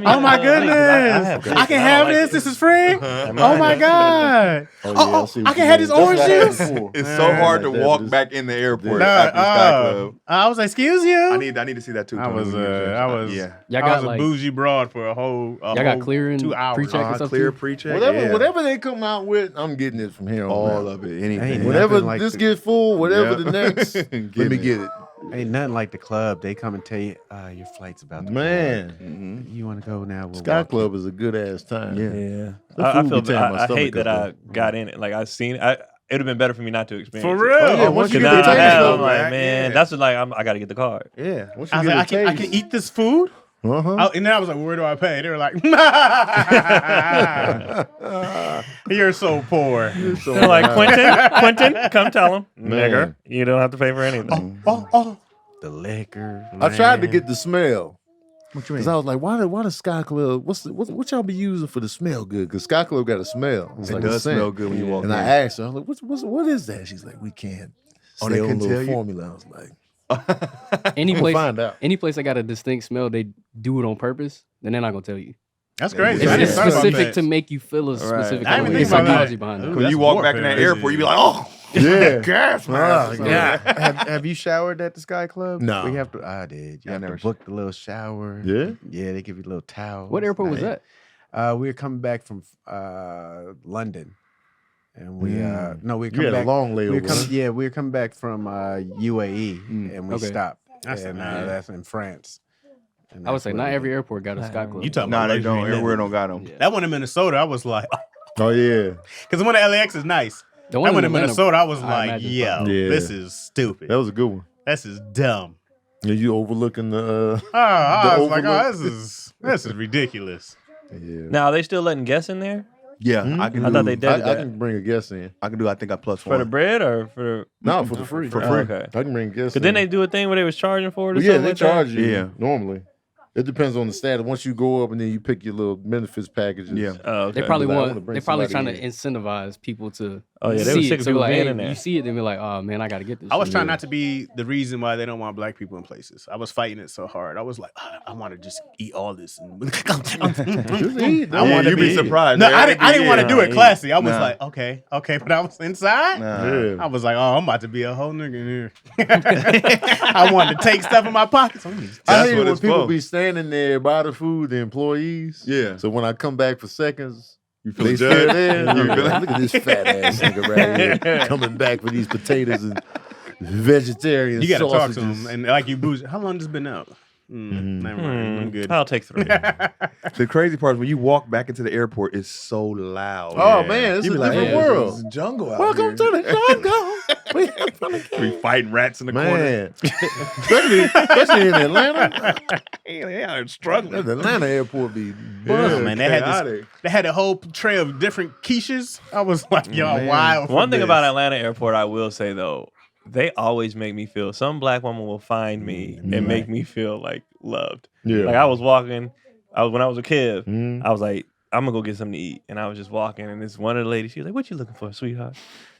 Oh my goodness, I can have this. This is free. Oh my god. Oh, I can have this orange juice. It's so hard to walk back in the airport Nah, after Sky Club. I was like, excuse you. I need to see that too. I Tony, was when you get a chance. yeah. Y'all I got was a like bougie broad for a whole y'all got clearing 2 hours. pre-check and stuff Clear too? pre-check. Whatever they come out with, I'm getting it from here on All out. of it. Ain't Anything. Whenever nothing like this the- gets full, whatever Yeah. the next, let me get it. Ain't nothing like the club. They come and tell you, your flight's about to Man, Mhm. You want to go now? We'll Sky walk Club is a good ass time. Yeah. Yeah, The I food feel. be tearing my I hate stomach that I up, got in it. Like I seen. It would have been better for me not to experience. For it. real. Oh, yeah, once you Because get the now I taste have, of I'm it, like, right? man, Yeah. that's what like I got to get the card. Yeah. Once I you was get like, a I taste, can eat this food. Uh-huh. And then I was like, where do I pay? They were like, you're so poor. They're like Quentin, come tell him, Man. nigger, you don't have to pay for anything. Oh. the liquor. I tried to get the smell. What you Because I was like, why the Sky Club? What y'all be using for the smell good? Because Sky Club got a smell. It's It like a does scent. smell good when you walk And in. I asked her, I was like, what is that? She's like, we can't. Oh, they Say couldn't a tell little you? formula. I was like, Any we'll place, find out. any place that got a distinct smell, they do it on purpose. Then they're not gonna tell you. That's crazy. It's I didn't just think about specific that. to make you feel a specific I kind didn't of way. think It's about that. psychology behind it. Ooh, When that's you walk back in that warfare. airport, you be like, oh, Yeah. gas, man. Yeah. have you showered at the Sky Club? No. We have to. I did. You I have never to book the little shower. Yeah? Yeah, they give you a little towel. What airport was that? We were coming back from London, and we no, we You come had back. a long we were layover. coming, yeah, we were coming back from UAE, and we Okay. stopped. That's and nice. that's in France. And I would that's say where not we every did. airport got a Sky Club. You talking Nah, about they don't. luxury, Everywhere nothing. don't got them. Yeah. That one in Minnesota, I was like, Oh, yeah. because the one at LAX is nice. The That one in Atlanta, Minnesota, I was I like, imagine yo, fine. Yeah. this is stupid. That was a good one. This is dumb. And you overlooking the. I was like, overlook. this is ridiculous. Yeah. Now are they still letting guests in there Yeah, Mhm. I can I do. thought they did I that. can bring a guest in. I can do. I think I plus for one. the bread or for? No, for the free. For Oh, free. okay. I can bring guests Because then in. they do a thing where they was charging for it. Or Well, yeah, something they like charge that? you Yeah. normally. It depends on the status. Once you go up and then you pick your little benefits packages. Yeah. Oh, okay. They probably Like, I wanna want. bring They're probably trying somebody to incentivize people to. Oh yeah, they see were sick it. of So people like, being hey, in there. you see it, then be like, oh man, I gotta get this. I was shit. trying not to be the reason why they don't want black people in places. I was fighting it so hard. I was like, I want to just eat all this. Just eat. I wanna you'd be- be surprised. No, I didn't want to do it Yeah. classy. I was Nah. like, okay, but I was inside. Yeah. I was like, oh, I'm about to be a whole nigga in here. I wanted to take stuff in my pockets. I That's hate what when it's people for. be standing there by the food, the employees. Yeah. So when I come back for seconds, You feel they still judged? there. You I'm feel- like, look at this fat ass nigga right here coming back for these potatoes and vegetarian You got to talk sausages. to him. And like you bougie, how long this been out? Never mind. I'm good. I'll take 3. The crazy part is when you walk back into the airport, it's so loud. Oh man, it's You a be like, different "Hey, world. It's a jungle out Welcome here. to the jungle. We fighting rats in the corner. Man, especially in Atlanta. Yeah, it's struggling. The Atlanta airport be Oh, man, they had chaotic. they had a whole tray of different quiches. I was like, y'all Man. wild. for One thing this. about Atlanta Airport, I will say though, they always make me feel. Some black woman will find me and make me feel like loved. Yeah. Like I was walking, when I was a kid, Mhm. I was like, I'm gonna go get something to eat, and I was just walking, and this one of the ladies, she was like, "What you looking for, sweetheart?"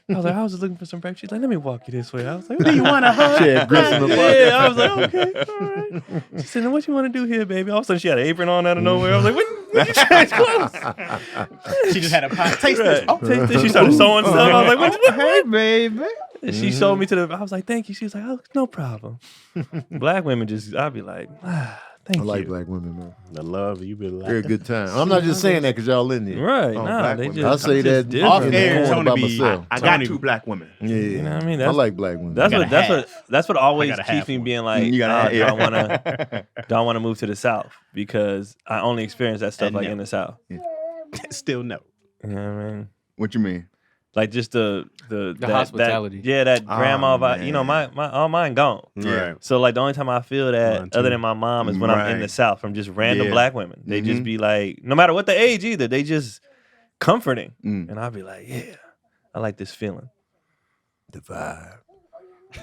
I was like, "I was just looking for some breakfast." She's like, "Let me walk you this way." I was like, "Do you want a hug?" She had grits in the pocket. Yeah, I was like, "Okay, all right." She said, "Now what you want to do here, baby?" All of a sudden, she had an apron on out of nowhere. I was like, "When you change clothes?" She just had a pot. Taste this. Right. Taste this. She started sewing stuff. I was like, "What?" Hey, baby. And she showed me to the. I was like, "Thank you." She was like, "Oh, no problem." Black women just, I'd be like, Thank I like you. black women, man. The love you be like. They're a good time. I'm not just saying that because y'all in there. Right? Oh, Nah, black they women. just I say that different. Off in the air, corner Tony by be- myself. I got Tony- 2 black women. Yeah, You know what I mean? I like black women. That's gotta what that's have. what that's what always gotta keeps have me one. being like, You gotta have- don't want to move to the South because I only experience that stuff And like no. in the South. Still no. You know what I mean? What you mean? Like just the hospitality. that Oh, grandma vibe. You know, man. my all mine gone. Right. So like the only time I feel that Mine too. other than my mom is when I'm in Right. the South from just random Yeah. black women. They just Mhm. be like, no matter what the age either, they just comforting. Mm. And I'll be like, yeah, I like this feeling. The vibe.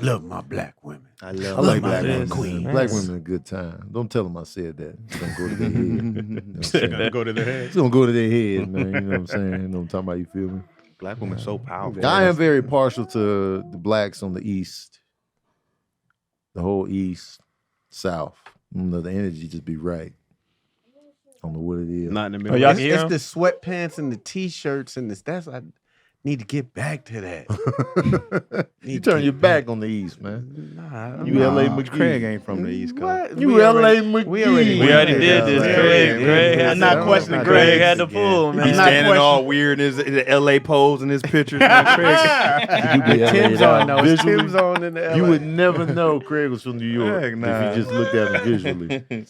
Love my black women. I I love like my black women. sis. Queen. Yes. Black women are a good time. Don't tell them I said that. It's gonna go to their head. You know what I'm They're saying? gonna go to their head. It's gonna go to their head, man. You know what I'm saying? You know what I'm talking about? You feel me? Black women so powerful. I am very partial to the blacks on the East. The whole East, South. You know, the energy just be right. I don't know what it is. Not in the Oh, middle. y'all It's, can hear it's him? the sweatpants and the t-shirts and this. That's I need to get back to that. You turn your back on the East, man. Nah, You LA Nah, McGee. Craig ain't from the East Coast. What? You We LA already- McGee. We already did this. Yeah, Craig yeah, had I'm not yeah. questioning I'm Craig Craig had the pull, He man. not standing question- all weird in his LA pose in his pictures. Man, Craig. You be LA Tim's out on those. visually. Tim's on in the LA. You would never know Craig was from New York Heck nah. if you just looked at him visually.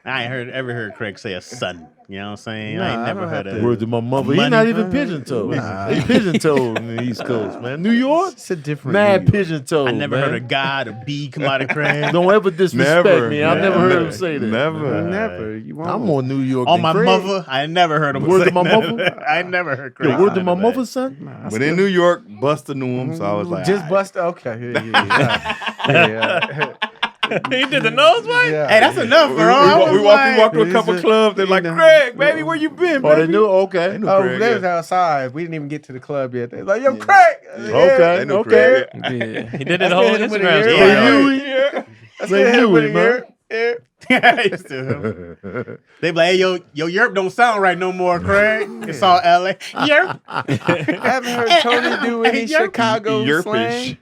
I ain't ever heard Craig say a son. You know what I'm saying? Nah, I ain't I never don't heard have of to- Word to my mother. He's Money. not even pigeon-toed. Nah. He pigeon-toed in the East Coast, man. New York? It's a different. Mad New York. pigeon-toed, I never man. heard a God, a B come out of Craig. Don't ever disrespect Never. me. I Yeah. never heard him say that. Never. Never. You won't. I'm more New York On than my Craig. mother, I never heard him Word say to my that. mother? I never heard Craig. Yo, word say to my that. mother, son? Nah, But in New York, Buster knew him, so I was like, just "Aight." bust. Okay. Yeah. He did the nose way? Yeah. Hey, that's enough, We, bro. I was like- walked to a couple He's a- clubs. They're like, you know. Craig, baby, where you been, Oh, they baby? knew? Okay. They knew Oh, Craig, they was yeah. outside. We didn't even get to the club yet. They was like, yo, Craig. Okay. They knew Okay. Craig. Yeah. He did I it the whole still hit him with a Instagram ear. story. Yeah. They knew I They still knew with it, a man. ear. Yeah, used to. They be like, hey, yo, Yerp don't sound right no more, Craig. It's all LA. Yerp. I haven't heard Tony do any Yerp. Chicago Yerpish. slang.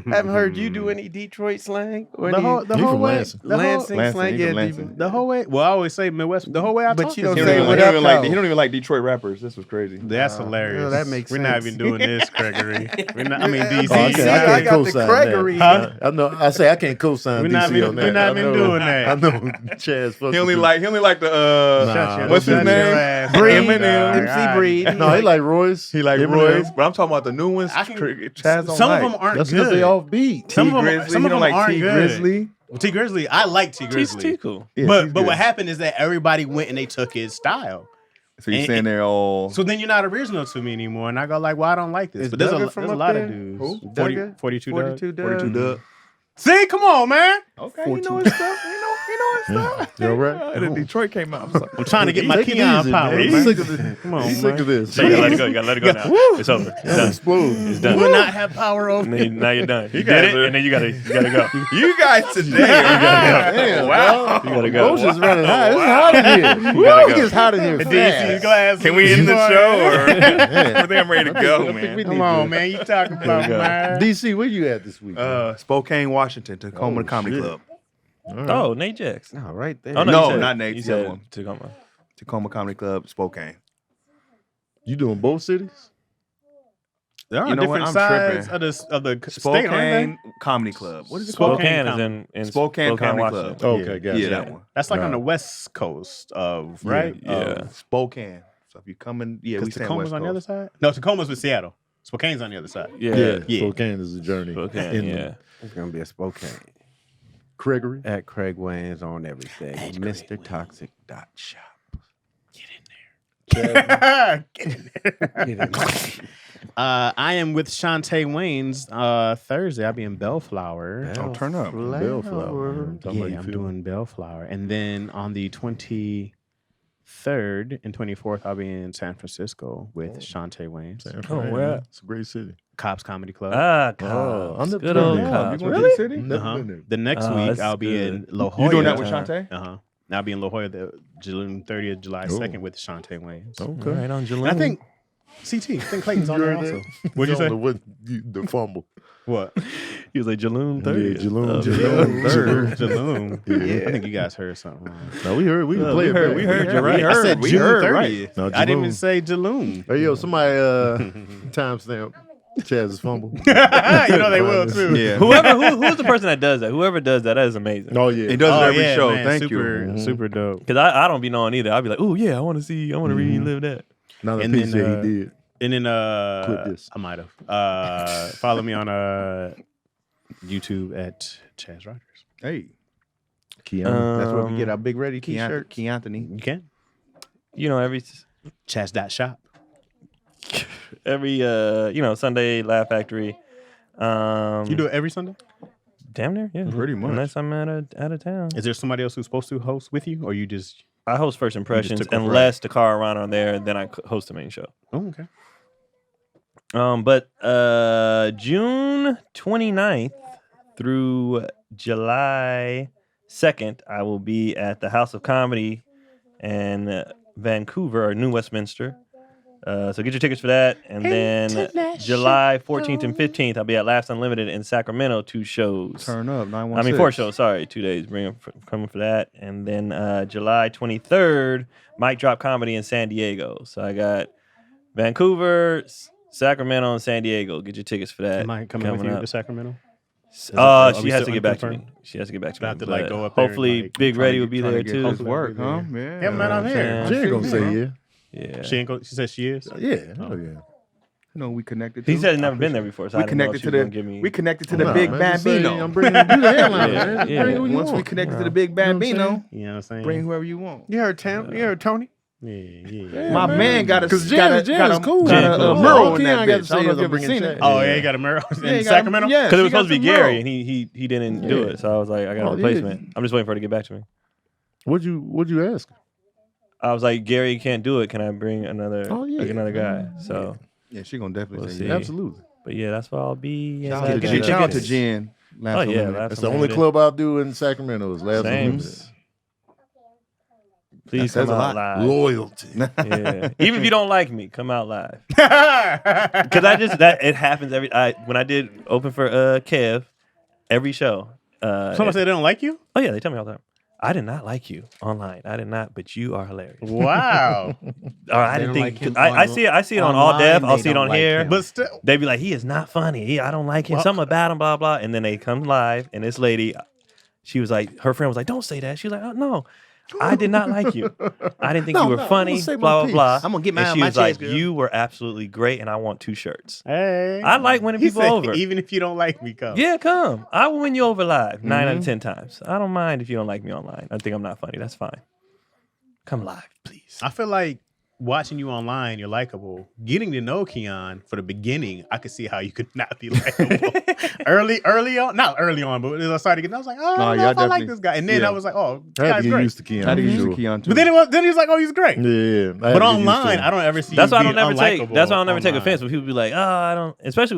Haven't heard you do any Detroit slang or The any whole, the He whole from way. Lansing. The whole, Lansing Lansing, slang. he Yeah, from Lansing. the whole way. Well, I always say Midwest. The whole way I But talk you is don't He say don't, what even, up, like, though. he don't even like Detroit rappers. This was crazy. That's hilarious. well, that makes We're not sense. even doing this, Gregory. We're not, I mean, DC. Oh, I DC, can't I got the co-sign Gregory. that. I know. I say I can't co-sign We're DC not even- on that. we're not I even know- doing that. I know Chaz. He only like the Shut your- what's his shut name? your ass Breed. up, dog. MC Breed. No, he like Royce. He like Eminem. Royce, but I'm talking about the new ones. I can- Chaz don't Some like. of them aren't That's because good. they offbeat. Some of them- Grizzly. some He of don't them like aren't T good. Grizzly. T Grizzly, I like T He's Grizzly. cool. Yeah, but he's what good. happened is that everybody went and they took his style. So you And- saying they're all? So then you're not original to me anymore. And I go like, well, I don't like this. Is But there's Duggar from there's a up lot there? of dudes. Who? 42 42 Doug. 42 Dub. See, come on, man. Okay, you know his stuff. You know his stuff. You all right? And then Detroit came out. I was like, I'm trying to get my Take it Keon easy, power, man. man. He's sick of this. Come on, He's man. sick of this. So you gotta let it go. You gotta let it go now. It's over. It's done. Explode. It's You done. will not have power over Now, me. now you're done. You guys did it, are- and then you gotta go. you guys today. Damn, Wow. You gotta go. Emotions running high. It's hot in here. You gotta It go. gets hot in here. DC's fast. glass. Can we end the show or? Man. I think I'm ready to go, I think we man. need Come to- on, man. You talking about, man? DC, where you at this week? man? Spokane, Washington, Tacoma Oh, Comedy shit. Club. All right. Oh, Nate Jax. No, right there. Oh, No, you said- not Nate, You the other said one. Tacoma. Tacoma Comedy Club, Spokane. You doing both cities? There are You know what? different I'm sides tripping. of the state, Spokane aren't Comedy Club. What is it Spokane called? Spokane is Comedy. in Spokane Comedy Washington. Club. Okay, gotcha. Yeah, that one. they? That's like on Right. the west coast of, right? Yeah. Spokane. So if you coming, yeah, we Because saying Tacoma's West on the other Coast. side? No, Tacoma's with Seattle. Spokane's on the other side. Yeah. Yeah. Spokane is a journey. Spokane, In yeah. It's gonna be a Spokane. Gregory. At Craig Wayne's on everything. Mr. Toxic .shop. Get in there. I am with Shantae Wayne's Thursday. I'll be in Bellflower. Oh, turn up. Bellflower. Bellflower. Talking about Yeah, you I'm feel- doing Bellflower. And then on the 23rd and 24th, I'll be in San Francisco with Shantae Wayne's. San Oh, Fran, where man. at? It's a great city. Cops Comedy Club. Ah, Oh, Cobbs. I'm never Good been old there. Cobbs. You going Really? to the city? Never been there. The next Oh, week, that's I'll be good. in La Jolla. You doing that with time. Shantae? Uh-huh. I'll be in La Jolla the June 30th, July 2nd with Shantae Wayne's. Right on July. And I think CT. I think Clayton's on You there heard also. that? What'd you say? The fumble. What? He was like Jaloon 30. Yeah, Jaloon. Jaloon. Yeah. I think you guys heard something wrong. No, we heard. We played it. we heard you right. I said June 30th. right. No, I didn't even Jaloon. say Jaloon. Hey, yo, somebody timestamp Chaz's fumble. You know they will too. Yeah. Who's the person that does that? Whoever does that is amazing. Oh, yeah. He does it every yeah, show. man, Thank super, you. Super dope. Because I don't be knowing either. I'll be like, oh, yeah, I want to relive that. Now the And piece then, that he did. And then Clip this. I might have. Follow me on YouTube at Chaz Rogers. Hey, Keon. That's where we get our Big Ready t-shirt. Keanthony. You can. You know, every Chaz.shop. Sunday, Laugh Factory. You do it every Sunday? Damn near, yeah. Pretty much. Unless I'm out of town. Is there somebody else who's supposed to host with you, or you just? I host First Impressions took over, unless the car around on there, then I host the main show. Oh, okay. But June 29th through July 2nd, I will be at the House of Comedy in Vancouver, or New Westminster. So get your tickets for that. And then July 14th and 15th, I'll be at Laughs Unlimited in Sacramento, 2 shows. Turn up 916. 4 shows, sorry, 2 days. Coming for that. And then July 23rd, Mic Drop Comedy in San Diego. So I got Vancouver, Sacramento, and San Diego. Get your tickets for that. Am I coming with you up. to Sacramento? She has to get back to me. She has to get back to me. I have to, like, go up there and, hopefully, like, Big Ready will be Trying there to get too. close to work, huh? Yeah, man, I'm here. She ain't gonna say yeah. Yeah. She ain't go. She says she is. Yeah. Oh, yeah. You know, we connected. He to. said he's never been there before, so We I didn't know connected if she to was the. gonna give me. We connected to the Nah, Big man, just say, Bambino. I'm bringing you the airline. Yeah, man. yeah. Bring who you Once we want. connected to the Big Bambino, You know what I'm saying? bring whoever you want. You heard Tam? You heard Tony? Yeah. My man got a Because got Jam is cool. Jan a cool. mural All in that Keon got to bitch. say I don't know is if you I'm ever bringing seen Chaz. it. Oh yeah, you got a mural Yeah, in he got a- Sacramento. yeah. Because it she was got supposed to be some mural. Gary, and he didn't do Yeah. it. So I was like, I got a Oh, yeah. replacement. I'm just waiting for her to get back to me. What'd you ask? I was like, Gary can't do it. Can I bring another Oh, yeah. another guy? So, Yeah, she gonna definitely We'll say see. yeah. Absolutely. but yeah, that's where I'll be. Shout Get out your to- shout out to tickets. Jen. Oh yeah, Unlimited. That's the only club I'll do in Sacramento is Laughs Same. Unlimited. Please That says come a out lot. live. Loyalty. Yeah. Even if you don't like me, come out live. Because it happens when I did open for Kev, every show. Someone said they don't like you. Oh yeah, they tell me all the time. I did not like you online. I did not, but you are hilarious. Wow. Or I They didn't don't think like him I see it on all online, deaf. I'll they see it don't on like here. him. But still, They'd be like, he is not funny. I don't like him. Well- Something about him, blah, blah. And then they come live, and this lady, she was like, her friend was like, don't say that. She was like, oh, no, I did not like you. I didn't think No, you were no, I'm funny, gonna say my blah, blah, piece. blah. I'm gonna get And my she was my like, chest, girl. you were absolutely great, and I want 2 shirts. hey, I like winning He people said, over. even if you don't like me, come. Yeah, come. I will win you over live 9 Mm-hmm. out of 10 times. I don't mind if you don't like me online. I think I'm not funny. That's fine. Come live, please. I feel like watching you online, you're likable. Getting to know Keon for the beginning, I could see how you could not be likable. early on, not early on, but as I started getting, I was like, oh, I don't know yeah, if I like definitely. this guy. And then Yeah. I was like, oh, this I had to guy's get great. used to Keon. How do you for use sure. Keon too? But then he was like, oh, he's great. Yeah, I had But to get used to online, him. I don't ever see That's you why I being don't never take. unlikable That's why I'll never take online. offense when people be like, "Oh, I don't." Especially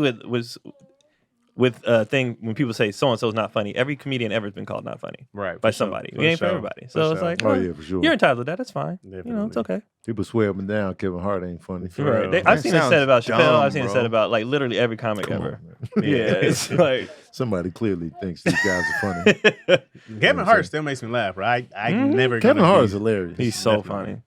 with thing when people say so and so's not funny. Every comedian ever has been called not funny Right. by for sure, somebody. for It ain't for sure, everybody. for So it's sure. like, Oh, oh, yeah, for sure. you're entitled to that. That's fine. You know, it's Definitely. okay. People swear up and down Kevin Hart ain't funny. For Right. real. I've That seen it said sounds about Chappelle. dumb, I've seen it bro. said about like literally every comic Come ever. on, man. Yeah, it's like Somebody clearly thinks these guys are funny. Kevin Hart still makes me laugh, right? I never. Kevin gonna Hart be- is hilarious. he's so Definitely. funny.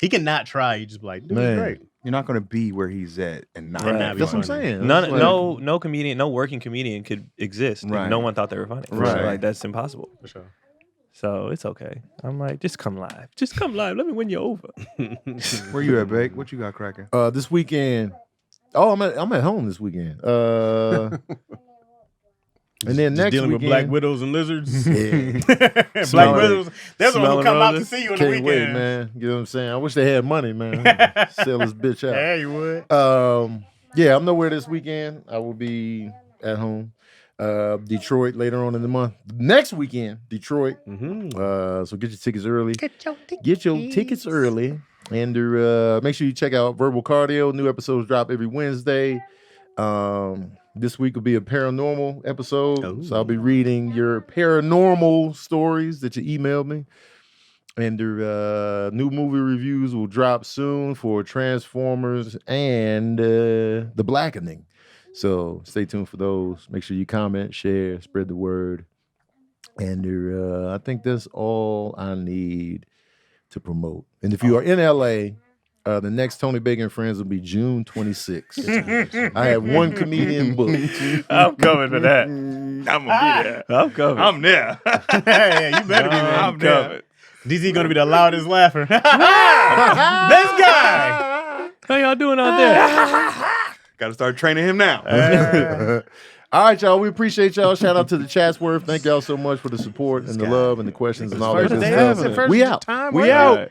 He cannot try. You just be like, dude, he's Man. great. You're not gonna be where he's at and not. Right. not be That's what I'm funny. saying. None, It's like- no comedian, no working comedian could exist if Right. no one thought they were funny. Right. Like that's impossible. For sure. So it's okay. I'm like, just come live. Just come live. Let me win you over. Where you at, Bake? What you got cracking? This weekend. Oh, I'm at home this weekend. And then Just next dealing weekend, with black widows and lizards. Yeah. Black Smelling- widows. They're the ones who smelling come out to roses. see you on the Can't wait, weekend. man. You know what I'm saying? I wish they had money, man. Sell this bitch out. Yeah, you would. Yeah, I'm nowhere this weekend. I will be at home. Detroit later on in the month. Next weekend, Detroit. Mm-hmm. So get your tickets early. Get your tickets early. And make sure you check out Verbal Cardio. New episodes drop every Wednesday. This week will be a paranormal episode. Ooh. So I'll be reading your paranormal stories that you emailed me. And their new movie reviews will drop soon for Transformers and The Blackening. So stay tuned for those. Make sure you comment, share, spread the word. And I think that's all I need to promote. And if you are in LA, the next Tony Bacon and Friends will be June 26th. I have one comedian booked. I'm coming for that. I'm gonna be there. I'm coming. I'm there. Yeah, you better be there. I'm coming. DZ gonna be the loudest laugher. This guy. How y'all doing out there? Got to start training him now. All right, y'all. We appreciate y'all. Shout out to the Chatsworth. Thank y'all so much for the support and the love and the questions and all that good stuff. We out. We out.